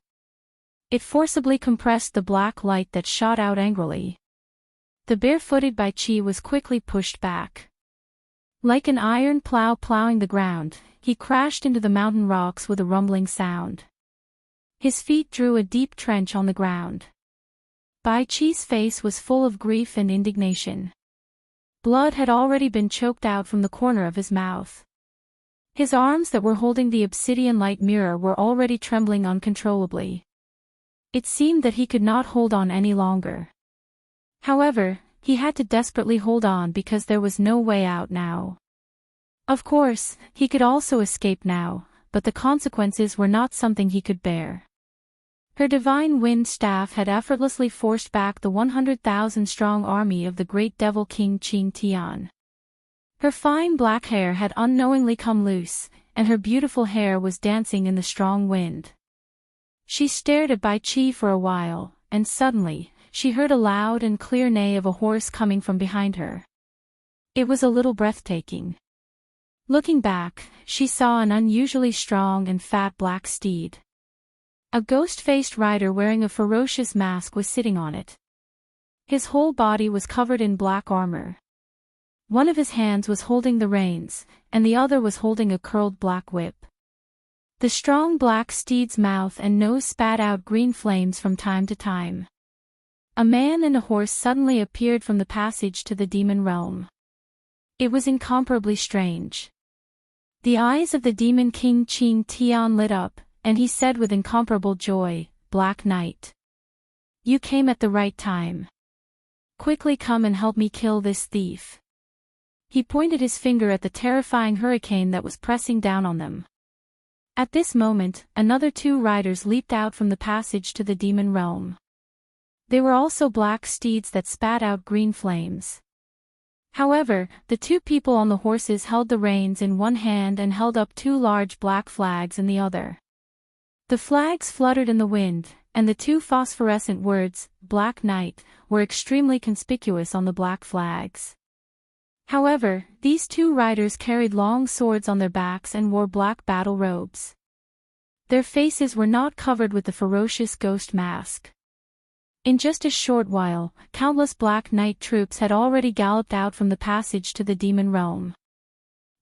It forcibly compressed the black light that shot out angrily. The barefooted Bai Chi was quickly pushed back. Like an iron plow plowing the ground, he crashed into the mountain rocks with a rumbling sound. His feet drew a deep trench on the ground. Bai Chi's face was full of grief and indignation. Blood had already been choked out from the corner of his mouth. His arms that were holding the obsidian light mirror were already trembling uncontrollably. It seemed that he could not hold on any longer. However, he had to desperately hold on because there was no way out now. Of course, he could also escape now, but the consequences were not something he could bear. Her divine wind staff had effortlessly forced back the 100,000-strong army of the great devil king Qing Tian. Her fine black hair had unknowingly come loose, and her beautiful hair was dancing in the strong wind. She stared at Bai Chi for a while, and suddenly, she heard a loud and clear neigh of a horse coming from behind her. It was a little breathtaking. Looking back, she saw an unusually strong and fat black steed. A ghost-faced rider wearing a ferocious mask was sitting on it. His whole body was covered in black armor. One of his hands was holding the reins, and the other was holding a curled black whip. The strong black steed's mouth and nose spat out green flames from time to time. A man and a horse suddenly appeared from the passage to the demon realm. It was incomparably strange. The eyes of the demon king Qing Tian lit up, and he said with incomparable joy, "Black Knight. You came at the right time. Quickly come and help me kill this thief." He pointed his finger at the terrifying hurricane that was pressing down on them. At this moment, another two riders leaped out from the passage to the demon realm. They were also black steeds that spat out green flames. However, the two people on the horses held the reins in one hand and held up two large black flags in the other. The flags fluttered in the wind, and the two phosphorescent words, "Black Knight," were extremely conspicuous on the black flags. However, these two riders carried long swords on their backs and wore black battle robes. Their faces were not covered with the ferocious ghost mask. In just a short while, countless Black Knight troops had already galloped out from the passage to the demon realm.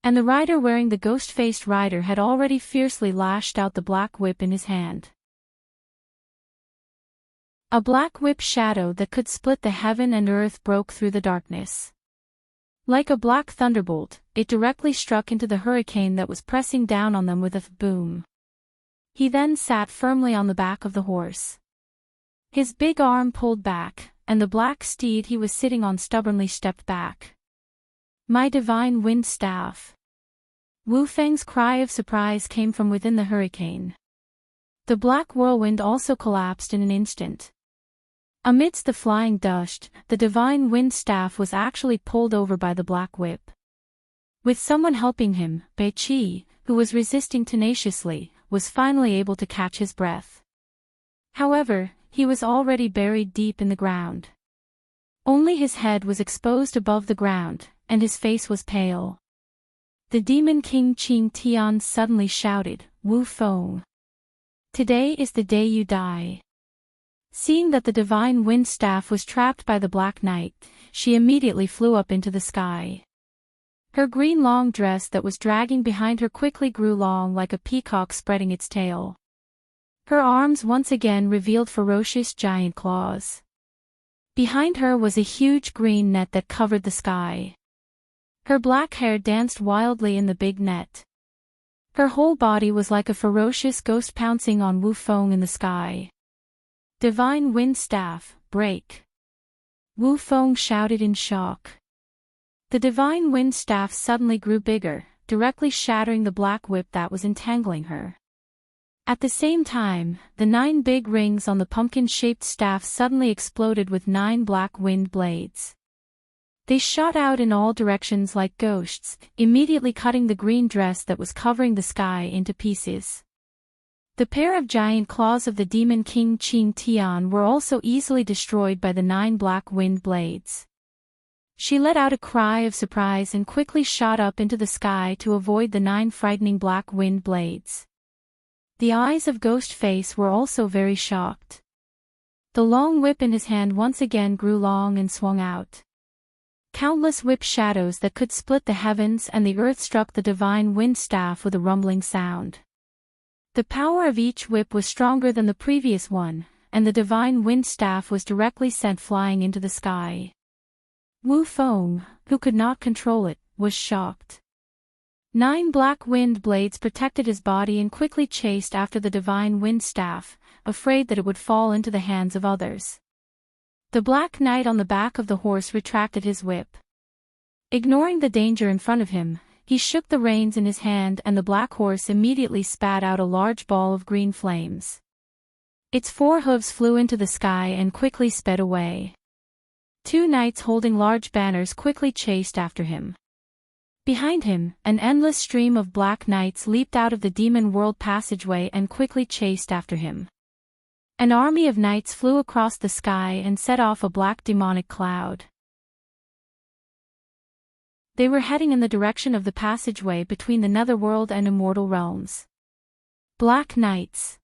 And the rider wearing the ghost-faced rider had already fiercely lashed out the black whip in his hand. A black whip shadow that could split the heaven and earth broke through the darkness. Like a black thunderbolt, it directly struck into the hurricane that was pressing down on them with a boom. He then sat firmly on the back of the horse. His big arm pulled back, and the black steed he was sitting on stubbornly stepped back. "My divine wind staff!" Wu Feng's cry of surprise came from within the hurricane. The black whirlwind also collapsed in an instant. Amidst the flying dust, the divine wind staff was actually pulled over by the black whip. With someone helping him, Bai Chi, who was resisting tenaciously, was finally able to catch his breath. However, he was already buried deep in the ground. Only his head was exposed above the ground, and his face was pale. The demon king Qing Tian suddenly shouted, "Wu Feng! Today is the day you die." Seeing that the divine wind staff was trapped by the Black Knight, she immediately flew up into the sky. Her green long dress that was dragging behind her quickly grew long like a peacock spreading its tail. Her arms once again revealed ferocious giant claws. Behind her was a huge green net that covered the sky. Her black hair danced wildly in the big net. Her whole body was like a ferocious ghost pouncing on Wu Feng in the sky. "Divine wind staff, break!" Wu Feng shouted in shock. The divine wind staff suddenly grew bigger, directly shattering the black whip that was entangling her. At the same time, the 9 big rings on the pumpkin-shaped staff suddenly exploded with 9 black wind blades. They shot out in all directions like ghosts, immediately cutting the green dress that was covering the sky into pieces. The pair of giant claws of the Demon King Qing Tian were also easily destroyed by the 9 black wind blades. She let out a cry of surprise and quickly shot up into the sky to avoid the 9 frightening black wind blades. The eyes of Ghostface were also very shocked. The long whip in his hand once again grew long and swung out. Countless whip shadows that could split the heavens and the earth struck the divine wind staff with a rumbling sound. The power of each whip was stronger than the previous one, and the divine wind staff was directly sent flying into the sky. Wu Feng, who could not control it, was shocked. 9 black wind blades protected his body and quickly chased after the divine wind staff, afraid that it would fall into the hands of others. The Black Knight on the back of the horse retracted his whip. Ignoring the danger in front of him, he shook the reins in his hand and the black horse immediately spat out a large ball of green flames. Its 4 hooves flew into the sky and quickly sped away. 2 knights holding large banners quickly chased after him. Behind him, an endless stream of black knights leaped out of the demon world passageway and quickly chased after him. An army of knights flew across the sky and set off a black demonic cloud. They were heading in the direction of the passageway between the netherworld and immortal realms. Black Knights!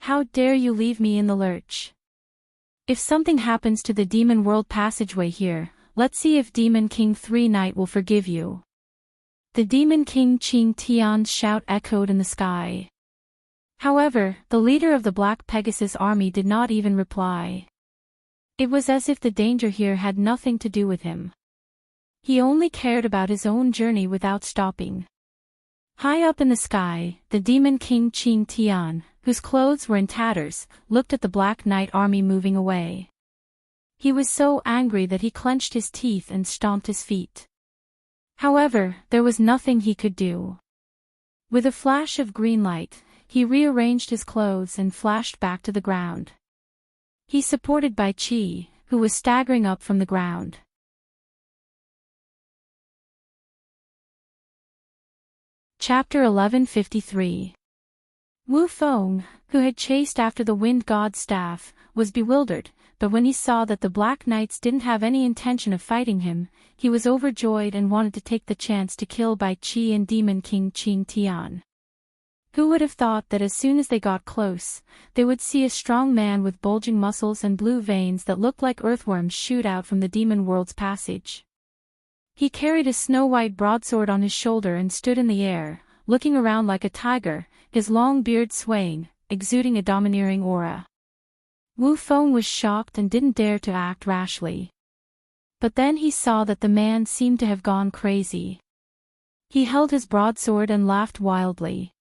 How dare you leave me in the lurch? If something happens to the demon world passageway here, let's see if Demon King 3 Knight will forgive you. The Demon King Qing Tian's shout echoed in the sky. However, the leader of the Black Pegasus army did not even reply. It was as if the danger here had nothing to do with him. He only cared about his own journey without stopping. High up in the sky, the Demon King Qing Tian, whose clothes were in tatters, looked at the Black Knight army moving away. He was so angry that he clenched his teeth and stomped his feet. However, there was nothing he could do. With a flash of green light, he rearranged his clothes and flashed back to the ground. He supported by Qi, who was staggering up from the ground. Chapter 1153. Wu Feng, who had chased after the wind god's staff, was bewildered, but when he saw that the Black Knights didn't have any intention of fighting him, he was overjoyed and wanted to take the chance to kill Bai Qi and Demon King Qing Tian. Who would have thought that as soon as they got close, they would see a strong man with bulging muscles and blue veins that looked like earthworms shoot out from the demon world's passage. He carried a snow-white broadsword on his shoulder and stood in the air, looking around like a tiger, his long beard swaying, exuding a domineering aura. Wu Feng was shocked and didn't dare to act rashly. But then he saw that the man seemed to have gone crazy. He held his broadsword and laughed wildly.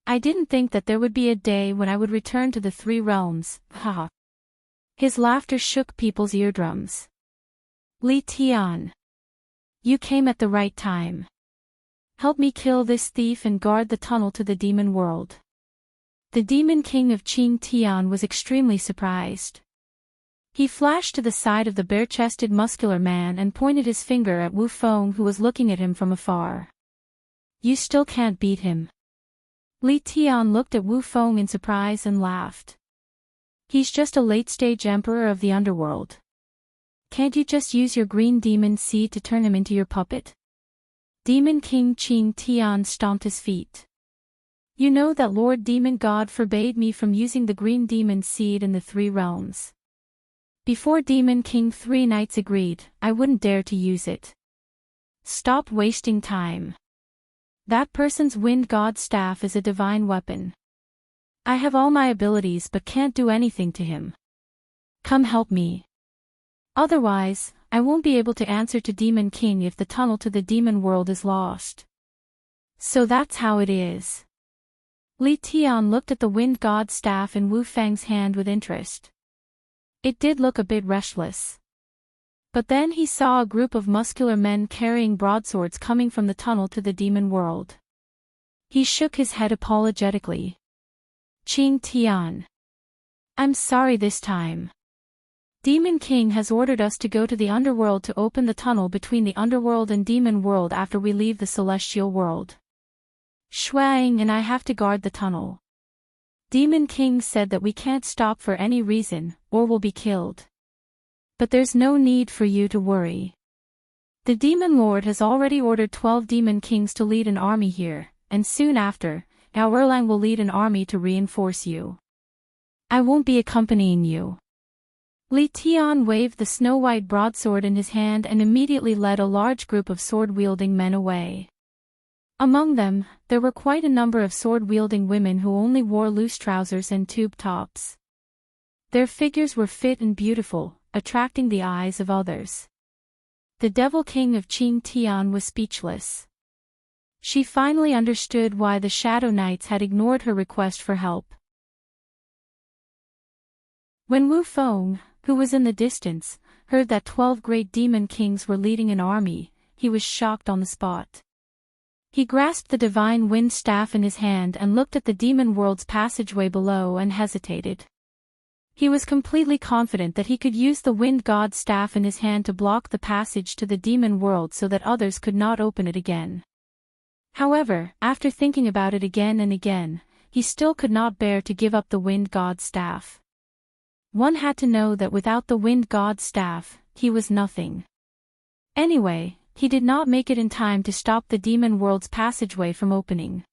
"I didn't think that there would be a day when I would return to the 3 realms, haha." His laughter shook people's eardrums. "Li Tian. You came at the right time. Help me kill this thief and guard the tunnel to the demon world." The Demon King of Qing Tian was extremely surprised. He flashed to the side of the bare-chested muscular man and pointed his finger at Wu Feng, who was looking at him from afar. "You still can't beat him." Li Tian looked at Wu Feng in surprise and laughed. "He's just a late-stage emperor of the underworld. Can't you just use your green demon seed to turn him into your puppet?" Demon King Qing Tian stomped his feet. "You know that Lord Demon God forbade me from using the green demon seed in the 3 realms. Before Demon King 3 Knights agreed, I wouldn't dare to use it. Stop wasting time. That person's wind god staff is a divine weapon. I have all my abilities but can't do anything to him. Come help me. Otherwise, I won't be able to answer to Demon King if the tunnel to the demon world is lost." "So that's how it is." Li Tian looked at the wind god staff in Wu Feng's hand with interest. It did look a bit restless. But then he saw a group of muscular men carrying broadswords coming from the tunnel to the demon world. He shook his head apologetically. Qing Tian. I'm sorry this time. Demon King has ordered us to go to the underworld to open the tunnel between the underworld and demon world after we leave the celestial world. Shuang and I have to guard the tunnel. Demon King said that we can't stop for any reason, or we'll be killed. But there's no need for you to worry. The Demon Lord has already ordered 12 Demon Kings to lead an army here, and soon after, our Erlang will lead an army to reinforce you. I won't be accompanying you. Li Tian waved the snow-white broadsword in his hand and immediately led a large group of sword-wielding men away. Among them, there were quite a number of sword-wielding women who only wore loose trousers and tube tops. Their figures were fit and beautiful, attracting the eyes of others. The Devil King of Qing Tian was speechless. She finally understood why the Shadow Knights had ignored her request for help. When Wu Feng, who was in the distance, heard that 12 great demon kings were leading an army, he was shocked on the spot. He grasped the divine wind staff in his hand and looked at the demon world's passageway below and hesitated. He was completely confident that he could use the wind god's staff in his hand to block the passage to the demon world so that others could not open it again. However, after thinking about it again and again, he still could not bear to give up the wind god's staff. One had to know that without the wind god's staff, he was nothing. Anyway, he did not make it in time to stop the demon world's passageway from opening.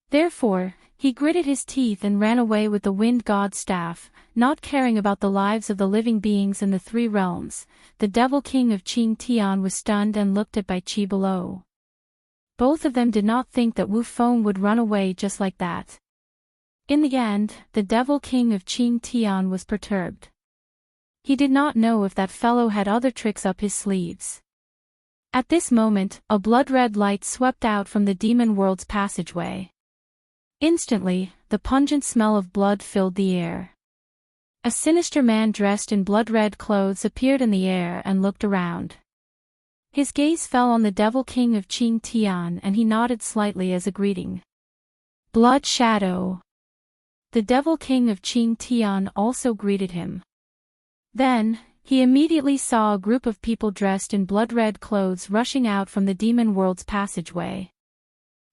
Therefore, he gritted his teeth and ran away with the wind god's staff, not caring about the lives of the living beings in the 3 realms. The Devil King of Qing Tian was stunned and looked at Bai Qi below. Both of them did not think that Wu Feng would run away just like that. In the end, the Devil King of Qing Tian was perturbed. He did not know if that fellow had other tricks up his sleeves. At this moment, a blood-red light swept out from the demon world's passageway. Instantly, the pungent smell of blood filled the air. A sinister man dressed in blood-red clothes appeared in the air and looked around. His gaze fell on the Devil King of Qing Tian and he nodded slightly as a greeting. Blood Shadow. The Devil King of Qing Tian also greeted him. Then, he immediately saw a group of people dressed in blood-red clothes rushing out from the demon world's passageway.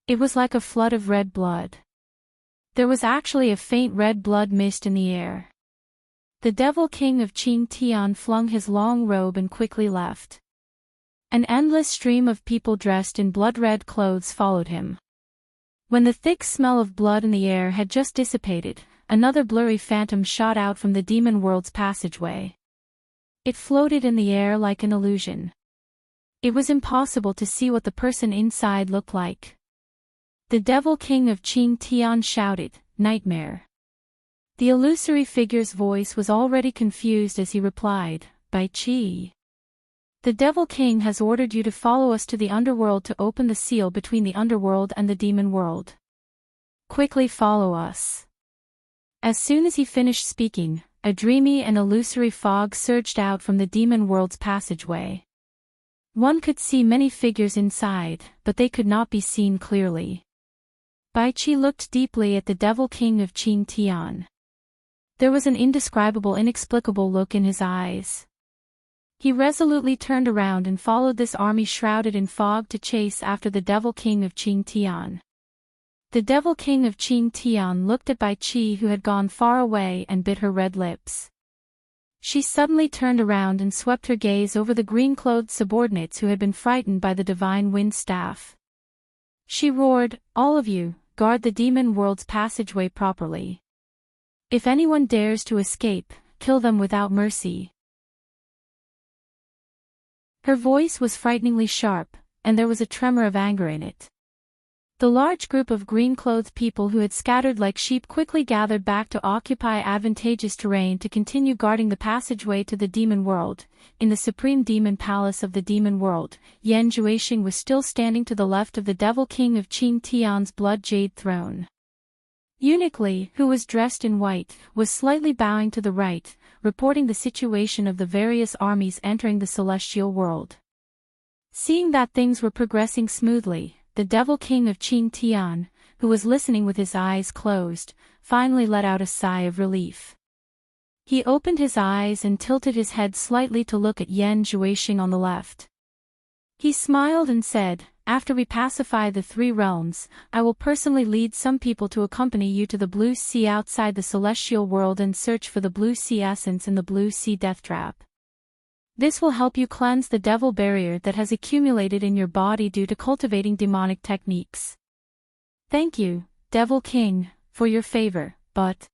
It was like a flood of red blood. There was actually a faint red blood mist in the air. The Devil King of Qing Tian flung his long robe and quickly left. An endless stream of people dressed in blood-red clothes followed him. When the thick smell of blood in the air had just dissipated, another blurry phantom shot out from the demon world's passageway. It floated in the air like an illusion. It was impossible to see what the person inside looked like. The Devil King of Qing Tian shouted, "Nightmare." The illusory figure's voice was already confused as he replied, "Bai Qi. The Devil King has ordered you to follow us to the underworld to open the seal between the underworld and the demon world. Quickly follow us." As soon as he finished speaking, a dreamy and illusory fog surged out from the demon world's passageway. One could see many figures inside, but they could not be seen clearly. Bai Qi looked deeply at the Devil King of Qing Tian. There was an indescribable, inexplicable look in his eyes. He resolutely turned around and followed this army shrouded in fog to chase after the Devil King of Qing Tian. The Devil King of Qing Tian looked at Bai Qi, who had gone far away, and bit her red lips. She suddenly turned around and swept her gaze over the green-clothed subordinates who had been frightened by the divine wind staff. She roared, "All of you, guard the demon world's passageway properly. If anyone dares to escape, kill them without mercy." Her voice was frighteningly sharp, and there was a tremor of anger in it. The large group of green-clothed people who had scattered like sheep quickly gathered back to occupy advantageous terrain to continue guarding the passageway to the demon world. In the supreme demon palace of the demon world, Yan Juexing was still standing to the left of the Devil King of Qing Tian's blood jade throne. Uniquely, who was dressed in white, was slightly bowing to the right, reporting the situation of the various armies entering the celestial world. Seeing that things were progressing smoothly, the Devil King of Qing Tian, who was listening with his eyes closed, finally let out a sigh of relief. He opened his eyes and tilted his head slightly to look at Yan Zhuixing on the left. He smiled and said, "After we pacify the three realms, I will personally lead some people to accompany you to the Blue Sea outside the celestial world and search for the Blue Sea essence in the Blue Sea death trap. This will help you cleanse the devil barrier that has accumulated in your body due to cultivating demonic techniques. Thank you, Devil King, for your favor, but..."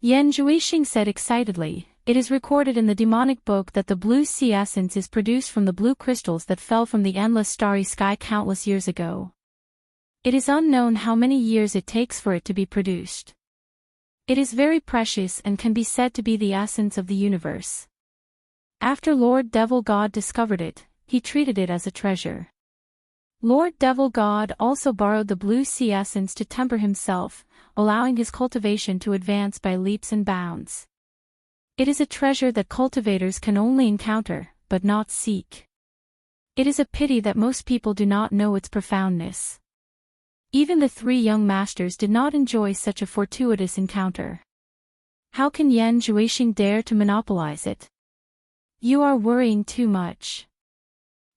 Yan Zhuixing said excitedly, "It is recorded in the demonic book that the Blue Sea essence is produced from the blue crystals that fell from the endless starry sky countless years ago. It is unknown how many years it takes for it to be produced. It is very precious and can be said to be the essence of the universe. After Lord Devil God discovered it, he treated it as a treasure. Lord Devil God also borrowed the Blue Sea essence to temper himself, allowing his cultivation to advance by leaps and bounds. It is a treasure that cultivators can only encounter, but not seek. It is a pity that most people do not know its profoundness. Even the three young masters did not enjoy such a fortuitous encounter. How can Yan Zhuixing dare to monopolize it? You are worrying too much."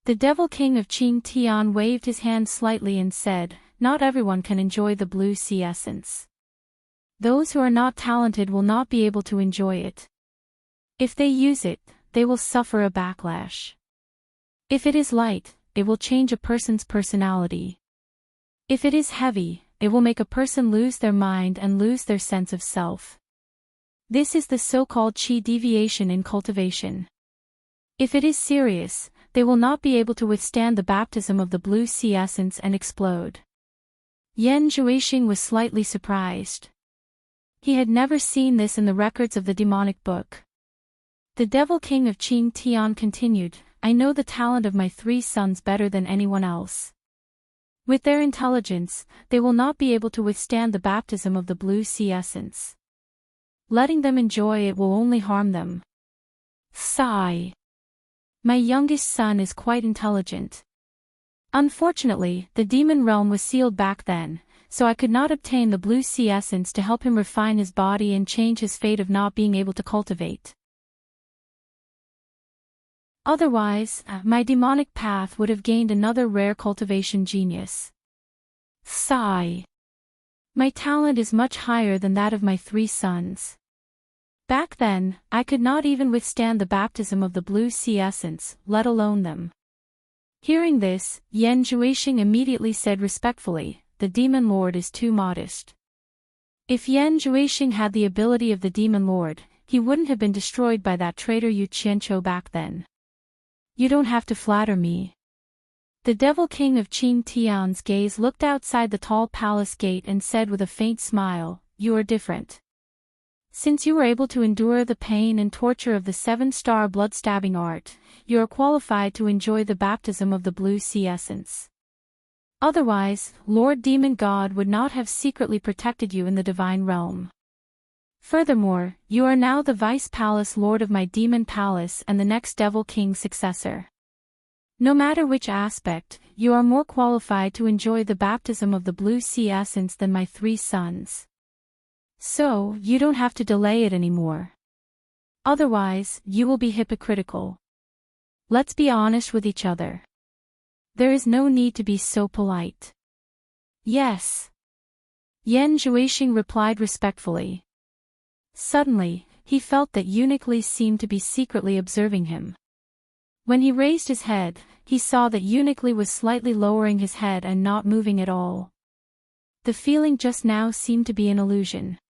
The Devil King of Qing Tian waved his hand slightly and said, "Not everyone can enjoy the Blue Sea essence. Those who are not talented will not be able to enjoy it. If they use it, they will suffer a backlash. If it is light, it will change a person's personality. If it is heavy, it will make a person lose their mind and lose their sense of self. This is the so-called qi deviation in cultivation. If it is serious, they will not be able to withstand the baptism of the Blue Sea essence and explode." Yan Zhuixing was slightly surprised. He had never seen this in the records of the demonic book. The Devil King of Qing Tian continued, "I know the talent of my three sons better than anyone else. With their intelligence, they will not be able to withstand the baptism of the Blue Sea essence. Letting them enjoy it will only harm them. Sigh. My youngest son is quite intelligent. Unfortunately, the demon realm was sealed back then, so I could not obtain the Blue Sea essence to help him refine his body and change his fate of not being able to cultivate. Otherwise, my demonic path would have gained another rare cultivation genius. Sigh. My talent is much higher than that of my three sons. Back then, I could not even withstand the baptism of the Blue Sea essence, let alone them." Hearing this, Yan Zhuixing immediately said respectfully, "The Demon Lord is too modest." If Yan Zhuixing had the ability of the Demon Lord, he wouldn't have been destroyed by that traitor Yu Qianqiu back then. You don't have to flatter me. The Devil King of Qing Tian's gaze looked outside the tall palace gate and said with a faint smile, "You are different. Since you were able to endure the pain and torture of the 7-star blood-stabbing art, you are qualified to enjoy the baptism of the Blue Sea essence. Otherwise, Lord Demon God would not have secretly protected you in the divine realm. Furthermore, you are now the Vice Palace Lord of my Demon Palace and the next Devil King's successor. No matter which aspect, you are more qualified to enjoy the baptism of the Blue Sea essence than my three sons. So, you don't have to delay it anymore. Otherwise, you will be hypocritical. Let's be honest with each other. There is no need to be so polite." "Yes." Yan Zhuixing replied respectfully. Suddenly, he felt that Uniquely seemed to be secretly observing him. When he raised his head, he saw that Uniquely was slightly lowering his head and not moving at all. The feeling just now seemed to be an illusion.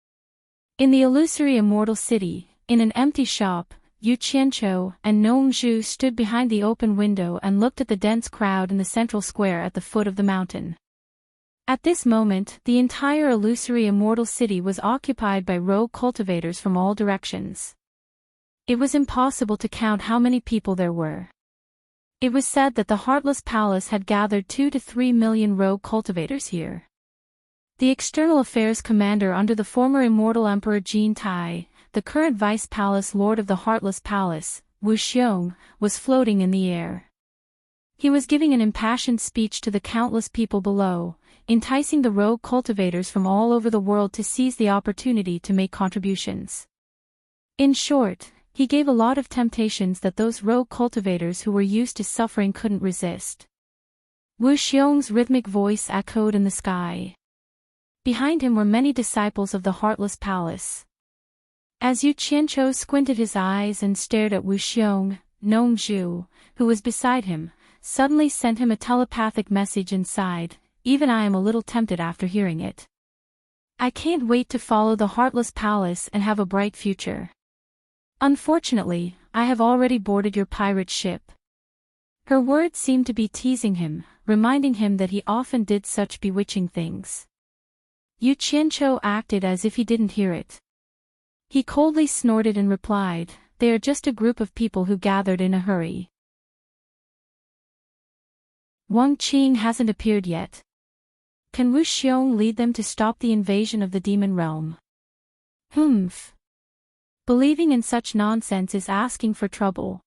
In the illusory immortal city, in an empty shop, Yu Qianqiu and Nong Zhu stood behind the open window and looked at the dense crowd in the central square at the foot of the mountain. At this moment, the entire illusory immortal city was occupied by rogue cultivators from all directions. It was impossible to count how many people there were. It was said that the Heartless Palace had gathered 2 to 3 million rogue cultivators here. The External Affairs Commander under the former immortal Emperor Jin Tai, the current Vice Palace Lord of the Heartless Palace, Wu Xiong, was floating in the air. He was giving an impassioned speech to the countless people below, enticing the rogue cultivators from all over the world to seize the opportunity to make contributions. In short, he gave a lot of temptations that those rogue cultivators who were used to suffering couldn't resist. Wu Xiong's rhythmic voice echoed in the sky. Behind him were many disciples of the Heartless Palace. As Yu Qianqiu squinted his eyes and stared at Wu Xiong, Nong Zhu, who was beside him, suddenly sent him a telepathic message inside. Even I am a little tempted after hearing it. I can't wait to follow the Heartless Palace and have a bright future. Unfortunately, I have already boarded your pirate ship. Her words seemed to be teasing him, reminding him that he often did such bewitching things. Yu Qianqiu acted as if he didn't hear it. He coldly snorted and replied, "They are just a group of people who gathered in a hurry. Wang Qing hasn't appeared yet. Can Wu Xiong lead them to stop the invasion of the demon realm?" Humph. Believing in such nonsense is asking for trouble.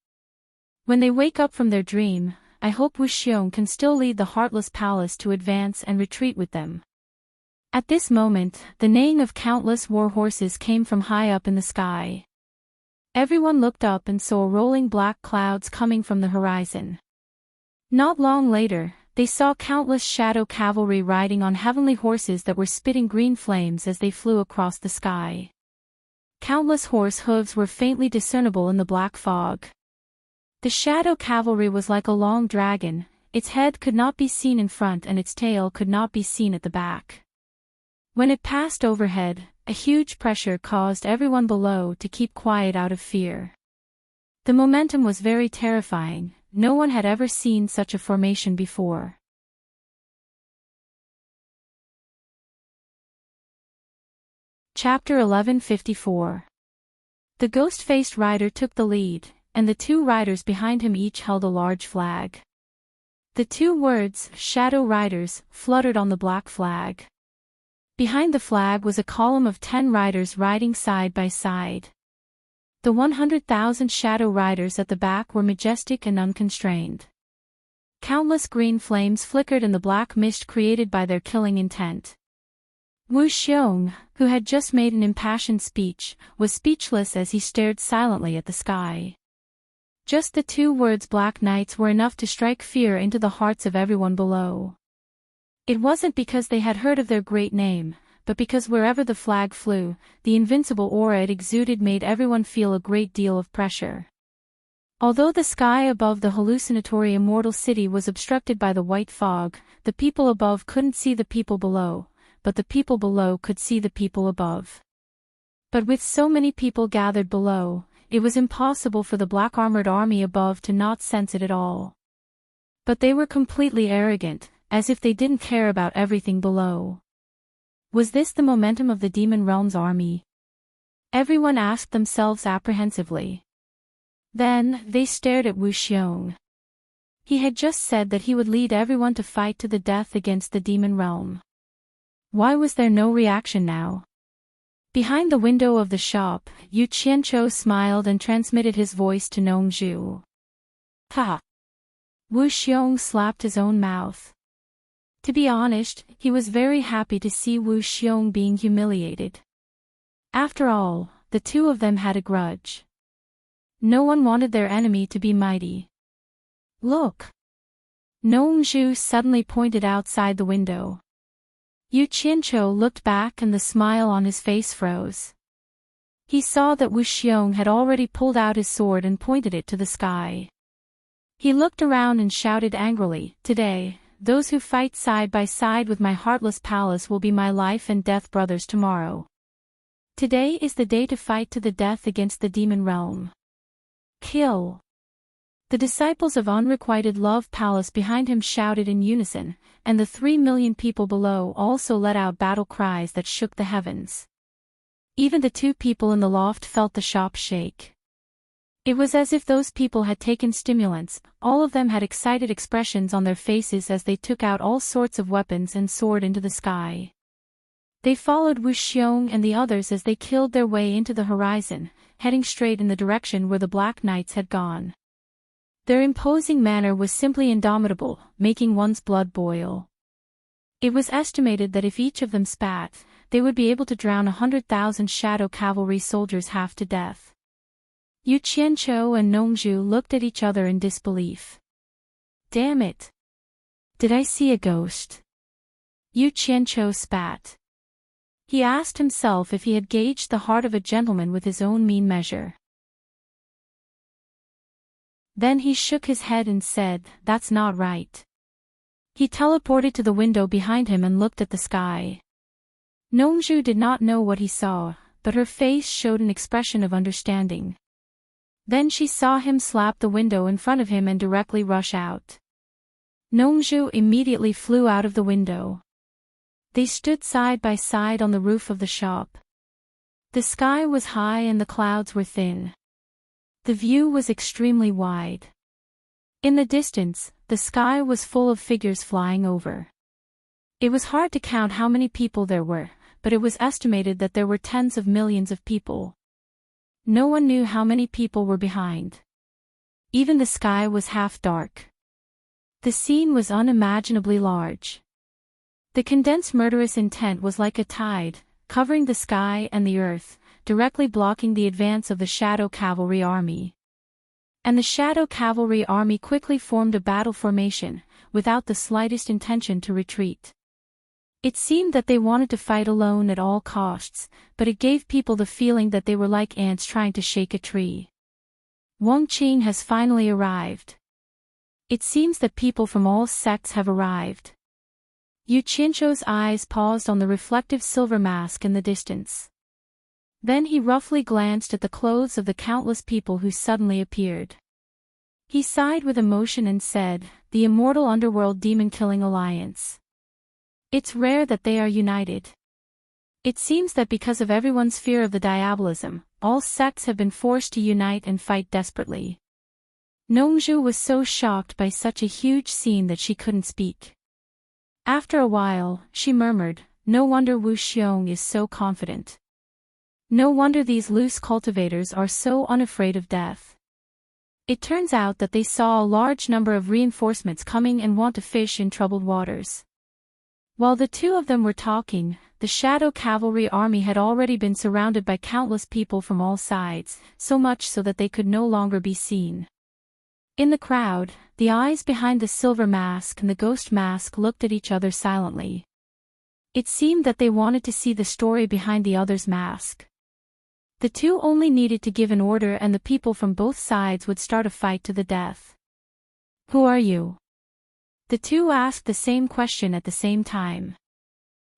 When they wake up from their dream, I hope Wu Xiong can still lead the Heartless Palace to advance and retreat with them. At this moment, the neighing of countless war horses came from high up in the sky. Everyone looked up and saw rolling black clouds coming from the horizon. Not long later, they saw countless shadow cavalry riding on heavenly horses that were spitting green flames as they flew across the sky. Countless horse hooves were faintly discernible in the black fog. The shadow cavalry was like a long dragon, its head could not be seen in front and its tail could not be seen at the back. When it passed overhead, a huge pressure caused everyone below to keep quiet out of fear. The momentum was very terrifying. No one had ever seen such a formation before. Chapter 1154. The ghost-faced rider took the lead, and the two riders behind him each held a large flag. The two words, "Shadow Riders," fluttered on the black flag. Behind the flag was a column of 10 riders riding side by side. The 100,000 shadow riders at the back were majestic and unconstrained. Countless green flames flickered in the black mist created by their killing intent. Wu Xiong, who had just made an impassioned speech, was speechless as he stared silently at the sky. Just the two words "Black Knights" were enough to strike fear into the hearts of everyone below. It wasn't because they had heard of their great name, but because wherever the flag flew, the invincible aura it exuded made everyone feel a great deal of pressure. Although the sky above the hallucinatory immortal city was obstructed by the white fog, the people above couldn't see the people below, but the people below could see the people above. But with so many people gathered below, it was impossible for the black-armored army above to not sense it at all. But they were completely arrogant, as if they didn't care about everything below. Was this the momentum of the Demon Realm's army? Everyone asked themselves apprehensively. Then, they stared at Wu Xiong. He had just said that he would lead everyone to fight to the death against the Demon Realm. Why was there no reaction now? Behind the window of the shop, Yu Qianqiu smiled and transmitted his voice to Nong Zhu. Ha! Wu Xiong slapped his own mouth. To be honest, he was very happy to see Wu Xiong being humiliated. After all, the two of them had a grudge. No one wanted their enemy to be mighty. Look! Nong Zhu suddenly pointed outside the window. Yu Qianqiu looked back and the smile on his face froze. He saw that Wu Xiong had already pulled out his sword and pointed it to the sky. He looked around and shouted angrily, "Today, those who fight side by side with my heartless palace will be my life and death brothers tomorrow. Today is the day to fight to the death against the demon realm. Kill!" The disciples of Unrequited Love Palace behind him shouted in unison, and the 3 million people below also let out battle cries that shook the heavens. Even the two people in the loft felt the shop shake. It was as if those people had taken stimulants. All of them had excited expressions on their faces as they took out all sorts of weapons and soared into the sky. They followed Wu Xiong and the others as they killed their way into the horizon, heading straight in the direction where the Black Knights had gone. Their imposing manner was simply indomitable, making one's blood boil. It was estimated that if each of them spat, they would be able to drown 100,000 shadow cavalry soldiers half to death. Yu Qianqiu and Nongzhu looked at each other in disbelief. Damn it! Did I see a ghost? Yu Qianqiu spat. He asked himself if he had gauged the heart of a gentleman with his own mean measure. Then he shook his head and said, "That's not right." He teleported to the window behind him and looked at the sky. Nongzhu did not know what he saw, but her face showed an expression of understanding. Then she saw him slap the window in front of him and directly rush out. Nongzhu immediately flew out of the window. They stood side by side on the roof of the shop. The sky was high and the clouds were thin. The view was extremely wide. In the distance, the sky was full of figures flying over. It was hard to count how many people there were, but it was estimated that there were tens of millions of people. No one knew how many people were behind. Even the sky was half dark. The scene was unimaginably large. The condensed murderous intent was like a tide, covering the sky and the earth, directly blocking the advance of the Shadow Cavalry Army. And the Shadow Cavalry Army quickly formed a battle formation, without the slightest intention to retreat. It seemed that they wanted to fight alone at all costs, but it gave people the feeling that they were like ants trying to shake a tree. Wang Qing has finally arrived. It seems that people from all sects have arrived. Yu Qianqiu's eyes paused on the reflective silver mask in the distance. Then he roughly glanced at the clothes of the countless people who suddenly appeared. He sighed with emotion and said, "The Immortal Underworld Demon-Killing Alliance. It's rare that they are united. It seems that because of everyone's fear of the diabolism, all sects have been forced to unite and fight desperately." Nongzhu was so shocked by such a huge scene that she couldn't speak. After a while, she murmured, "No wonder Wu Xiong is so confident. No wonder these loose cultivators are so unafraid of death." It turns out that they saw a large number of reinforcements coming and want to fish in troubled waters. While the two of them were talking, the Shadow Cavalry Army had already been surrounded by countless people from all sides, so much so that they could no longer be seen. In the crowd, the eyes behind the silver mask and the ghost mask looked at each other silently. It seemed that they wanted to see the story behind the other's mask. The two only needed to give an order and the people from both sides would start a fight to the death. "Who are you?" The two asked the same question at the same time.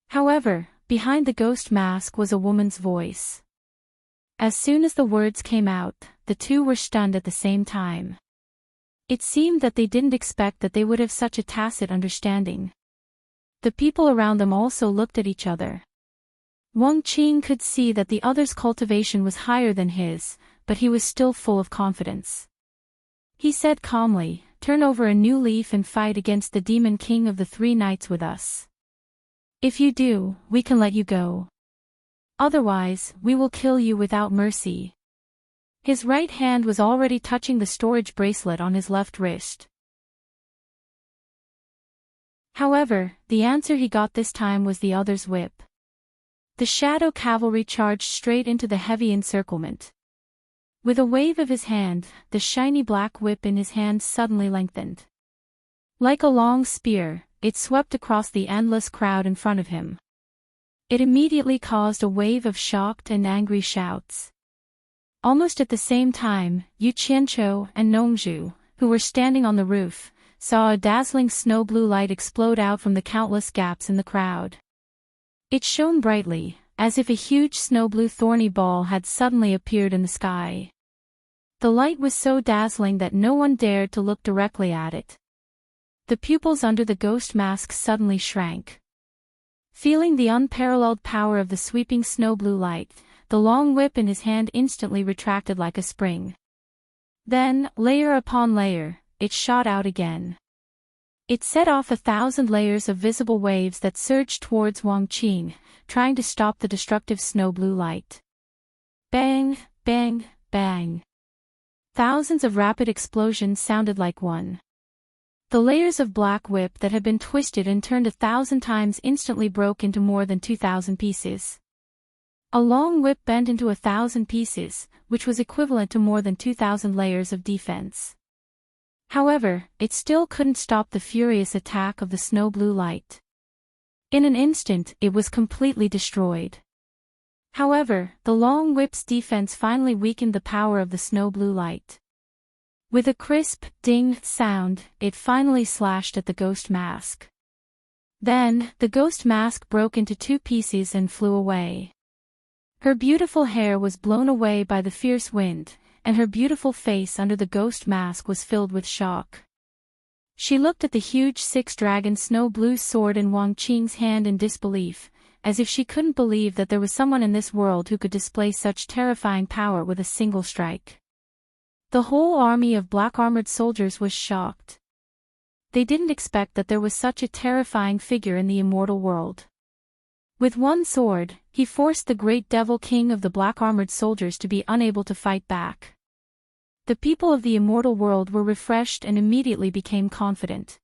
However, behind the ghost mask was a woman's voice. As soon as the words came out, the two were stunned at the same time. It seemed that they didn't expect that they would have such a tacit understanding. The people around them also looked at each other. Wang Qing could see that the other's cultivation was higher than his, but he was still full of confidence. He said calmly, "Turn over a new leaf and fight against the Demon King of the Three Knights with us. If you do, we can let you go. Otherwise, we will kill you without mercy." His right hand was already touching the storage bracelet on his left wrist. However, the answer he got this time was the other's whip. The Shadow Cavalry charged straight into the heavy encirclement. With a wave of his hand, the shiny black whip in his hand suddenly lengthened. Like a long spear, it swept across the endless crowd in front of him. It immediately caused a wave of shocked and angry shouts. Almost at the same time, Yu Qianqiu and Nongzhu, who were standing on the roof, saw a dazzling snow blue light explode out from the countless gaps in the crowd. It shone brightly, as if a huge snow blue thorny ball had suddenly appeared in the sky. The light was so dazzling that no one dared to look directly at it. The pupils under the ghost mask suddenly shrank. Feeling the unparalleled power of the sweeping snow blue light, the long whip in his hand instantly retracted like a spring. Then, layer upon layer, it shot out again. It set off 1,000 layers of visible waves that surged towards Wang Qing, trying to stop the destructive snow blue light. Bang, bang, bang. Thousands of rapid explosions sounded like one. The layers of black whip that had been twisted and turned 1,000 times instantly broke into more than 2,000 pieces. A long whip bent into 1,000 pieces, which was equivalent to more than 2,000 layers of defense. However, it still couldn't stop the furious attack of the snow blue light. In an instant, it was completely destroyed. However, the long whip's defense finally weakened the power of the snow blue light. With a crisp, ding sound, it finally slashed at the ghost mask. Then, the ghost mask broke into 2 pieces and flew away. Her beautiful hair was blown away by the fierce wind, and her beautiful face under the ghost mask was filled with shock. She looked at the huge 6-dragon snow blue sword in Wang Qing's hand in disbelief, as if she couldn't believe that there was someone in this world who could display such terrifying power with a single strike. The whole army of black-armored soldiers was shocked. They didn't expect that there was such a terrifying figure in the immortal world. With one sword, he forced the great devil king of the black-armored soldiers to be unable to fight back. The people of the immortal world were refreshed and immediately became confident.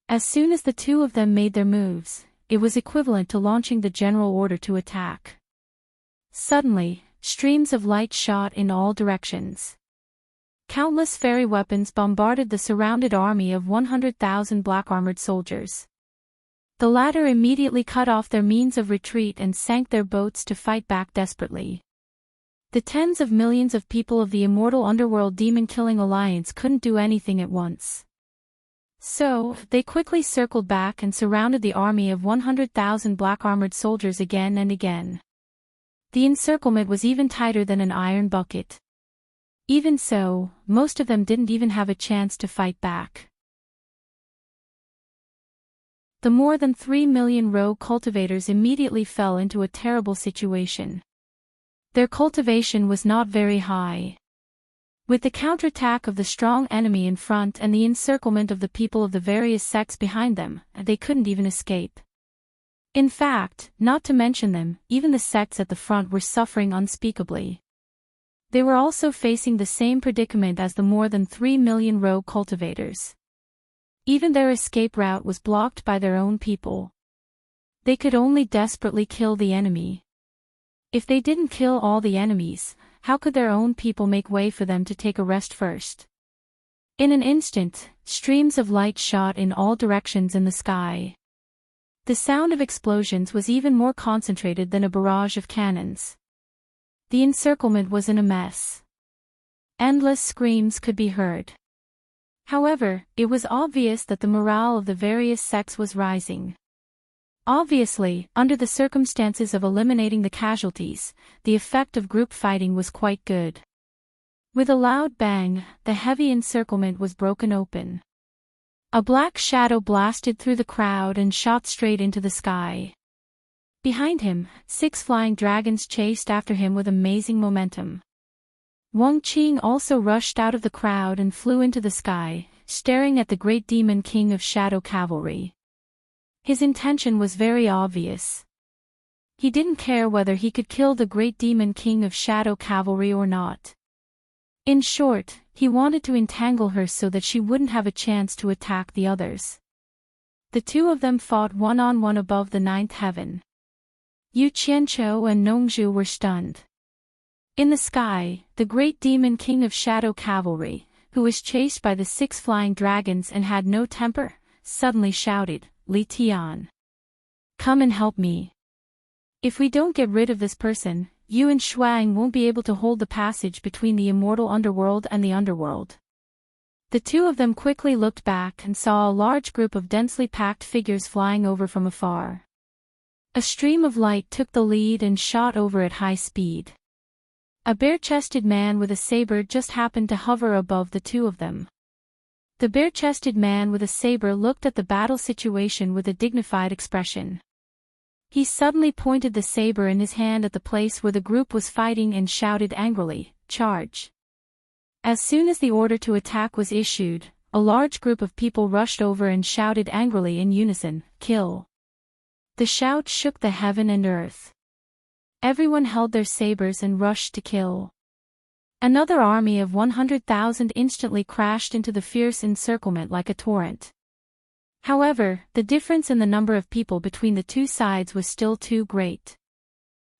As soon as the 2 of them made their moves, it was equivalent to launching the general order to attack. Suddenly, streams of light shot in all directions. Countless fairy weapons bombarded the surrounded army of 100,000 black-armored soldiers. The latter immediately cut off their means of retreat and sank their boats to fight back desperately. The tens of millions of people of the immortal underworld demon-killing alliance couldn't do anything at once. So, they quickly circled back and surrounded the army of 100,000 black-armored soldiers again and again. The encirclement was even tighter than an iron bucket. Even so, most of them didn't even have a chance to fight back. The more than 3 million rogue cultivators immediately fell into a terrible situation. Their cultivation was not very high. With the counterattack of the strong enemy in front and the encirclement of the people of the various sects behind them, they couldn't even escape. In fact, not to mention them, even the sects at the front were suffering unspeakably. They were also facing the same predicament as the more than 3 million rogue cultivators. Even their escape route was blocked by their own people. They could only desperately kill the enemy. If they didn't kill all the enemies, how could their own people make way for them to take a rest first? In an instant, streams of light shot in all directions in the sky. The sound of explosions was even more concentrated than a barrage of cannons. The encirclement was in a mess. Endless screams could be heard. However, it was obvious that the morale of the various sects was rising. Obviously, under the circumstances of eliminating the casualties, the effect of group fighting was quite good. With a loud bang, the heavy encirclement was broken open. A black shadow blasted through the crowd and shot straight into the sky. Behind him, 6 flying dragons chased after him with amazing momentum. Wang Qing also rushed out of the crowd and flew into the sky, staring at the great demon king of shadow cavalry. His intention was very obvious. He didn't care whether he could kill the great demon king of shadow cavalry or not. In short, he wanted to entangle her so that she wouldn't have a chance to attack the others. The 2 of them fought one-on-one above the 9th heaven. Yu Qianqiu and Nongzhu were stunned. In the sky, the great demon king of shadow cavalry, who was chased by the 6 flying dragons and had no temper, suddenly shouted, "Li Tian! Come and help me. If we don't get rid of this person, you and Shuang won't be able to hold the passage between the immortal underworld and the underworld." The 2 of them quickly looked back and saw a large group of densely packed figures flying over from afar. A stream of light took the lead and shot over at high speed. A bare-chested man with a saber just happened to hover above the 2 of them. The bare-chested man with a saber looked at the battle situation with a dignified expression. He suddenly pointed the saber in his hand at the place where the group was fighting and shouted angrily, "Charge!" As soon as the order to attack was issued, a large group of people rushed over and shouted angrily in unison, "Kill!" The shout shook the heaven and earth. Everyone held their sabers and rushed to kill. Another army of 100,000 instantly crashed into the fierce encirclement like a torrent. However, the difference in the number of people between the two sides was still too great.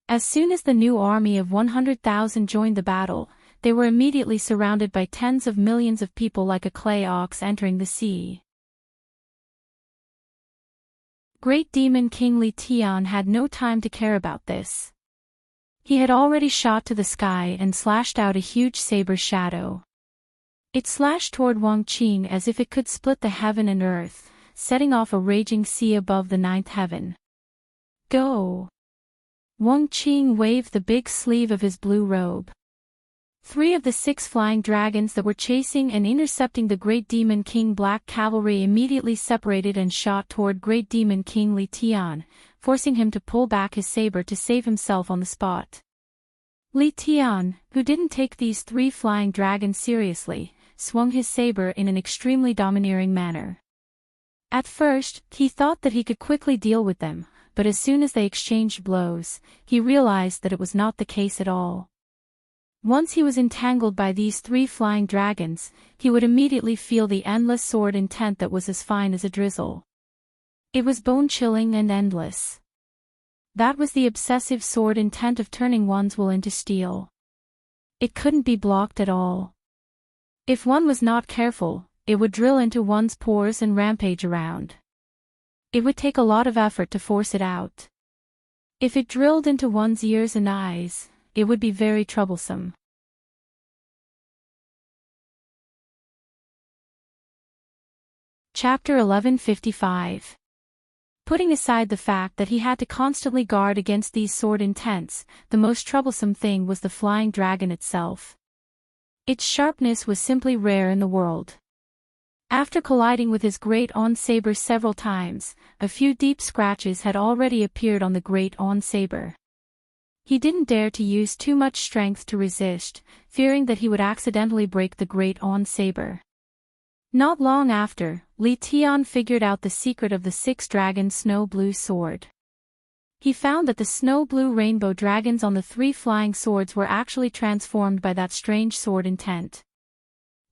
As soon as the new army of 100,000 joined the battle, they were immediately surrounded by tens of millions of people like a clay ox entering the sea. Great Demon King Li Tian had no time to care about this. He had already shot to the sky and slashed out a huge saber shadow. It slashed toward Wang Qing as if it could split the heaven and earth, setting off a raging sea above the ninth heaven. Go! Wang Qing waved the big sleeve of his blue robe. 3 of the 6 flying dragons that were chasing and intercepting the Great Demon King Black Cavalry immediately separated and shot toward Great Demon King Li Tian, forcing him to pull back his saber to save himself on the spot. Li Tian, who didn't take these 3 flying dragons seriously, swung his saber in an extremely domineering manner. At first, he thought that he could quickly deal with them, but as soon as they exchanged blows, he realized that it was not the case at all. Once he was entangled by these 3 flying dragons, he would immediately feel the endless sword intent that was as fine as a drizzle. It was bone-chilling and endless. That was the obsessive sword intent of turning one's will into steel. It couldn't be blocked at all. If one was not careful, it would drill into one's pores and rampage around. It would take a lot of effort to force it out. If it drilled into one's ears and eyes, it would be very troublesome. Chapter 1155. Putting aside the fact that he had to constantly guard against these sword intents, the most troublesome thing was the flying dragon itself. Its sharpness was simply rare in the world. After colliding with his great on saber several times, a few deep scratches had already appeared on the great on saber. He didn't dare to use too much strength to resist, fearing that he would accidentally break the great on saber. Not long after, Li Tian figured out the secret of the 6-dragon snow blue sword. He found that the snow blue rainbow dragons on the 3 flying swords were actually transformed by that strange sword intent.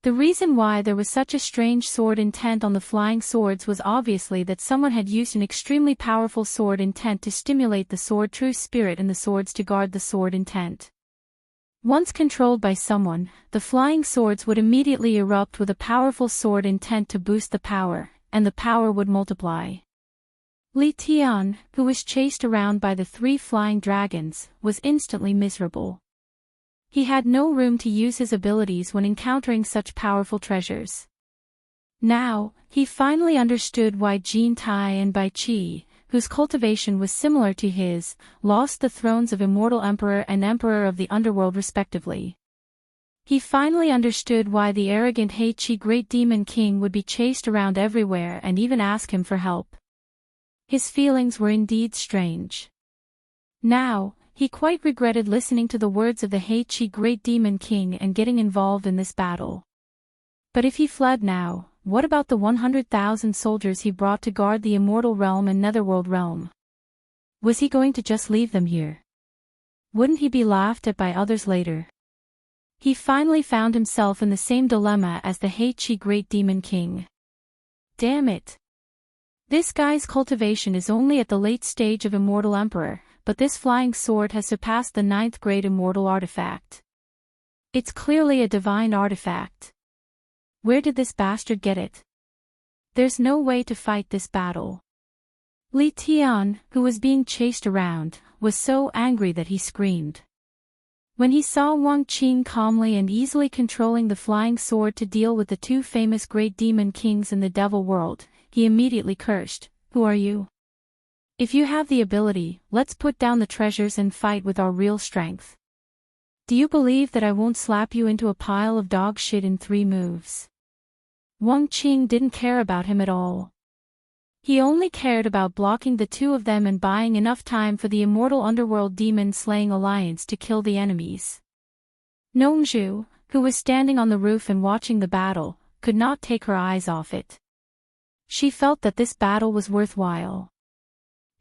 The reason why there was such a strange sword intent on the flying swords was obviously that someone had used an extremely powerful sword intent to stimulate the sword true spirit in the swords to guard the sword intent. Once controlled by someone, the flying swords would immediately erupt with a powerful sword intent to boost the power, and the power would multiply. Li Tian, who was chased around by the 3 flying dragons, was instantly miserable. He had no room to use his abilities when encountering such powerful treasures. Now, he finally understood why Jin Tai and Bai Qi, whose cultivation was similar to his, lost the thrones of Immortal Emperor and Emperor of the Underworld respectively. He finally understood why the arrogant He Qi Great Demon King would be chased around everywhere and even ask him for help. His feelings were indeed strange. Now, he quite regretted listening to the words of the He Qi Great Demon King and getting involved in this battle. But if he fled now, what about the 100,000 soldiers he brought to guard the Immortal Realm and Netherworld Realm? Was he going to just leave them here? Wouldn't he be laughed at by others later? He finally found himself in the same dilemma as the He Qi Great Demon King. Damn it! This guy's cultivation is only at the late stage of Immortal Emperor, but this flying sword has surpassed the 9th grade immortal artifact. It's clearly a divine artifact. Where did this bastard get it? There's no way to fight this battle. Li Tian, who was being chased around, was so angry that he screamed. When he saw Wang Qing calmly and easily controlling the flying sword to deal with the 2 famous great demon kings in the devil world, he immediately cursed, "Who are you? If you have the ability, let's put down the treasures and fight with our real strength. Do you believe that I won't slap you into a pile of dog shit in 3 moves?" Wang Qing didn't care about him at all. He only cared about blocking the 2 of them and buying enough time for the Immortal Underworld Demon-slaying alliance to kill the enemies. Nongzhu, who was standing on the roof and watching the battle, could not take her eyes off it. She felt that this battle was worthwhile.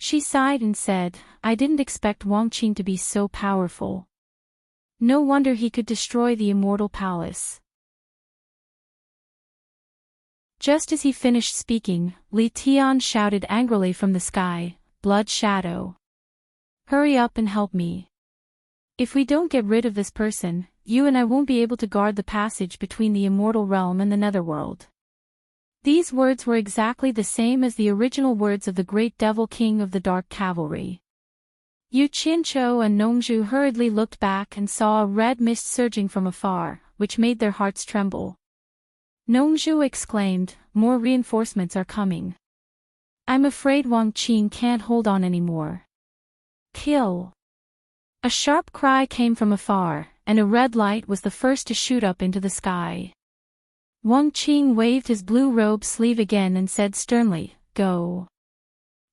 She sighed and said, I didn't expect Wang Qing to be so powerful. No wonder he could destroy the immortal palace. Just as he finished speaking, Li Tian shouted angrily from the sky, Blood Shadow. Hurry up and help me. If we don't get rid of this person, you and I won't be able to guard the passage between the immortal realm and the netherworld. These words were exactly the same as the original words of the great devil king of the dark cavalry. Yu Qianzhou and Nongzhu hurriedly looked back and saw a red mist surging from afar, which made their hearts tremble. Nongzhu exclaimed, More reinforcements are coming. I'm afraid Wang Qing can't hold on anymore. Kill! A sharp cry came from afar, and a red light was the first to shoot up into the sky. Wang Qing waved his blue robe sleeve again and said sternly, Go!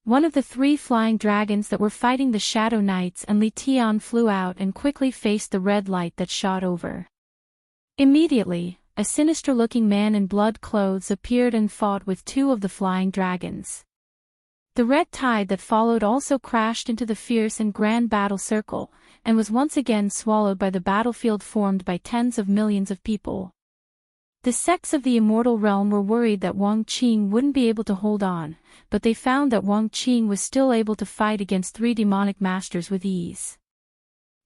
One of the 3 flying dragons that were fighting the Shadow Knights and Li Tian flew out and quickly faced the red light that shot over. Immediately, a sinister-looking man in blood clothes appeared and fought with 2 of the flying dragons. The red tide that followed also crashed into the fierce and grand battle circle, and was once again swallowed by the battlefield formed by tens of millions of people. The sects of the immortal realm were worried that Wang Qing wouldn't be able to hold on, but they found that Wang Qing was still able to fight against 3 demonic masters with ease.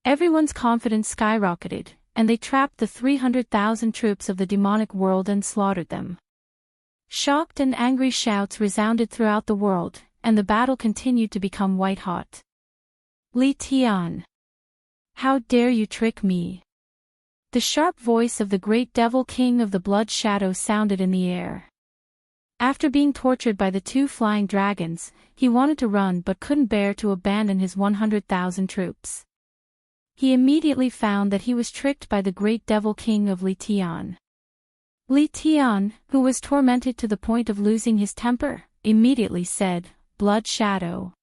Everyone's confidence skyrocketed, and they trapped the 300,000 troops of the demonic world and slaughtered them. Shocked and angry shouts resounded throughout the world, and the battle continued to become white-hot. Li Tian. How dare you trick me? The sharp voice of the great devil king of the blood shadow sounded in the air. After being tortured by the 2 flying dragons, he wanted to run but couldn't bear to abandon his 100,000 troops. He immediately found that he was tricked by the great devil king of Li Tian. Li Tian, who was tormented to the point of losing his temper, immediately said, Blood Shadow.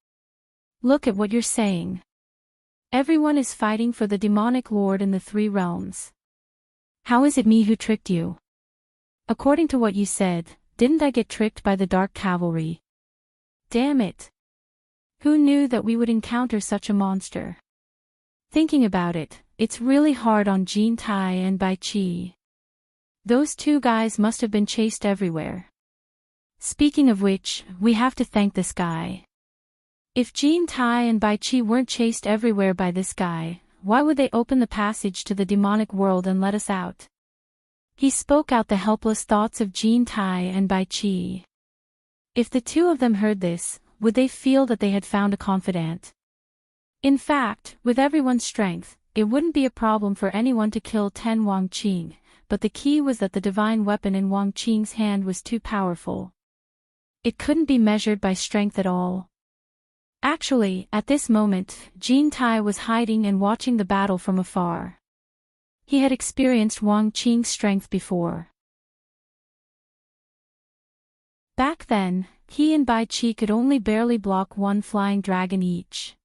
Look at what you're saying. Everyone is fighting for the demonic lord in the 3 realms. How is it me who tricked you? According to what you said, didn't I get tricked by the dark cavalry? Damn it! Who knew that we would encounter such a monster? Thinking about it, it's really hard on Jin Tai and Bai Qi. Those 2 guys must have been chased everywhere. Speaking of which, we have to thank this guy. If Jin Tai and Bai Qi weren't chased everywhere by this guy, why would they open the passage to the demonic world and let us out? He spoke out the helpless thoughts of Jin Tai and Bai Qi. If the 2 of them heard this, would they feel that they had found a confidant? In fact, with everyone's strength, it wouldn't be a problem for anyone to kill 10 Wang Qing, but the key was that the divine weapon in Wang Qing's hand was too powerful. It couldn't be measured by strength at all. Actually, at this moment, Jin Tai was hiding and watching the battle from afar. He had experienced Wang Qing's strength before. Back then, he and Bai Qi could only barely block 1 flying dragon each.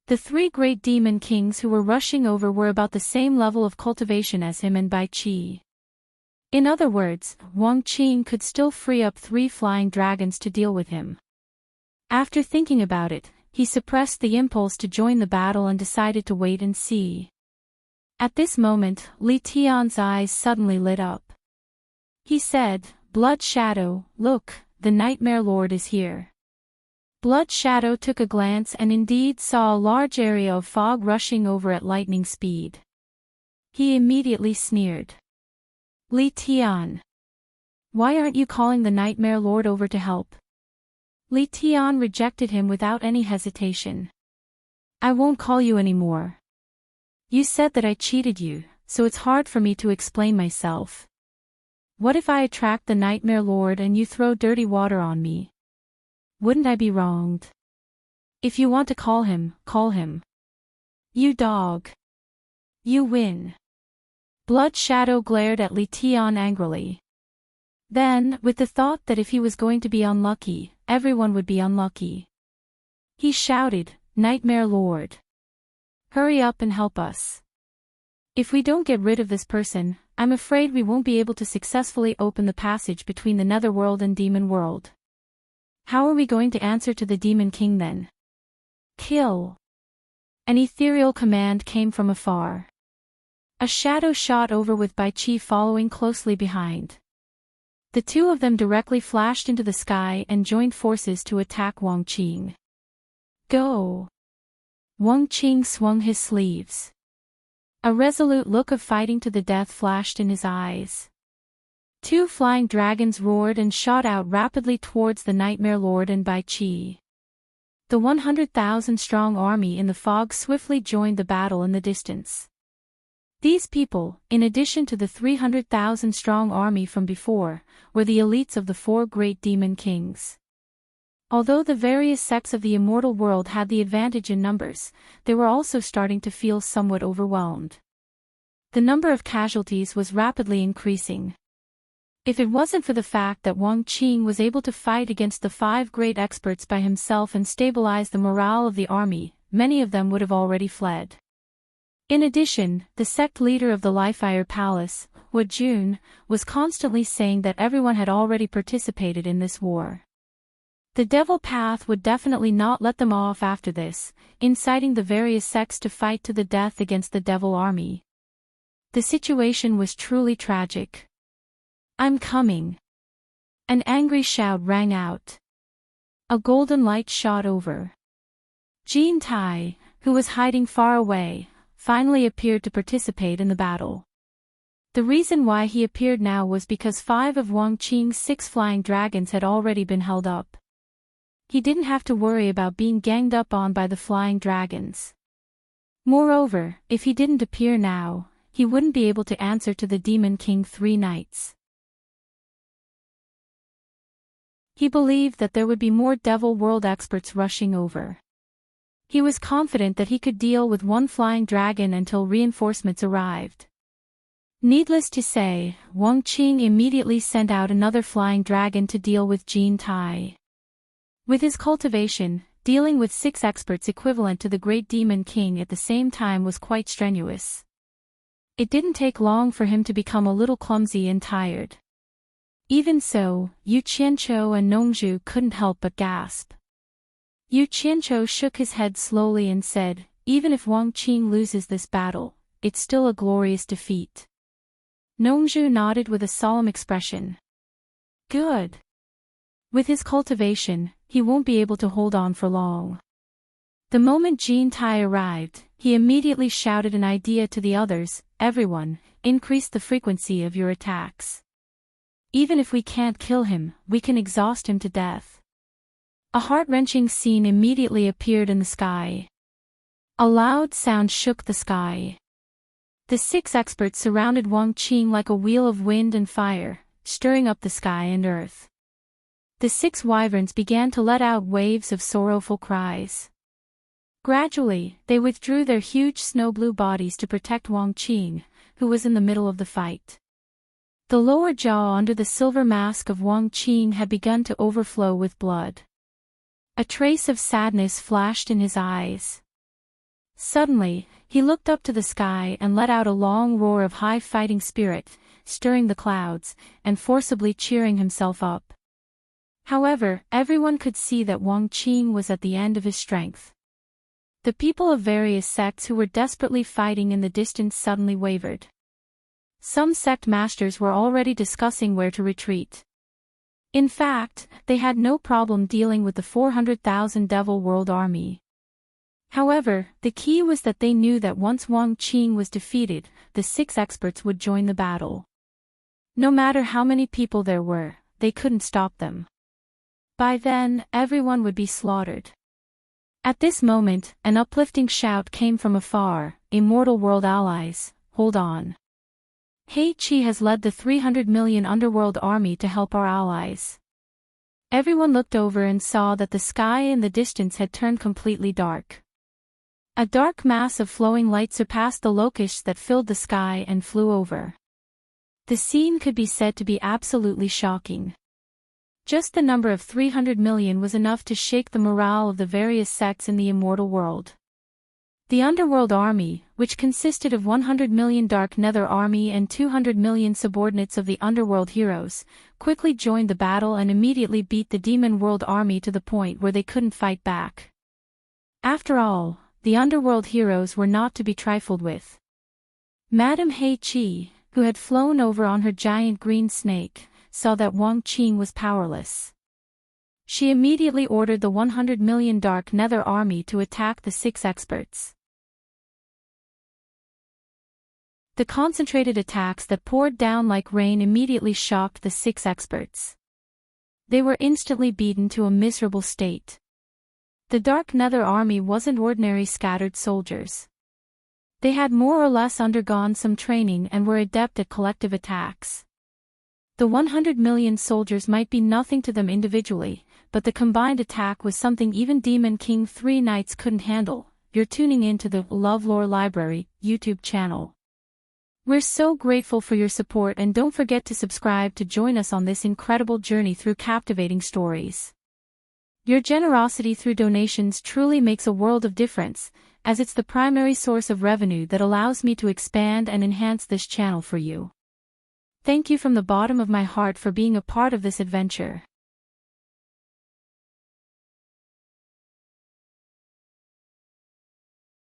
The 3 great demon kings who were rushing over were about the same level of cultivation as him and Bai Qi. In other words, Wang Qing could still free up 3 flying dragons to deal with him. After thinking about it, he suppressed the impulse to join the battle and decided to wait and see. At this moment, Li Tian's eyes suddenly lit up. He said, Blood Shadow, look, the Nightmare Lord is here. Blood Shadow took a glance and indeed saw a large area of fog rushing over at lightning speed. He immediately sneered. Li Tian. Why aren't you calling the Nightmare Lord over to help? Li Tian rejected him without any hesitation. I won't call you anymore. You said that I cheated you, so it's hard for me to explain myself. What if I attract the Nightmare Lord and you throw dirty water on me? Wouldn't I be wronged? If you want to call him, call him. You dog. You win. Blood Shadow glared at Li Tian angrily. Then, with the thought that if he was going to be unlucky, everyone would be unlucky, he shouted, Nightmare Lord. Hurry up and help us. If we don't get rid of this person, I'm afraid we won't be able to successfully open the passage between the netherworld and demon world. How are we going to answer to the Demon King then? Kill. An ethereal command came from afar. A shadow shot over with Bai Qi following closely behind. The two of them directly flashed into the sky and joined forces to attack Wang Qing. Go! Wang Qing swung his sleeves. A resolute look of fighting to the death flashed in his eyes. Two flying dragons roared and shot out rapidly towards the Nightmare Lord and Bai Qi. The 100,000-strong army in the fog swiftly joined the battle in the distance. These people, in addition to the 300,000-strong army from before, were the elites of the four great demon kings. Although the various sects of the immortal world had the advantage in numbers, they were also starting to feel somewhat overwhelmed. The number of casualties was rapidly increasing. If it wasn't for the fact that Wang Qing was able to fight against the five great experts by himself and stabilize the morale of the army, many of them would have already fled. In addition, the sect leader of the Lifefire Palace, Wu Jun, was constantly saying that everyone had already participated in this war. The Devil Path would definitely not let them off after this, inciting the various sects to fight to the death against the Devil Army. The situation was truly tragic. I'm coming. An angry shout rang out. A golden light shot over. Jean Tai, who was hiding far away, finally appeared to participate in the battle. The reason why he appeared now was because 5 of Wang Qing's 6 flying dragons had already been held up. He didn't have to worry about being ganged up on by the flying dragons. Moreover, if he didn't appear now, he wouldn't be able to answer to the Demon King 3 nights. He believed that there would be more Devil World experts rushing over. He was confident that he could deal with 1 flying dragon until reinforcements arrived. Needless to say, Wang Qing immediately sent out another flying dragon to deal with Jean Tai. With his cultivation, dealing with 6 experts equivalent to the Great Demon King at the same time was quite strenuous. It didn't take long for him to become a little clumsy and tired. Even so, Yu Qianqiu and Nongzhu couldn't help but gasp. Yu Qianqiu shook his head slowly and said, "Even if Wang Qing loses this battle, it's still a glorious defeat." Nongzhu nodded with a solemn expression. Good. With his cultivation, he won't be able to hold on for long. The moment Jean Tai arrived, he immediately shouted an idea to the others, "Everyone, increase the frequency of your attacks. Even if we can't kill him, we can exhaust him to death." A heart-wrenching scene immediately appeared in the sky. A loud sound shook the sky. The 6 experts surrounded Wang Qing like a wheel of wind and fire, stirring up the sky and earth. The 6 wyverns began to let out waves of sorrowful cries. Gradually, they withdrew their huge snow-blue bodies to protect Wang Qing, who was in the middle of the fight. The lower jaw under the silver mask of Wang Qing had begun to overflow with blood. A trace of sadness flashed in his eyes. Suddenly, he looked up to the sky and let out a long roar of high fighting spirit, stirring the clouds, and forcibly cheering himself up. However, everyone could see that Wang Qing was at the end of his strength. The people of various sects who were desperately fighting in the distance suddenly wavered. Some sect masters were already discussing where to retreat. In fact, they had no problem dealing with the 400,000 Devil World army. However, the key was that they knew that once Wang Qing was defeated, the 6 experts would join the battle. No matter how many people there were, they couldn't stop them. By then, everyone would be slaughtered. At this moment, an uplifting shout came from afar, "Immortal World allies, hold on. He Qi has led the 300 million underworld army to help our allies." Everyone looked over and saw that the sky in the distance had turned completely dark. A dark mass of flowing light surpassed the locusts that filled the sky and flew over. The scene could be said to be absolutely shocking. Just the number of 300 million was enough to shake the morale of the various sects in the immortal world. The Underworld Army, which consisted of 100 million Dark Nether Army and 200 million subordinates of the Underworld heroes, quickly joined the battle and immediately beat the Demon World Army to the point where they couldn't fight back. After all, the Underworld heroes were not to be trifled with. Madame Hei Qi, who had flown over on her giant green snake, saw that Wang Qing was powerless. She immediately ordered the 100 million Dark Nether Army to attack the 6 experts. The concentrated attacks that poured down like rain immediately shocked the 6 experts. They were instantly beaten to a miserable state. The Dark Nether Army wasn't ordinary scattered soldiers. They had more or less undergone some training and were adept at collective attacks. The 100 million soldiers might be nothing to them individually, but the combined attack was something even Demon King 3 Knights couldn't handle. You're tuning in to the LoveLore Library YouTube channel. We're so grateful for your support, and don't forget to subscribe to join us on this incredible journey through captivating stories. Your generosity through donations truly makes a world of difference, as it's the primary source of revenue that allows me to expand and enhance this channel for you. Thank you from the bottom of my heart for being a part of this adventure.